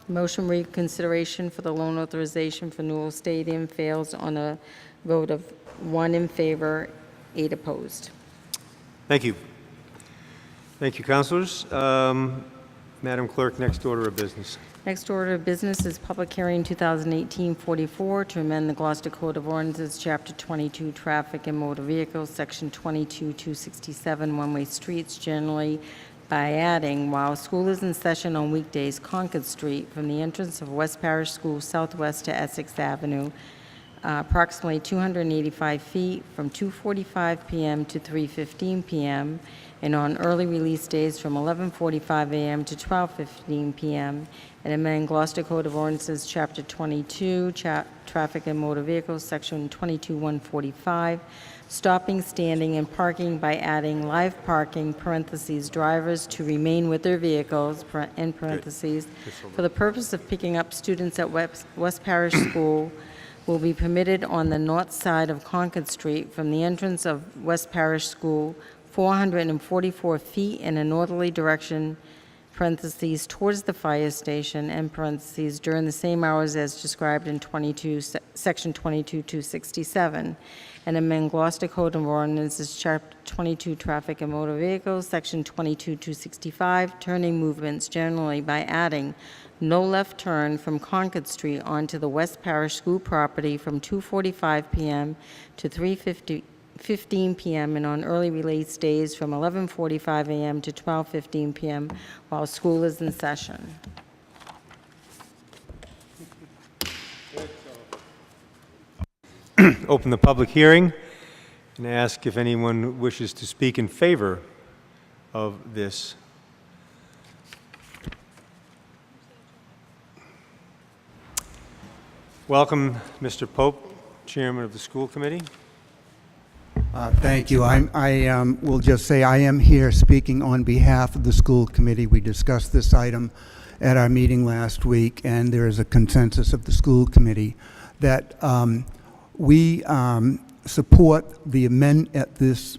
Motion reconsideration for the loan authorization for Newell Stadium fails on a vote of 1 in favor, 8 opposed. Thank you. Thank you, councilors. Madam Clerk, next order of business. Next order of business is public hearing 2018-44 to amend the Gloucester Code of Ordinances, Chapter 22, Traffic and Motor Vehicles, Section 22-267, one-way streets generally, by adding, while school is in session on weekdays, Concord Street from the entrance of West Parish School southwest to Essex Avenue, approximately 285 feet from 2:45 p.m. to 3:15 p.m., and on early release days from 11:45 a.m. to 12:15 p.m., and amend Gloucester Code of Ordinances, Chapter 22, Traffic and Motor Vehicles, Section 22-145, stopping, standing, and parking by adding live parking, parentheses, drivers to remain with their vehicles, end parentheses, for the purpose of picking up students at West Parish School will be permitted on the north side of Concord Street from the entrance of West Parish School 444 feet in a northerly direction, parentheses, towards the fire station, end parentheses, during the same hours as described in Section 22-267, and amend Gloucester Code of Ordinances, Chapter 22, Traffic and Motor Vehicles, Section 22-265, turning movements generally by adding no left turn from Concord Street onto the West Parish School property from 2:45 p.m. to 3:15 p.m. and on early release days from 11:45 a.m. to 12:15 p.m. while school is in session. Open the public hearing and ask if anyone wishes to speak in favor of this. Welcome, Mr. Pope, Chairman of the School Committee. Thank you. I will just say I am here speaking on behalf of the school committee. We discussed this item at our meeting last week, and there is a consensus of the school committee that we support the amendment at this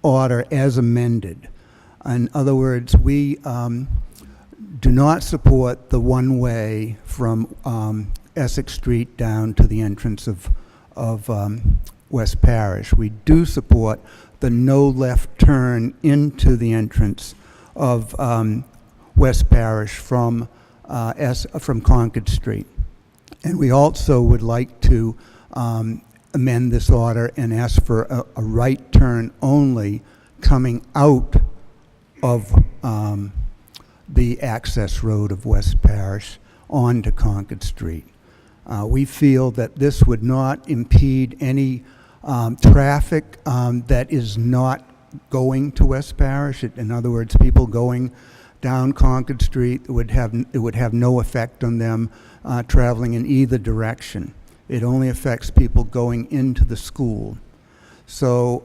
order as amended. In other words, we do not support the one-way from Essex Street down to the entrance of West Parish. We do support the no left turn into the entrance of West Parish from Concord Street. And we also would like to amend this order and ask for a right turn only coming out of the access road of West Parish onto Concord Street. We feel that this would not impede any traffic that is not going to West Parish. In other words, people going down Concord Street, it would have no effect on them traveling in either direction. It only affects people going into the school. So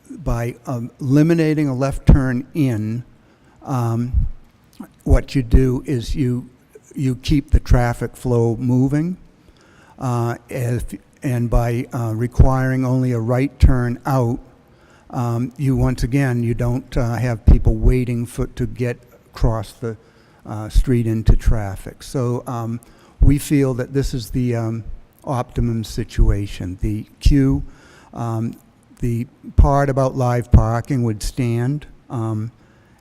by eliminating a left turn in, what you do is you keep the traffic flow moving, and by requiring only a right turn out, once again, you don't have people waiting to get across the street into traffic. So we feel that this is the optimum situation. The queue, the part about live parking would stand,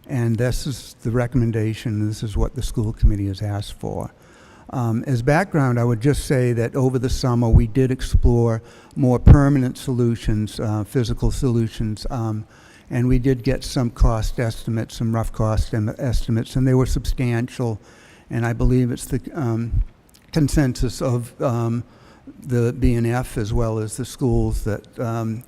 and this is the recommendation. This is what the school committee has asked for. As background, I would just say that over the summer we did explore more permanent solutions, physical solutions, and we did get some cost estimates, some rough cost estimates, and they were substantial. And I believe it's the consensus of the BNF as well as the schools that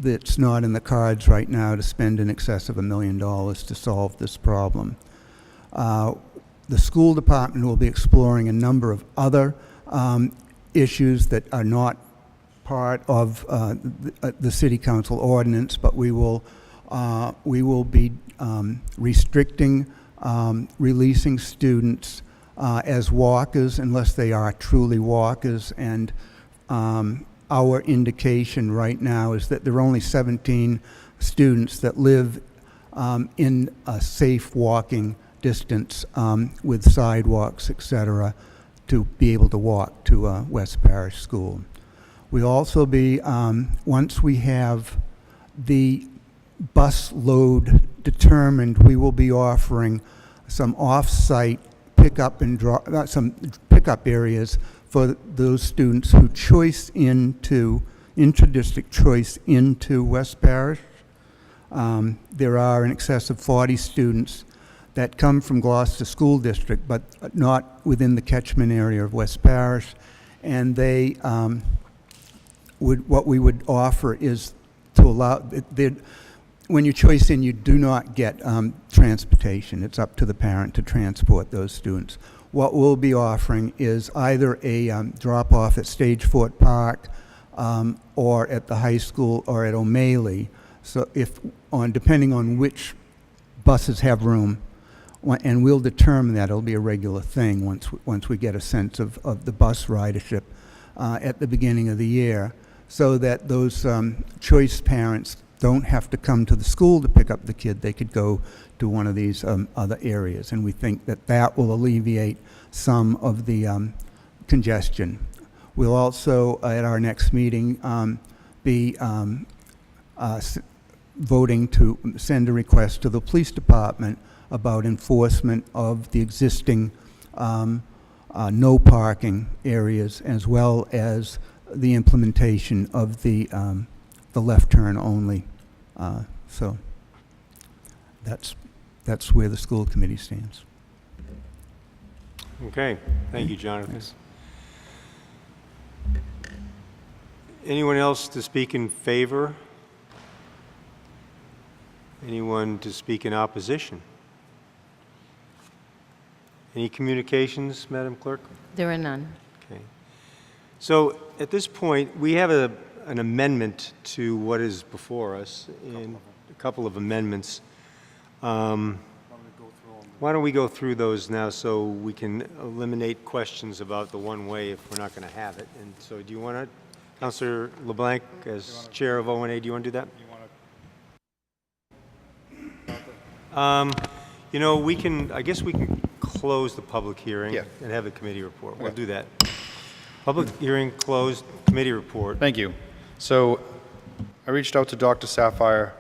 it's not in the cards right now to spend in excess of $1 million to solve this problem. The school department will be exploring a number of other issues that are not part of the city council ordinance, but we will be restricting releasing students as walkers unless they are truly walkers, and our indication right now is that there are only 17 students that live in a safe walking distance with sidewalks, etc., to be able to walk to West Parish School. We'll also be, once we have the bus load determined, we will be offering some off-site pickup and some pickup areas for those students who choice into intra-district choice into West Parish. There are in excess of 40 students that come from Gloucester School District, but not within the catchment area of West Parish, and they what we would offer is to allow when you choice in, you do not get transportation. It's up to the parent to transport those students. What we'll be offering is either a drop-off at Stage Fort Park or at the high school or at O'Malley. So depending on which buses have room, and we'll determine that. It'll be a regular thing once we get a sense of the bus ridership at the beginning of the year, so that those choice parents don't have to come to the school to pick up the kid. They could go to one of these other areas, and we think that that will alleviate some of the congestion. We'll also, at our next meeting, be voting to send a request to the police department about enforcement of the existing no parking areas, as well as the implementation of the left turn only. So that's where the school committee stands. Okay, thank you, Jonathan. Yes. Anyone else to speak in favor? Anyone to speak in opposition? Any communications, Madam Clerk? There are none. Okay. So at this point, we have an amendment to what is before us, and a couple of amendments. Why don't we go through those now so we can eliminate questions about the one-way if we're not going to have it? And so do you want to, Councilor LeBlanc, as chair of O&A, do you want to do that? You know, I guess we can close the public hearing and have a committee report. We'll do that. Public hearing closed, committee report. Thank you. So I reached out to Dr. Sapphire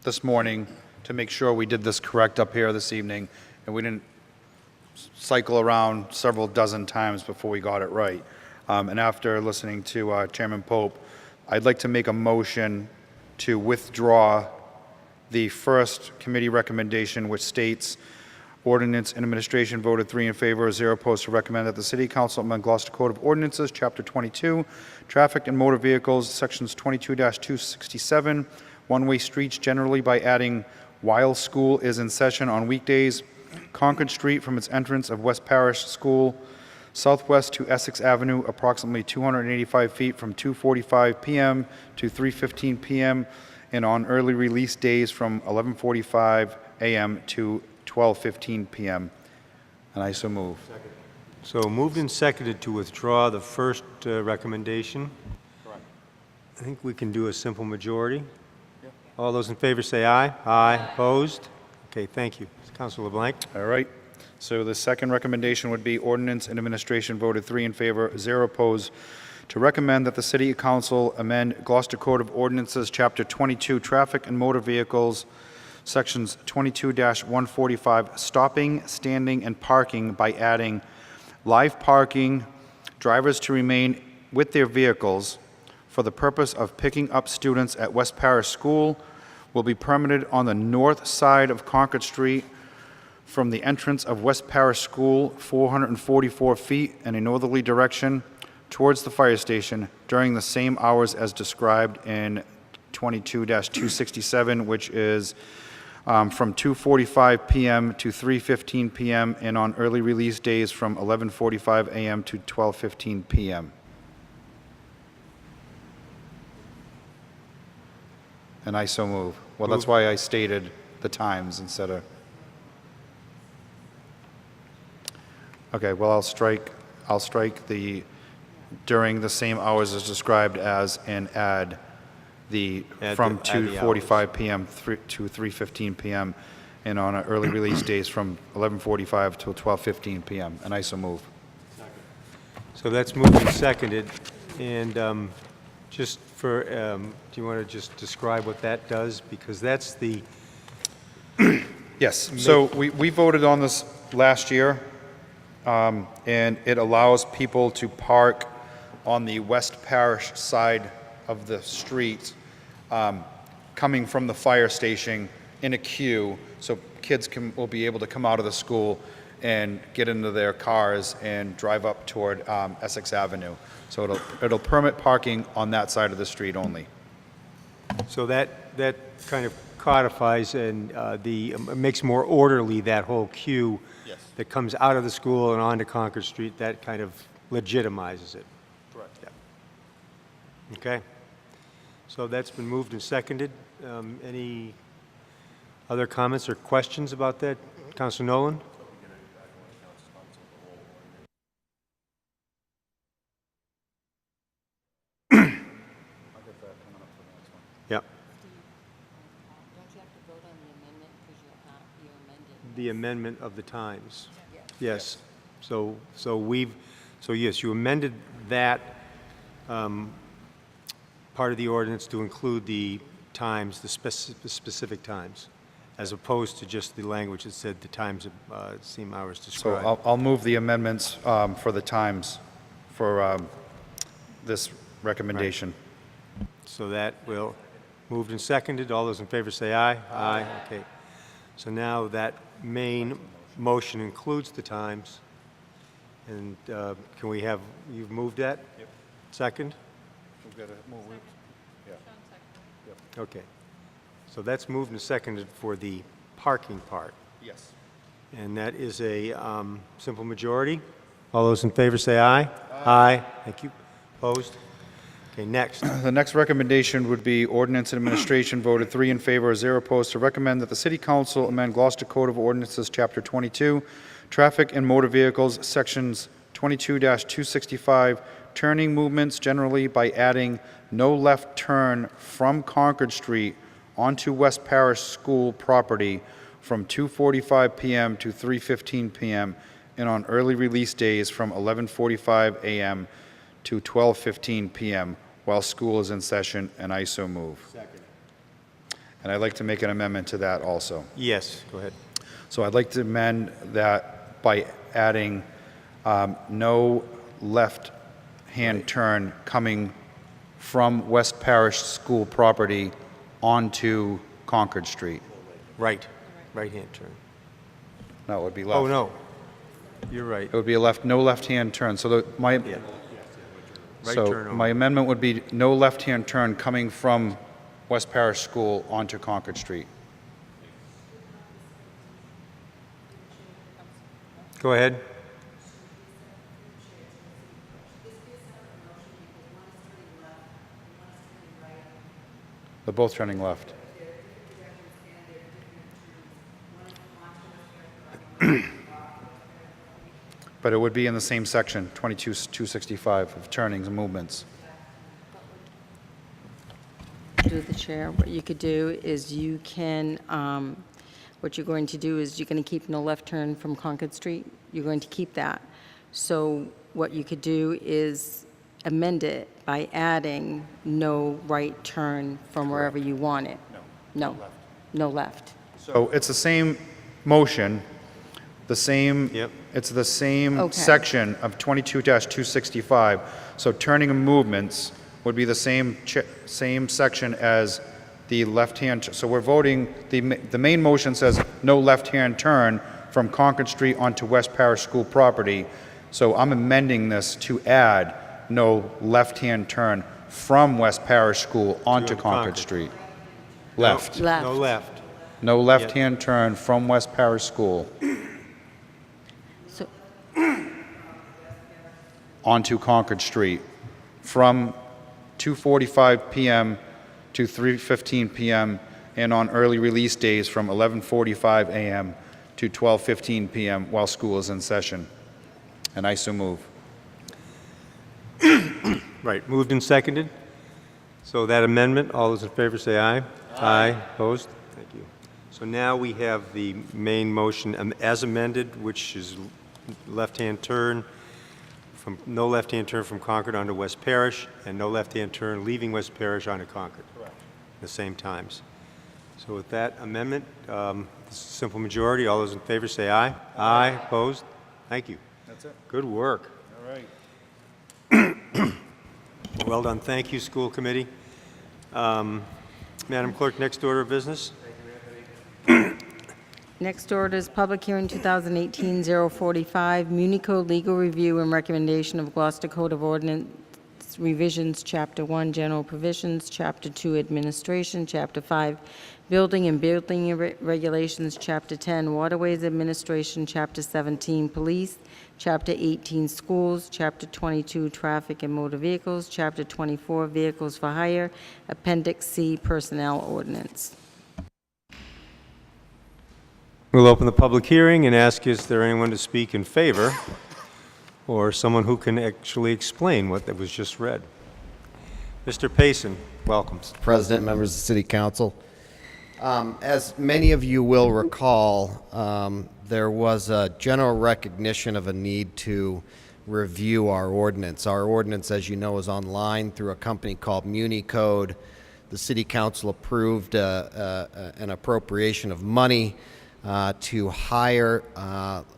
this morning to make sure we did this correct up here this evening, and we didn't cycle around several dozen times before we got it right. And after listening to Chairman Pope, I'd like to make a motion to withdraw the first committee recommendation, which states, Ordinance and Administration voted 3 in favor, 0 opposed, to recommend that the City Council amend Gloucester Code of Ordinances, Chapter 22, Traffic and Motor Vehicles, Sections 22-267, one-way streets generally by adding, while school is in session on weekdays, Concord Street from its entrance of West Parish School southwest to Essex Avenue, approximately 285 feet from 2:45 p.m. to 3:15 p.m., and on early release days from 11:45 a.m. to 12:15 p.m. And I so move. So moved and seconded to withdraw the first recommendation. Correct. I think we can do a simple majority. All those in favor say aye. Aye. Opposed? Okay, thank you. Councilor LeBlanc. All right. So the second recommendation would be Ordinance and Administration voted 3 in favor, 0 opposed, to recommend that the City Council amend Gloucester Code of Ordinances, Chapter 22, Traffic and Motor Vehicles, Sections 22-145, Stopping, Standing, and Parking by adding live parking, drivers to remain with their vehicles for the purpose of picking up students at West Parish School will be permitted on the north side of Concord Street from the entrance of West Parish School 444 feet in a northerly direction towards the fire station during the same hours as described in 22-267, which is from 2:45 p.m. to 3:15 p.m. and on early release days from 11:45 a.m. to 12:15 p.m. And I so move. Well, that's why I stated the times instead of... Okay, well, I'll strike the during the same hours as described as and add the from 2:45 p.m. to 3:15 p.m. and on early release days from 11:45 to 12:15 p.m. And I so move. So that's moved and seconded. And just for, do you want to just describe what that does? Because that's the... Yes, so we voted on this last year. And it allows people to park on the West Parish side of the street, coming from the fire station in a queue, so kids will be able to come out of the school and get into their cars and drive up toward Essex Avenue. So it'll permit parking on that side of the street only. So that kind of codifies and makes more orderly that whole queue that comes out of the school and onto Concord Street. That kind of legitimizes it. Correct. Yeah. Okay. So that's been moved and seconded. Any other comments or questions about that? Councilor Nolan? Yep. The amendment of the times. Yes. So yes, you amended that part of the ordinance to include the times, the specific times, as opposed to just the language that said the times of same hours described. So I'll move the amendments for the times for this recommendation. Right. So that will moved and seconded. All those in favor say aye. Aye. Okay. So now that main motion includes the times. And can we have, you've moved that? Yep. Second? We've got to move. Yeah. Yep. Okay. So that's moved and seconded for the parking part. Yes. And that is a simple majority. All those in favor say aye. Aye. Thank you. Opposed? Okay, next. The next recommendation would be Ordinance and Administration voted 3 in favor, 0 opposed, to recommend that the City Council amend Gloucester Code of Ordinances, Chapter 22, Traffic and Motor Vehicles, Sections 22-265, turning movements generally by adding no left turn from Concord Street onto West Parish School property from 2:45 p.m. to 3:15 p.m. and on early release days from 11:45 a.m. to 12:15 p.m. while school is in session, and I so move. Second. And I'd like to make an amendment to that also. Yes, go ahead. So I'd like to amend that by adding no left-hand turn coming from West Parish School property onto Concord Street. Right, right-hand turn. No, it would be left. Oh, no, you're right. It would be no left-hand turn. So Right turn only. my amendment would be no left-hand turn coming from West Parish School onto Concord Street. Go ahead. They're both turning left. But it would be in the same section, 22-265 of turnings and movements. Through the chair, what you could do is you can, what you're going to do is you're going to keep no left turn from Concord Street. You're going to keep that. So what you could do is amend it by adding no right turn from wherever you want it. No. No left. So it's the same motion, the same, it's the same section of 22-265. So turning and movements would be the same section as the left-hand. So we're voting, the main motion says no left-hand turn from Concord Street onto West Parish School property. So I'm amending this to add no left-hand turn from West Parish School onto Concord Street. Left. No left. No left-hand turn from West Parish School So onto Concord Street from 2:45 p.m. to 3:15 p.m. and on early release days from 11:45 a.m. to 12:15 p.m. while school is in session. And I so move. Right, moved and seconded. So that amendment, all those in favor say aye. Aye. Opposed? Thank you. So now we have the main motion as amended, which is left-hand turn, no left-hand turn from Concord onto West Parish, and no left-hand turn leaving West Parish onto Concord. Correct. At the same times. So with that amendment, this is a simple majority. All those in favor say aye. Aye. Opposed? Thank you. That's it. Good work. All right. Well done. Thank you, school committee. Madam Clerk, next order of business. next order is public hearing 2018-045, Muni Code legal review and recommendation of Gloucester Code of Ordinance revisions, Chapter 1, General Provisions, Chapter 2, Administration, Chapter 5, Building and Building Regulations, Chapter 10, Waterways Administration, Chapter 17, Police, Chapter 18, Schools, Chapter 22, Traffic and Motor Vehicles, Chapter 24, Vehicles for Hire, Appendix C, Personnel Ordinance. We'll open the public hearing and ask, is there anyone to speak in favor or someone who can actually explain what that was just read? Mr. Payson, welcome. Mr. President, members of the City Council. As many of you will recall, there was a general recognition of a need to review our ordinance. Our ordinance, as you know, is online through a company called Muni Code. The City Council approved an appropriation of money to hire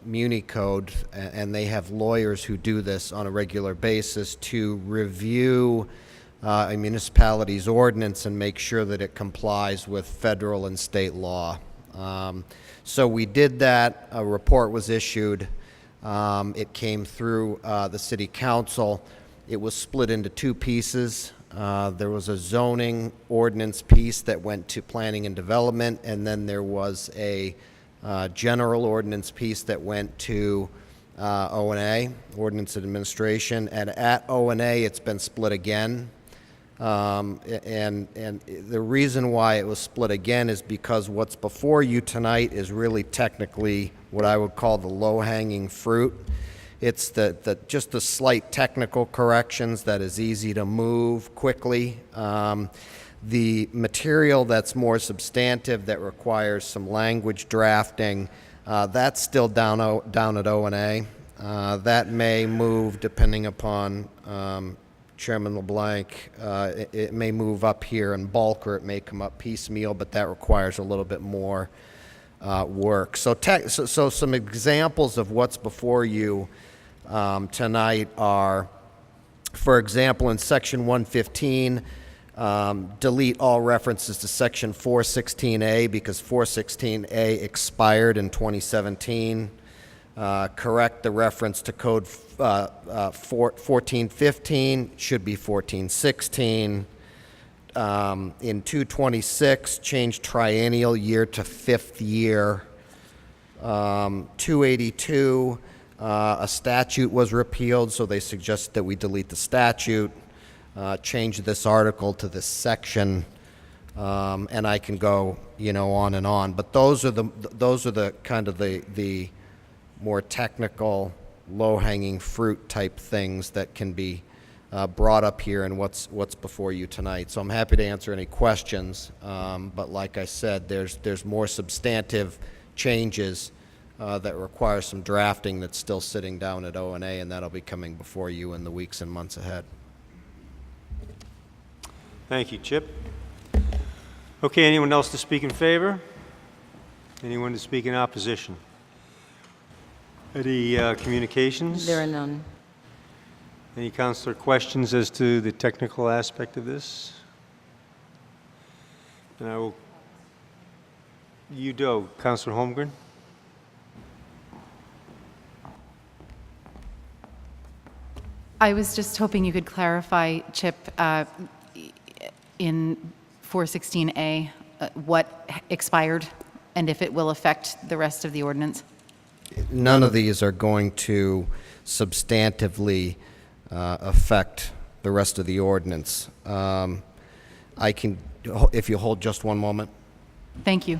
Muni Code, and they have lawyers who do this on a regular basis to review a municipality's ordinance and make sure that it complies with federal and state law. So we did that. A report was issued. It came through the City Council. It was split into two pieces. There was a zoning ordinance piece that went to planning and development, and then there was a general ordinance piece that went to O&A, Ordinance Administration, and at O&A it's been split again. And the reason why it was split again is because what's before you tonight is really technically what I would call the low-hanging fruit. It's just the slight technical corrections that is easy to move quickly. The material that's more substantive, that requires some language drafting, that's still down at O&A. That may move depending upon Chairman LeBlanc, it may move up here in bulk or it may come up piecemeal, but that requires a little bit more work. So some examples of what's before you tonight are, for example, in Section 115, delete all references to Section 416A because 416A expired in 2017. Correct the reference to Code 1415, should be 1416. In 226, change triennial year to fifth year. 282, a statute was repealed, so they suggest that we delete the statute, change this article to this section, and I can go, on and on. But those are the kind of the more technical, low-hanging fruit type things that can be brought up here and what's before you tonight. So I'm happy to answer any questions, but like I said, there's more substantive changes that require some drafting that's still sitting down at O&A, and that'll be coming before you in the weeks and months ahead. Thank you, Chip. Okay, anyone else to speak in favor? Anyone to speak in opposition? Any communications? There are none. Any councilor questions as to the technical aspect of this? And I will, Councilor Holmgren? I was just hoping you could clarify, Chip, in 416A, what expired and if it will affect the rest of the ordinance. None of these are going to substantively affect the rest of the ordinance. I can, if you hold just one moment. Thank you.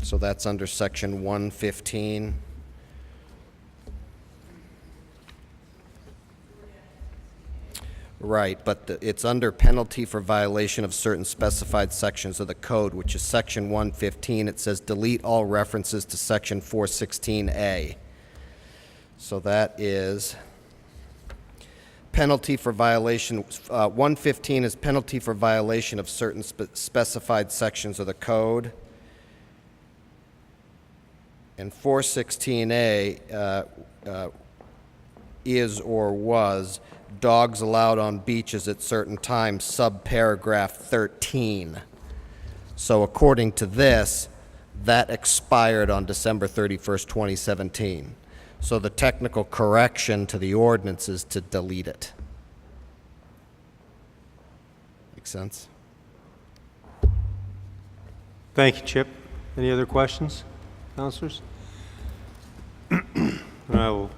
So that's under Section 115. Right, but it's under penalty for violation of certain specified sections of the code, which is Section 115. It says delete all references to Section 416A. So that is penalty for violation. 115 is penalty for violation of certain specified sections of the code. And 416A is or was dogs allowed on beaches at certain times, subparagraph 13. So according to this, that expired on December 31st, 2017. So the technical correction to the ordinance is to delete it. Make sense? Thank you, Chip. Any other questions, councilors? I will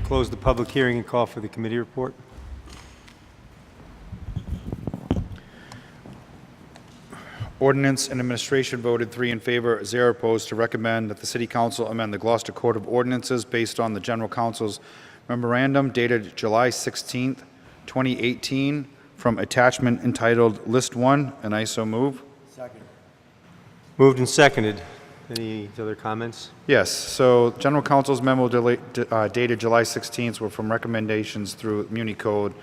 close the public hearing and call for the committee report. Ordinance and administration voted 3 in favor, 0 opposed to recommend that the City Council amend the Gloucester Code of Ordinances based on the General Council's memorandum dated July 16th, 2018 from attachment entitled List 1, and I so move. Second. Moved and seconded. Any other comments? Yes, so General Council's memo dated July 16th were from recommendations through Muni Code.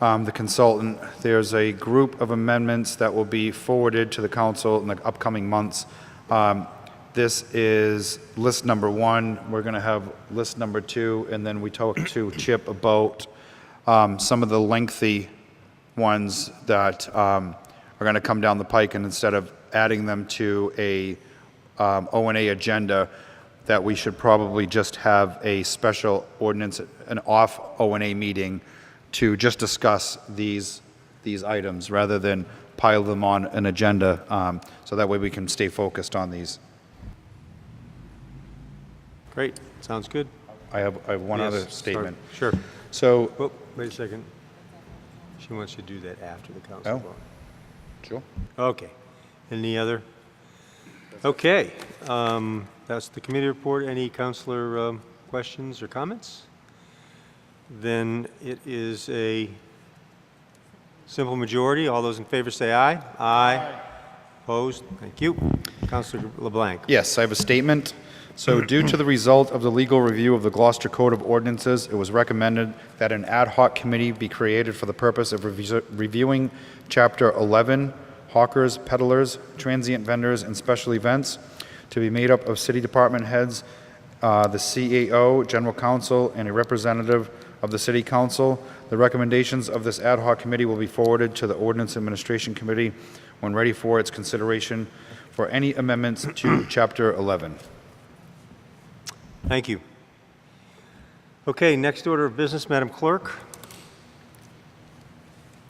The consultant, there's a group of amendments that will be forwarded to the council in the upcoming months. This is list number 1. We're going to have list number 2, and then we talked to Chip about some of the lengthy ones that are going to come down the pike, and instead of adding them to a O&A agenda, that we should probably just have a special ordinance, an off O&A meeting to just discuss these items rather than pile them on an agenda, so that way we can stay focused on these. Great. Sounds good. I have one Yes, other statement. Sure. So, oh, wait a second. She wants you to do that after the council vote. Sure. Okay. Any other? Okay. That's the committee report. Any councilor questions or comments? Then it is a Simple majority. All those in favor say aye. Aye. Opposed? Thank you. Councilor LeBlanc. Yes, I have a statement. So due to the result of the legal review of the Gloucester Code of Ordinances, it was recommended that an ad hoc committee be created for the purpose of reviewing Chapter 11, hawkers, peddlers, transient vendors, and special events, to be made up of city department heads, the CAO, general counsel, and a representative of the city council. The recommendations of this ad hoc committee will be forwarded to the Ordinance Administration Committee when ready for its consideration for any amendments to Chapter 11. Thank you. Okay, next order of business, Madam Clerk.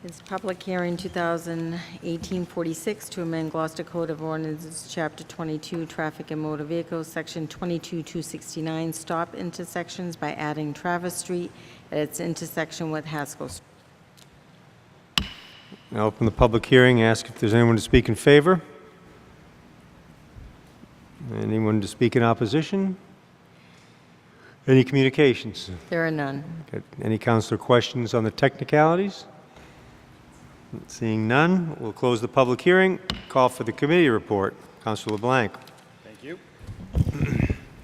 It's public hearing 2018-46 to amend Gloucester Code of Ordinances, Chapter 22, Traffic and Motor Vehicles, Section 22-269, stop intersections by adding Travis Street at its intersection with Haskell Street. I'll open the public hearing, ask if there's anyone to speak in favor. Anyone to speak in opposition? Any communications? There are none. Okay. Any councilor questions on the technicalities? Seeing none, we'll close the public hearing. Call for the committee report. Councilor LeBlanc. Thank you.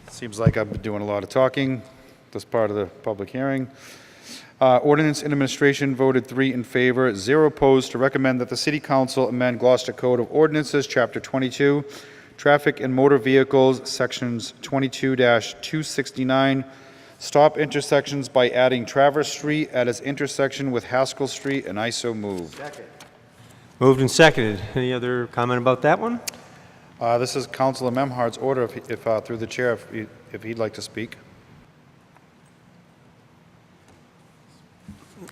Seems like I've been doing a lot of talking this part of the public hearing. Ordinance and Administration voted 3 in favor, 0 opposed, to recommend that the City Council amend Gloucester Code of Ordinances, Chapter 22, Traffic and Motor Vehicles, Sections 22-269, stop intersections by adding Traverse Street at its intersection with Haskell Street, and I so move. Second. Moved and seconded. Any other comment about that one? This is Councilor Memhard's order, if through the chair, if he'd like to speak.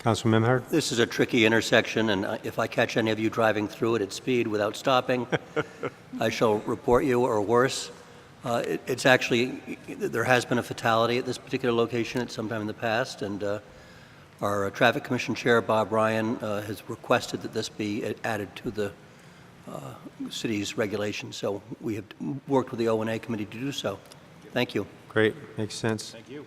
Councilor Memhard. This is a tricky intersection, and if I catch any of you driving through it at speed without stopping, I shall report you, or worse. It's actually, there has been a fatality at this particular location at some time in the past, and our Traffic Commission Chair, Bob Ryan, has requested that this be added to the city's regulations. So we have worked with the O&A committee to do so. Thank you. Great. Makes sense. Thank you.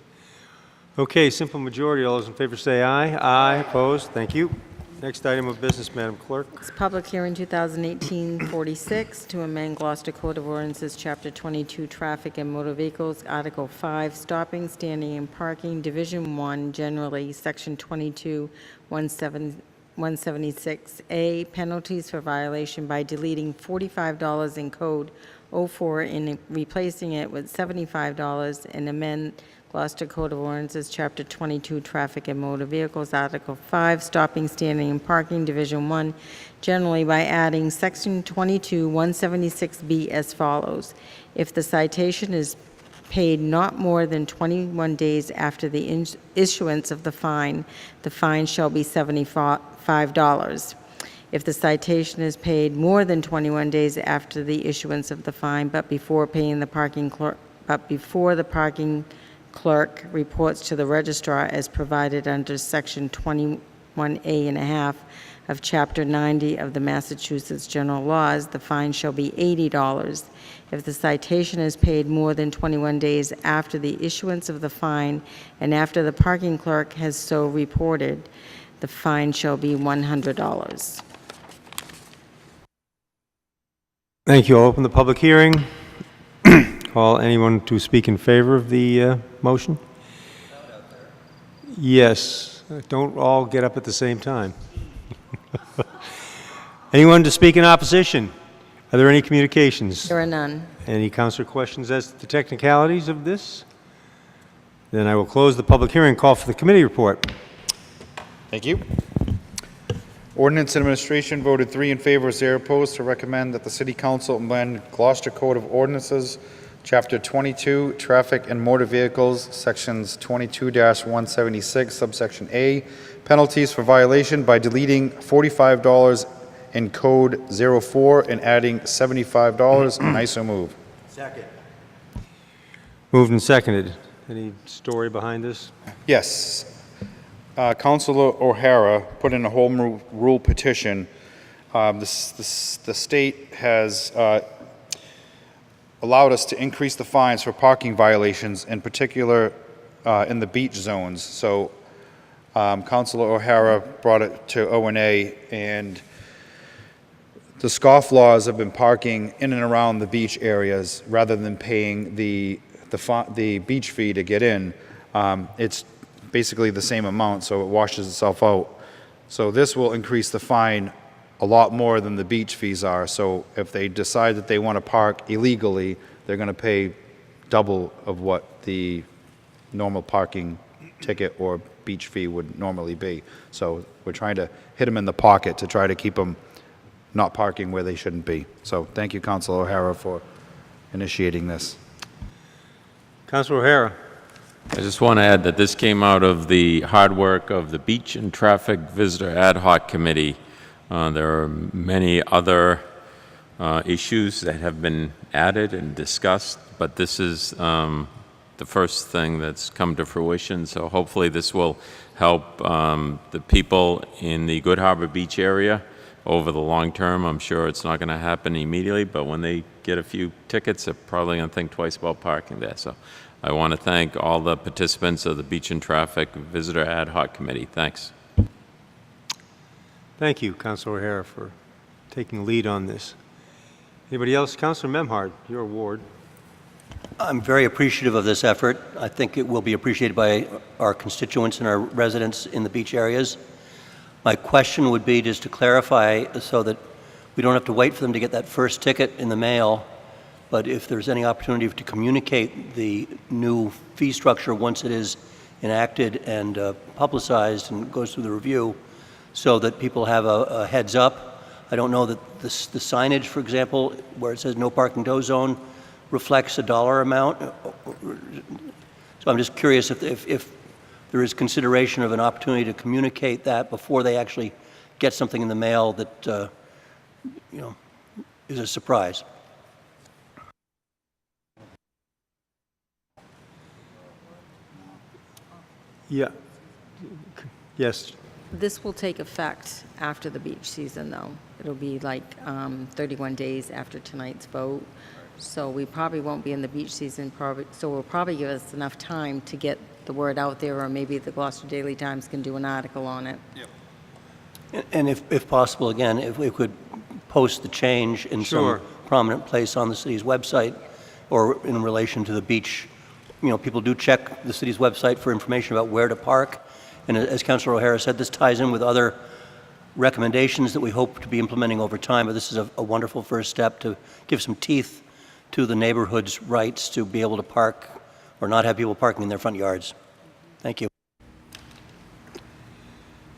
Okay, simple majority. All those in favor say aye. Aye. Opposed? Thank you. Next item of business, Madam Clerk. It's public hearing 2018-46 to amend Gloucester Code of Ordinances, Chapter 22, Traffic and Motor Vehicles, Article 5, Stopping, Standing, and Parking, Division 1, generally, Section 22-176A, penalties for violation by deleting $45 in Code 04 and replacing it with $75, and amend Gloucester Code of Ordinances, Chapter 22, Traffic and Motor Vehicles, Article 5, Stopping, Standing, and Parking, Division 1, generally by adding Section 22-176B as follows. If the citation is paid not more than 21 days after the issuance of the fine shall be $75. If the citation is paid more than 21 days after the issuance of the fine, but before the parking clerk reports to the registrar as provided under Section 21A.5 of Chapter 90 of the Massachusetts General Laws, the fine shall be $80. If the citation is paid more than 21 days after the issuance of the fine and after the parking clerk has so reported, the fine shall be $100. Thank you. I'll open the public hearing. Call anyone to speak in favor of the motion? Yes. Don't all get up at the same time. Anyone to speak in opposition? Are there any communications? There are none. Any councilor questions as to the technicalities of this? Then I will close the public hearing and call for the committee report. Thank you. Ordinance and Administration voted 3 in favor, 0 opposed, to recommend that the City Council amend Gloucester Code of Ordinances, Chapter 22, Traffic and Motor Vehicles, Sections 22-176, Subsection A, penalties for violation by deleting $45 in Code 04 and adding $75, and I so move. Second. Moved and seconded. Any story behind this? Yes. Councilor O'Hara put in a home rule petition. The state has allowed us to increase the fines for parking violations, in particular in the beach zones. So Councilor O'Hara brought it to O&A, and the scofflaws have been parking in and around the beach areas rather than paying the beach fee to get in. It's basically the same amount, so it washes itself out. So this will increase the fine a lot more than the beach fees are. So if they decide that they want to park illegally, they're going to pay double of what the normal parking ticket or beach fee would normally be. So we're trying to hit them in the pocket to try to keep them not parking where they shouldn't be. So thank you, Councilor O'Hara, for initiating this. Councilor O'Hara. I just want to add that this came out of the hard work of the Beach and Traffic Visitor Ad Hoc Committee. There are many other issues that have been added and discussed, but this is the first thing that's come to fruition. So hopefully this will help the people in the Good Harbor Beach area over the long term. I'm sure it's not going to happen immediately, but when they get a few tickets, they're probably going to think twice about parking there. So I want to thank all the participants of the Beach and Traffic Visitor Ad Hoc Committee. Thanks. Thank you, Councilor O'Hara, for taking lead on this. Anybody else? Councilor Memhard, your award. I'm very appreciative of this effort. I think it will be appreciated by our constituents and our residents in the beach areas. My question would be just to clarify so that we don't have to wait for them to get that first ticket in the mail, but if there's any opportunity to communicate the new fee structure once it is enacted and publicized and goes through the review so that people have a heads up. I don't know that the signage, for example, where it says no parking tow zone reflects a dollar amount. So I'm just curious if there is consideration of an opportunity to communicate that before they actually get something in the mail that is a surprise. Yeah. Yes. This will take effect after the beach season, though. It'll be like 31 days after tonight's vote. So we probably won't be in the beach season, so we'll probably give us enough time to get the word out there, or maybe the Gloucester Daily Times can do an article on it. Yep. And if possible, again, if we could post the change in some prominent place on the city's website or in relation to the beach. People do check the city's website for information about where to park. And as Councilor O'Hara said, this ties in with other recommendations that we hope to be implementing over time. But this is a wonderful first step to give some teeth to the neighborhood's rights to be able to park or not have people parking in their front yards. Thank you.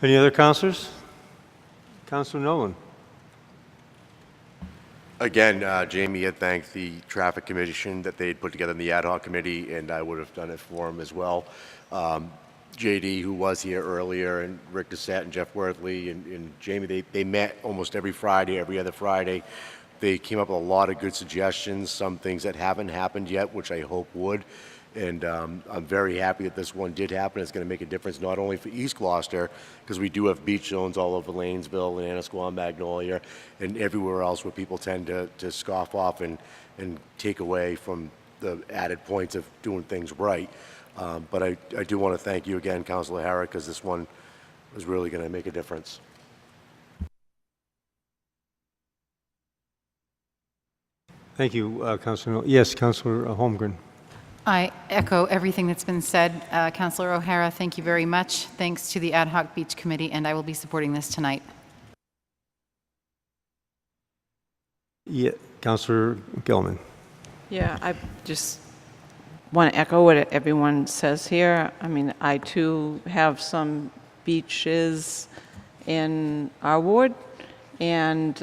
Any other councilors? Councilor Nolan. Again, Jamie had thanked the Traffic Commission that they had put together in the ad hoc committee, and I would have done it for him as well. JD, who was here earlier, and Rick Dissett and Jeff Worthley and Jamie, they met almost every Friday, every other Friday. They came up with a lot of good suggestions, some things that haven't happened yet, which I hope would. And I'm very happy that this one did happen. It's going to make a difference not only for East Gloucester, because we do have beach zones all over Lanesville and Annisquam, Magnolia, and everywhere else where people tend to scoff off and take away from the added points of doing things right. But I do want to thank you again, Councilor O'Hara, because this one was really going to make a difference. Thank you, Councilor Nolan. Yes, Councilor Holmgren. I echo everything that's been said. Councilor O'Hara, thank you very much. Thanks to the Ad Hoc Beach Committee, and I will be supporting this tonight. Yeah, Councilor Gilman. Yeah, I just want to echo what everyone says here. I mean, I too have some beaches in our ward, and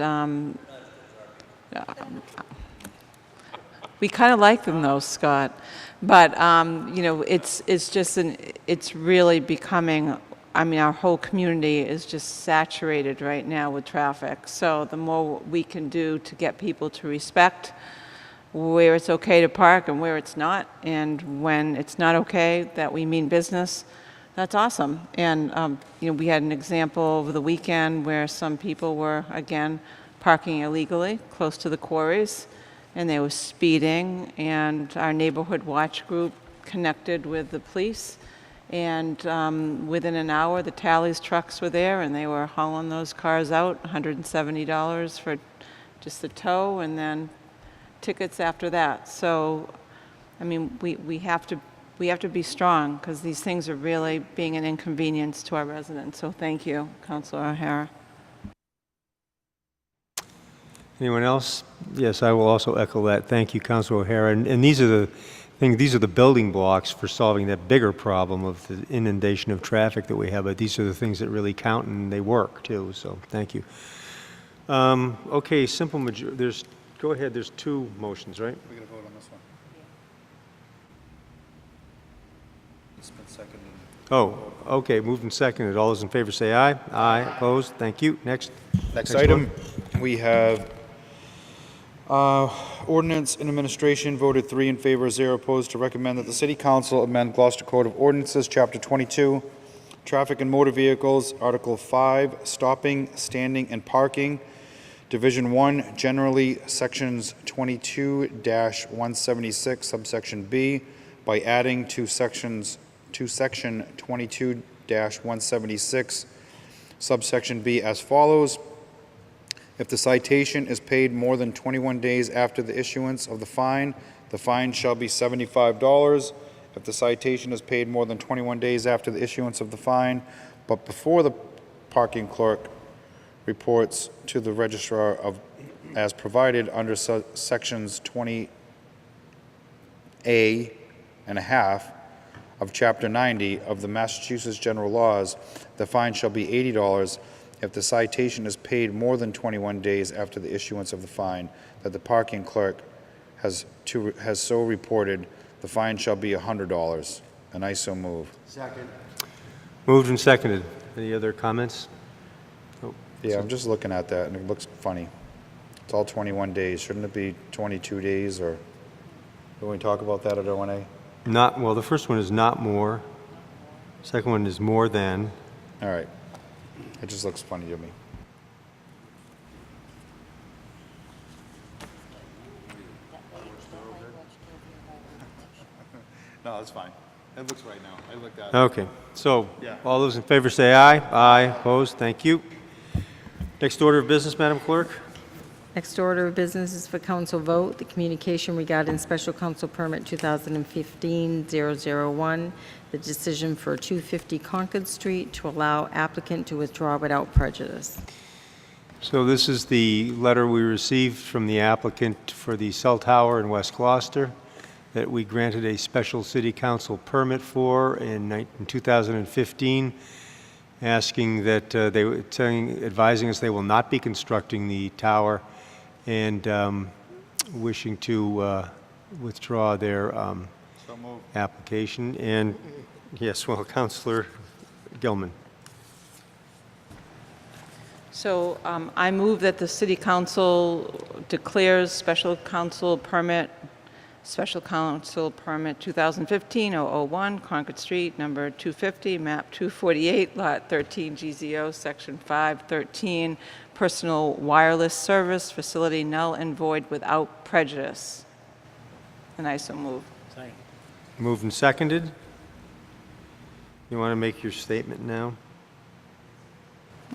we kind of like them though, Scott. But it's really becoming. I mean, our whole community is just saturated right now with traffic. So the more we can do to get people to respect where it's okay to park and where it's not, and when it's not okay, that we mean business, that's awesome. And we had an example over the weekend where some people were, again, parking illegally close to the quarries, and they were speeding, and our neighborhood watch group connected with the police, And within an hour, the tallies trucks were there, and they were hauling those cars out, $170 for just the tow, and then tickets after that. So, I mean, we have to be strong, because these things are really being an inconvenience to our residents. So thank you, Councilor O'Hara. Anyone else? Yes, I will also echo that. Thank you, Councilor O'Hara. And these are the things, these are the building blocks for solving that bigger problem of the inundation of traffic that we have. But these are the things that really count, and they work too. So thank you. Okay, simple majority. Go ahead. There's two motions, right? We're going to vote on this one. It's been seconded. Oh, okay. Moved and seconded. All those in favor say aye. Aye. Opposed? Thank you. Next Item, one. we have ordinance and administration voted 3 in favor, 0 opposed, to recommend that the City Council amend Gloucester Code of Ordinances, Chapter 22, Traffic and Motor Vehicles, Article 5, Stopping, Standing, and Parking, Division 1, generally, Sections 22-176, subsection B, by adding to Section 22-176, subsection B as follows. If the citation is paid more than 21 days after the issuance of the fine shall be $75. If the citation is paid more than 21 days after the issuance of the fine, but before the parking clerk reports to the registrar as provided under sections 20A and a half of Chapter 90 of the Massachusetts General Laws, the fine shall be $80. If the citation is paid more than 21 days after the issuance of the fine that the parking clerk has so reported, the fine shall be $100. And I so move. Second. Moved and seconded. Any other comments? Oh, yeah, I'm just looking at that, and it looks funny. It's all 21 days. Shouldn't it be 22 days, or do we talk about that at O&A? Not, well, the first one is not more. Second one is more than. All right. It just looks funny to me. No, that's fine. It looks right now. I looked at it. Okay, so Yeah. all those in favor say aye. Aye. Opposed? Thank you. Next order of business, Madam Clerk. Next order of business is for council vote, the communication regarding special council permit 2015-001, the decision for 250 Concord Street to allow applicant to withdraw without prejudice. So this is the letter we received from the applicant for the cell tower in West Gloucester that we granted a special city council permit for in 2015, asking that advising us they will not be constructing the tower, and wishing to withdraw their application. And yes, well, Councilor Gilman. So I move that the City Council declares special council permit 2015-001, Concord Street, number 250, map 248, lot 13, GZO, section 513, personal wireless service facility null and void without prejudice. And I so move. Moved and seconded. You want to make your statement now?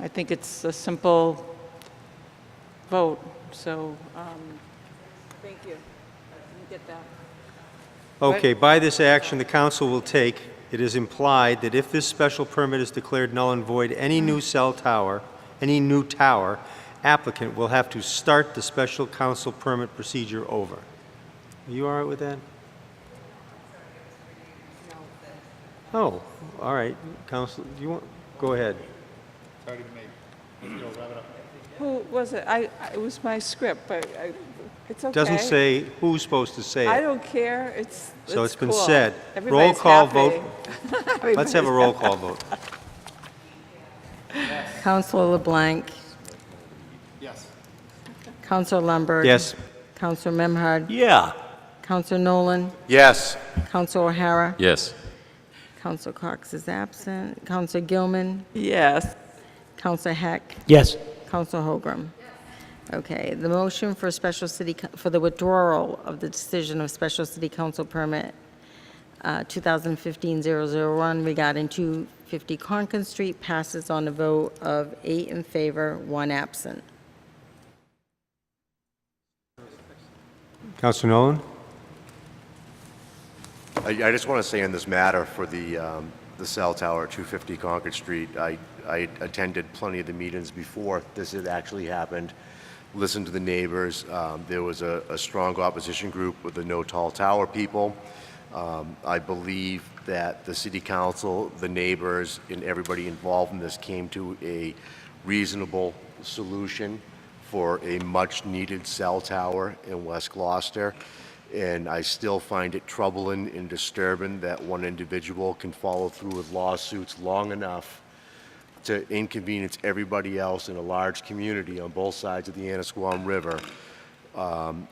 I think it's a simple vote, so thank you. I didn't get that. Okay, by this action the council will take, it is implied that if this special permit is declared null and void, any new tower applicant will have to start the special council permit procedure over. Are you all right with that? Oh, all right. Council, do you want, go ahead. It's already made. Go, wrap it up. Who was it? It was my script, but it's okay. Doesn't say who's supposed to say it. I don't care. It's been cool. said. Everybody's Roll call happy. vote. Let's have a roll call vote. Councilor LeBlanc. Yes. Councilor Lundberg. Yes. Councilor Memhard. Yeah. Councilor Nolan. Yes. Councilor O'Hara. Yes. Councilor Cox is absent. Councilor Gilman. Yes. Councilor Heck. Yes. Councilor Holgram. Okay, the motion for the withdrawal of the decision of special city council permit 2015-001 regarding 250 Concord Street passes on a vote of 8 in favor, 1 absent. Councilor Nolan? I just want to say on this matter for the cell tower at 250 Concord Street, I attended plenty of the meetings before this had actually happened, listened to the neighbors. There was a strong opposition group with the No Tall Tower people. I believe that the city council, the neighbors, and everybody involved in this came to a reasonable solution for a much-needed cell tower in West Gloucester. And I still find it troubling and disturbing that one individual can follow through with lawsuits long enough to inconvenience everybody else in a large community on both sides of the Annisquam River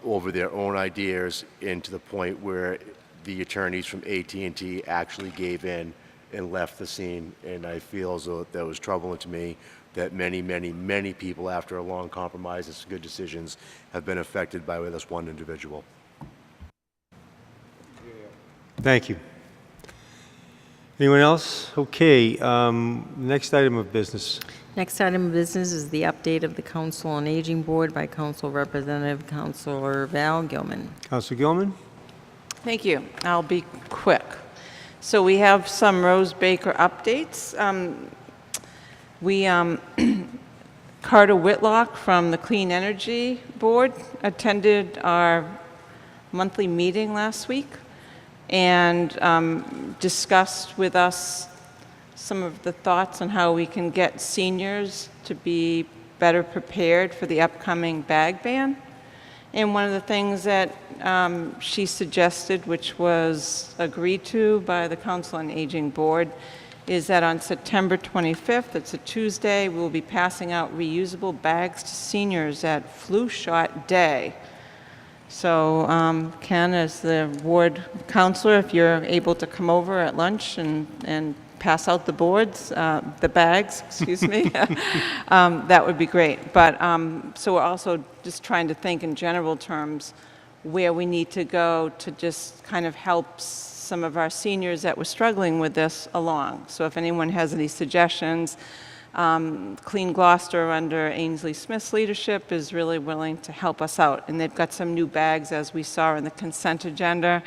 over their own ideas, and to the point where the attorneys from AT&T actually gave in and left the scene. And I feel as though that was troubling to me, that many, many, many people, after a long compromise and some good decisions, have been affected by this one individual. Thank you. Anyone else? Okay, next item of business. Next item of business is the update of the Council on Aging Board by Council Representative Councilor Val Gilman. Councilor Gilman? Thank you. I'll be quick. So we have some Rose Baker updates. Carter Whitlock from the Clean Energy Board attended our monthly meeting last week and discussed with us some of the thoughts on how we can get seniors to be better prepared for the upcoming bag ban. And one of the things that she suggested, which was agreed to by the Council on Aging Board, is that on September 25th, it's a Tuesday, we'll be passing out reusable bags to seniors at Flu Shot Day. So Ken, as the ward counselor, if you're able to come over at lunch and pass out the boards, the bags, excuse me, that would be great. But so we're also just trying to think in general terms where we need to go to just kind of help some of our seniors that were struggling with this along. So if anyone has any suggestions, Clean Gloucester under Ainsley Smith's leadership is really willing to help us out. And they've got some new bags, as we saw in the consent agenda,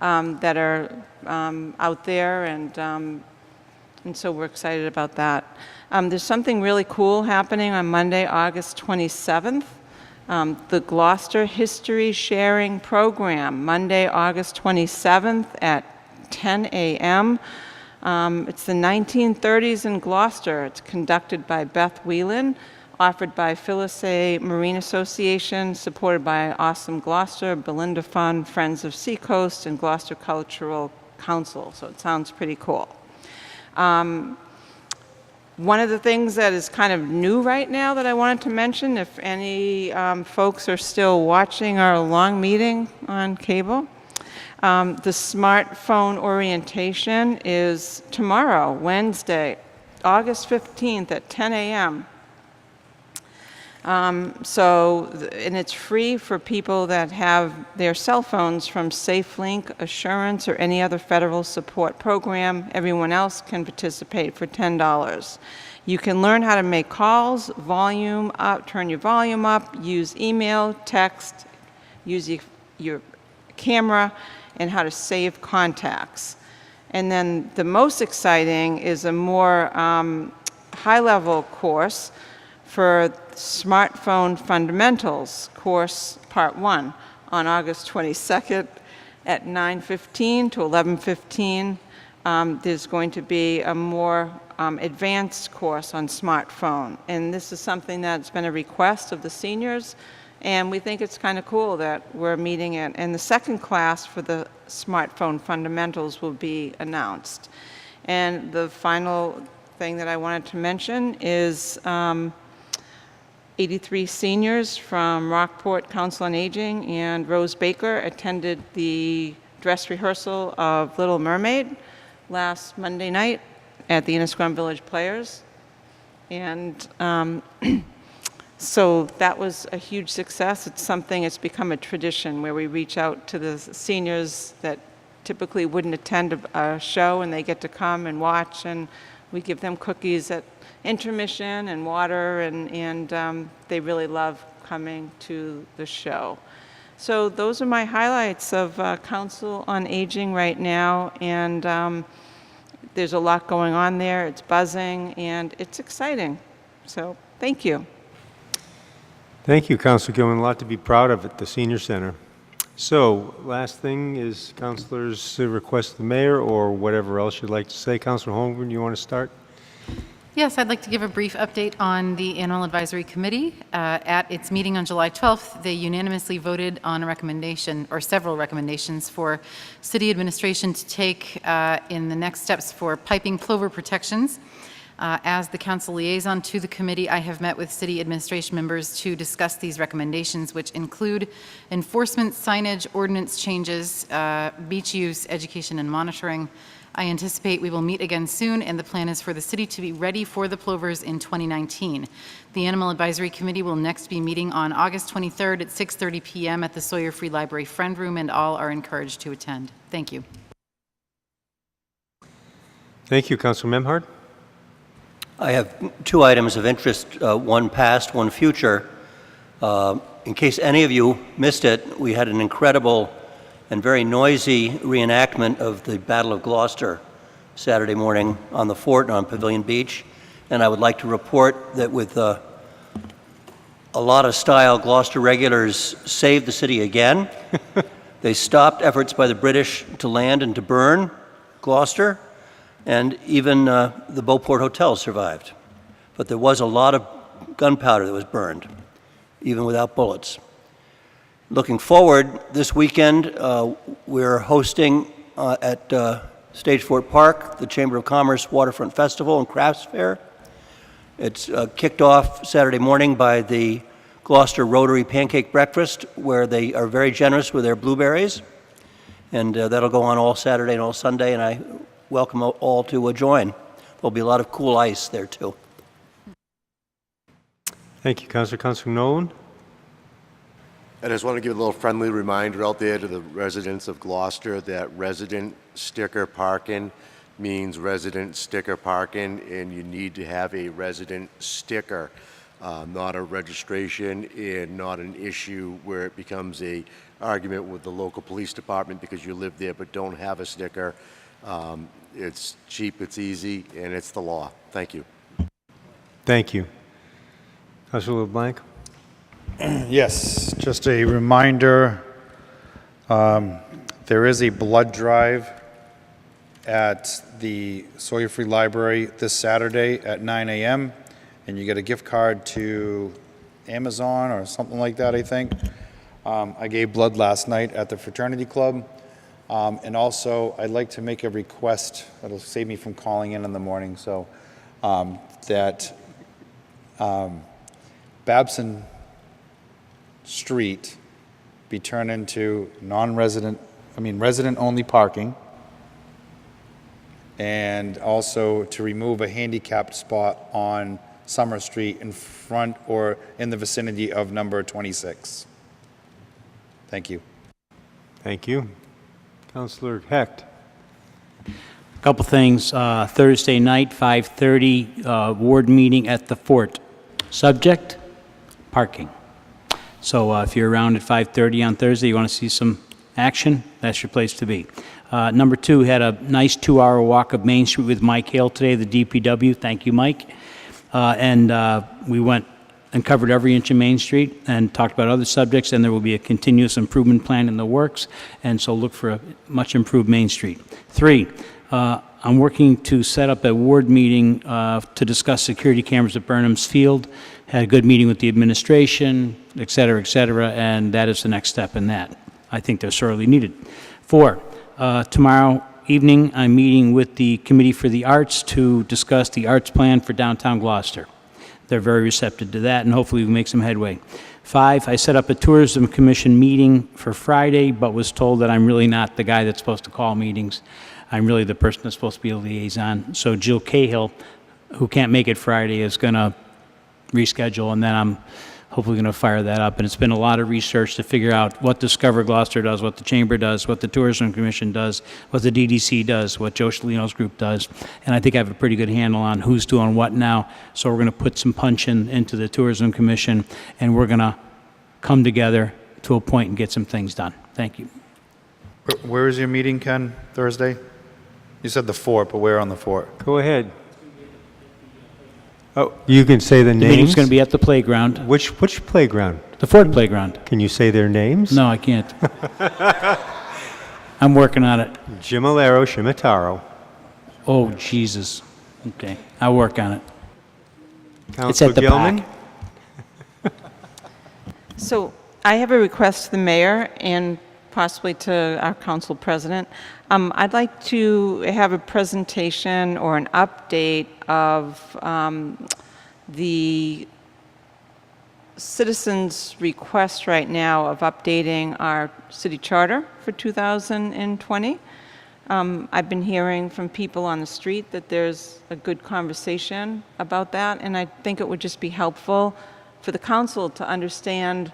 that are out there, and so we're excited about that. There's something really cool happening on Monday, August 27th. The Gloucester History Sharing Program, Monday, August 27th at 10 a.m. It's the 1930s in Gloucester. It's conducted by Beth Whelan, offered by Phyllis A. Marine Association, supported by Awesome Gloucester, Belinda Fund, Friends of Seacoast, and Gloucester Cultural Council. So it sounds pretty cool. One of the things that is kind of new right now that I wanted to mention, if any folks are still watching our long meeting on cable, the smartphone orientation is tomorrow, Wednesday, August 15th at 10 a.m. And it's free for people that have their cell phones from SafeLink, Assurance, or any other federal support program. Everyone else can participate for $10. You can learn how to make calls, volume up, turn your volume up, use email, text, use your camera, and how to save contacts. And then the most exciting is a more high-level course for Smartphone Fundamentals, course part 1, on August 22nd at 9:15 to 11:15. There's going to be a more advanced course on smartphone. And this is something that's been a request of the seniors, and we think it's kind of cool that we're meeting it. And the second class for the Smartphone Fundamentals will be announced. And the final thing that I wanted to mention is 83 seniors from Rockport Council on Aging and Rose Baker attended the dress rehearsal of Little Mermaid last Monday night at the Annisquam Village Players. And so that was a huge success. It's something, it's become a tradition where we reach out to the seniors that typically wouldn't attend a show, and they get to come and watch, and we give them cookies at intermission and water, and they really love coming to the show. So those are my highlights of Council on Aging right now, and there's a lot going on there. It's buzzing, and it's exciting. So thank you. Thank you, Councilor Gilman. A lot to be proud of at the Senior Center. So, last thing is councilors' request to the mayor or whatever else you'd like to say. Councilor Holmgren, you want to start? Yes, I'd like to give a brief update on the Animal Advisory Committee. At its meeting on July 12th, they unanimously voted on a recommendation, or several recommendations, for city administration to take in the next steps for piping plover protections. As the council liaison to the committee, I have met with city administration members to discuss these recommendations, which include enforcement, signage, ordinance changes, beach use, education, and monitoring. I anticipate we will meet again soon, and the plan is for the city to be ready for the plovers in 2019. The Animal Advisory Committee will next be meeting on August 23rd at 6:30 p.m. at the Sawyer Free Library Friend Room, and all are encouraged to attend. Thank you. Thank you, Councilor Memhard. I have two items of interest, one past, one future. In case any of you missed it, we had an incredible and very noisy reenactment of the Battle of Gloucester Saturday morning on the fort on Pavilion Beach. And I would like to report that with a lot of style, Gloucester regulars saved the city again. They stopped efforts by the British to land and to burn Gloucester. And even the Beauport Hotel survived. But there was a lot of gunpowder that was burned, even without bullets. Looking forward, this weekend, we're hosting at Stagefort Park, the Chamber of Commerce Waterfront Festival and Crafts Fair. It's kicked off Saturday morning by the Gloucester Rotary Pancake Breakfast, where they are very generous with their blueberries. And that'll go on all Saturday and all Sunday, and I welcome all to join. There'll be a lot of cool ice there, too. Thank you, Councilor. Councilor Nolan? I just want to give a little friendly reminder out there to the residents of Gloucester that resident sticker parking means resident sticker parking, and you need to have a resident sticker, not a registration, and not an issue where it becomes a argument with the local police department because you live there but don't have a sticker. It's cheap, it's easy, and it's the law. Thank you. Thank you. Councilor LeBlanc? Yes, just a reminder, there is a blood drive at the Sawyer Free Library this Saturday at 9 a.m. and you get a gift card to Amazon or something like that, I think. I gave blood last night at the fraternity club. And also, I'd like to make a request that'll save me from calling in the morning. So that Babson Street be turned into resident-only parking, and also to remove a handicapped spot on Summer Street in front or in the vicinity of number 26. Thank you. Thank you. Councilor Hecht. A couple things. Thursday night, 5:30, ward meeting at the fort. Subject, parking. So if you're around at 5:30 on Thursday, you want to see some action, that's your place to be. Number two, had a nice 2-hour walk of Main Street with Mike Hale today, the DPW. Thank you, Mike. And we went and covered every inch of Main Street and talked about other subjects, and there will be a continuous improvement plan in the works, and so look for a much improved Main Street. 3, I'm working to set up a ward meeting to discuss security cameras at Burnham's Field. Had a good meeting with the administration, et cetera, and that is the next step in that. I think they're sorely needed. 4, tomorrow evening, I'm meeting with the Committee for the Arts to discuss the arts plan for downtown Gloucester. They're very receptive to that, and hopefully we make some headway. 5, I set up a tourism commission meeting for Friday, but was told that I'm really not the guy that's supposed to call meetings. I'm really the person that's supposed to be a liaison. So Jill Cahill, who can't make it Friday, is going to reschedule, and then I'm hopefully going to fire that up. And it's been a lot of research to figure out what Discover Gloucester does, what the Chamber does, what the Tourism Commission does, what the DDC does, what Joe Stalino's group does. And I think I have a pretty good handle on who's doing what now. So we're going to put some punch into the Tourism Commission, and we're going to come together to a point and get some things done. Thank you. Where is your meeting, Ken, Thursday? You said the fort, but where on the fort? Go ahead. Oh, you can say the names? The meeting's going to be at the playground. Which playground? The Fort Playground. Can you say their names? No, I can't. I'm working on it. Jimilero Shimataro. Oh, Jesus. Okay, I'll work on it. Councilor It's at the Gilman? back. So I have a request to the mayor and possibly to our council president. I'd like to have a presentation or an update of the citizens' request right now of updating our city charter for 2020. I've been hearing from people on the street that there's a good conversation about that, and I think it would just be helpful for the council to understand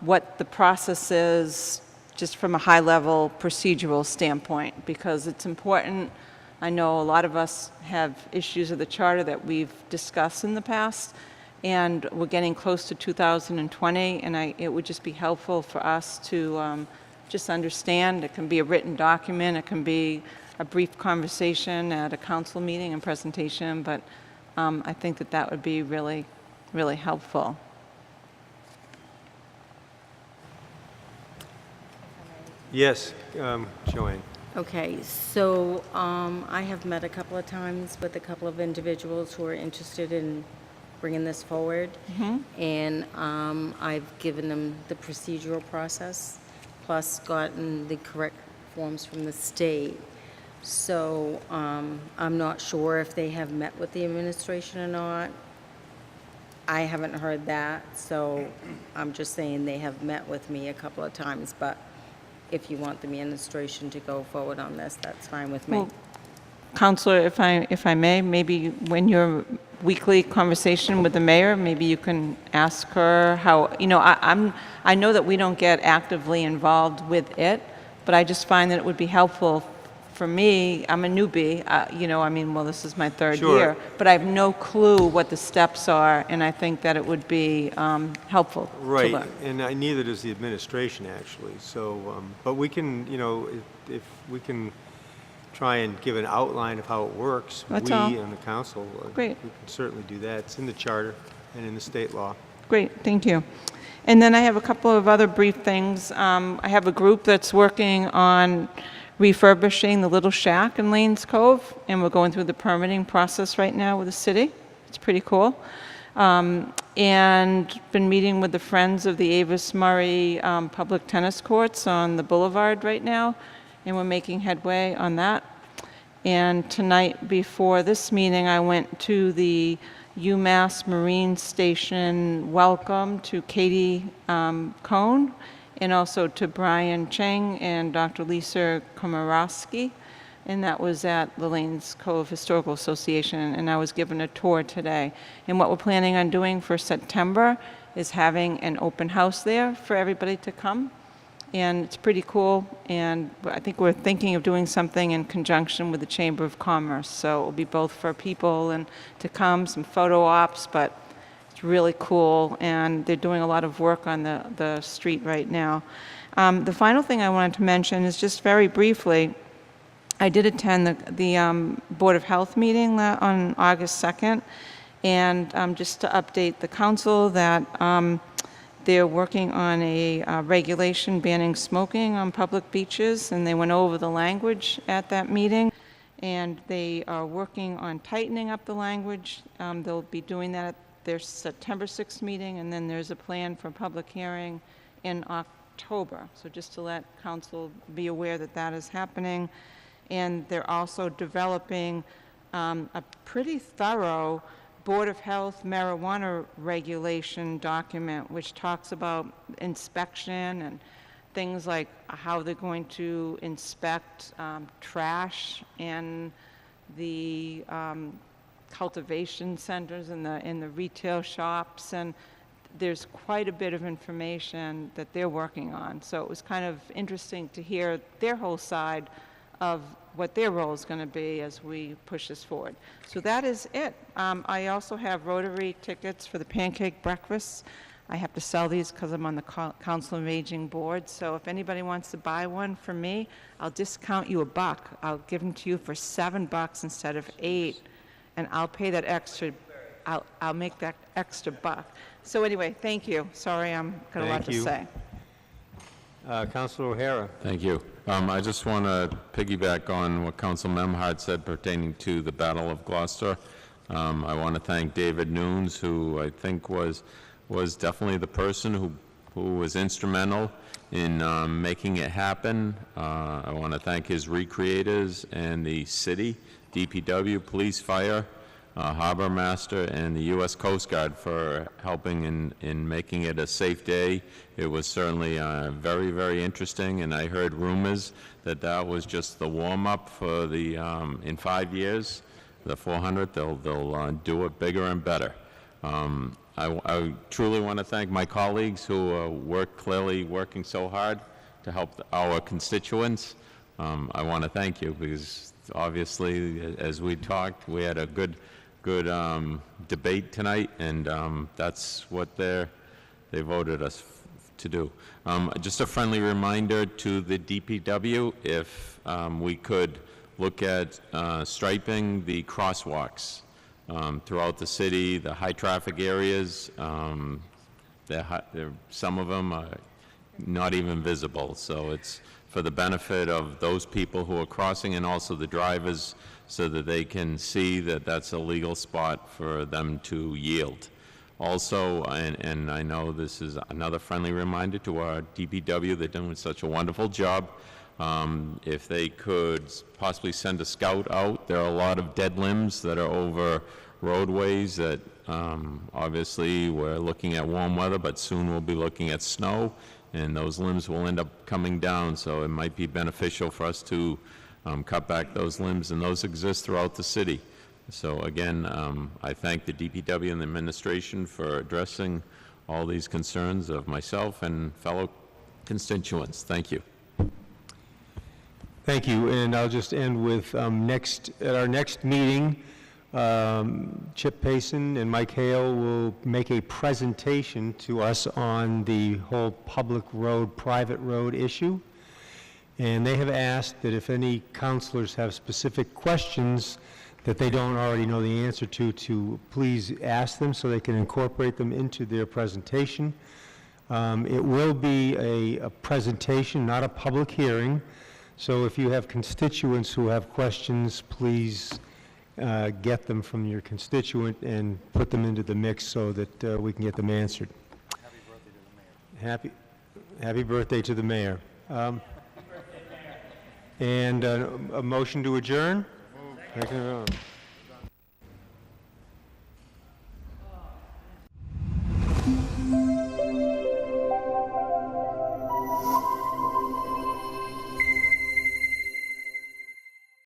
what the process is just from a high-level procedural standpoint, because it's important. I know a lot of us have issues with the charter that we've discussed in the past, and we're getting close to 2020, and it would just be helpful for us to just understand. It can be a written document, it can be a brief conversation at a council meeting and presentation, but I think that that would be really, really helpful. Yes, Joanne. Okay, so I have met a couple of times with a couple of individuals who are interested in bringing this forward. And I've given them the procedural process, plus gotten the correct forms from the state. So I'm not sure if they have met with the administration or not. I haven't heard that, so I'm just saying they have met with me a couple of times, but if you want the administration to go forward on this, that's fine with me. Well, Counselor, if I may, maybe when your weekly conversation with the mayor, maybe you can ask her how, I know that we don't get actively involved with it, but I just find that it would be helpful for me. I'm a newbie, this is my third Sure. year, but I have no clue what the steps are, and I think that it would be helpful to Right, learn. and neither does the administration, actually. So, but we can, if we can try and give an outline of how it works, That's we all. and the council, Great. we can certainly do that. It's in the charter and in the state law. Great, thank you. And then I have a couple of other brief things. I have a group that's working on refurbishing the Little Shack in Lanes Cove, and we're going through the permitting process right now with the city. It's pretty cool. And been meeting with the Friends of the Avis Murray public tennis courts on the boulevard right now, and we're making headway on that. And tonight, before this meeting, I went to the UMass Marine Station welcome to Katie Cohn, and also to Brian Cheng and Dr. Lisa Komorowski, and that was at the Lanes Cove Historical Association, and I was given a tour today. And what we're planning on doing for September is having an open house there for everybody to come, and it's pretty cool, and I think we're thinking of doing something in conjunction with the Chamber of Commerce, so it will be both for people and to come, some photo ops, but it's really cool, and they're doing a lot of work on the street right now. The final thing I wanted to mention is just very briefly, I did attend the Board of Health meeting on August 2nd, and just to update the council that they're working on a regulation banning smoking on public beaches, and they went over the language at that meeting, and they are working on tightening up the language. They'll be doing that at their September 6th meeting, and then there's a plan for a public hearing in October. So just to let council be aware that that is happening. And they're also developing a pretty thorough Board of Health marijuana regulation document, which talks about inspection and things like how they're going to inspect trash in the cultivation centers and in the retail shops. And there's quite a bit of information that they're working on. So it was kind of interesting to hear their whole side of what their role is going to be as we push this forward. So that is it. I also have Rotary tickets for the pancake breakfast. I have to sell these because I'm on the Council of Aging board. So if anybody wants to buy one from me, I'll discount you $1. I'll give them to you for $7 instead of $8, and I'll pay that extra. I'll make that extra $1. So anyway, thank you. Sorry, I'm got a lot to say. Councilor O'Hara. Thank you. I just want to piggyback on what Council Memhard said pertaining to the Battle of Gloucester. I want to thank David Nunes, who I think was definitely the person who was instrumental in making it happen. I want to thank his recreators and the city, DPW, police, fire, Harbor Master, and the U.S. Coast Guard for helping in making it a safe day. It was certainly very, very interesting, and I heard rumors that that was just the warm-up for the, in 5 years, the 400, they'll do it bigger and better. I truly want to thank my colleagues who clearly working so hard to help our constituents. I want to thank you because obviously, as we talked, we had a good debate tonight, and that's what they voted us to do. Just a friendly reminder to the DPW, if we could look at striping the crosswalks throughout the city, the high traffic areas. Some of them are not even visible, so it's for the benefit of those people who are crossing and also the drivers, so that they can see that that's a legal spot for them to yield. Also, and I know this is another friendly reminder to our DPW, they're doing such a wonderful job. If they could possibly send a scout out, there are a lot of dead limbs that are over roadways that obviously we're looking at warm weather, but soon we'll be looking at snow, and those limbs will end up coming down, so it might be beneficial for us to cut back those limbs, and those exist throughout the city. So again, I thank the DPW and the administration for addressing all these concerns of myself and fellow constituents. Thank you. Thank you, and I'll just end with at our next meeting, Chip Payson and Mike Hale will make a presentation to us on the whole public road, private road issue. And they have asked that if any counselors have specific questions that they don't already know the answer to please ask them so they can incorporate them into their presentation. It will be a presentation, not a public hearing. So if you have constituents who have questions, please get them from your constituent and put them into the mix so that we can get them answered. Happy birthday to the mayor. Happy birthday to the mayor. And a motion to adjourn? Second.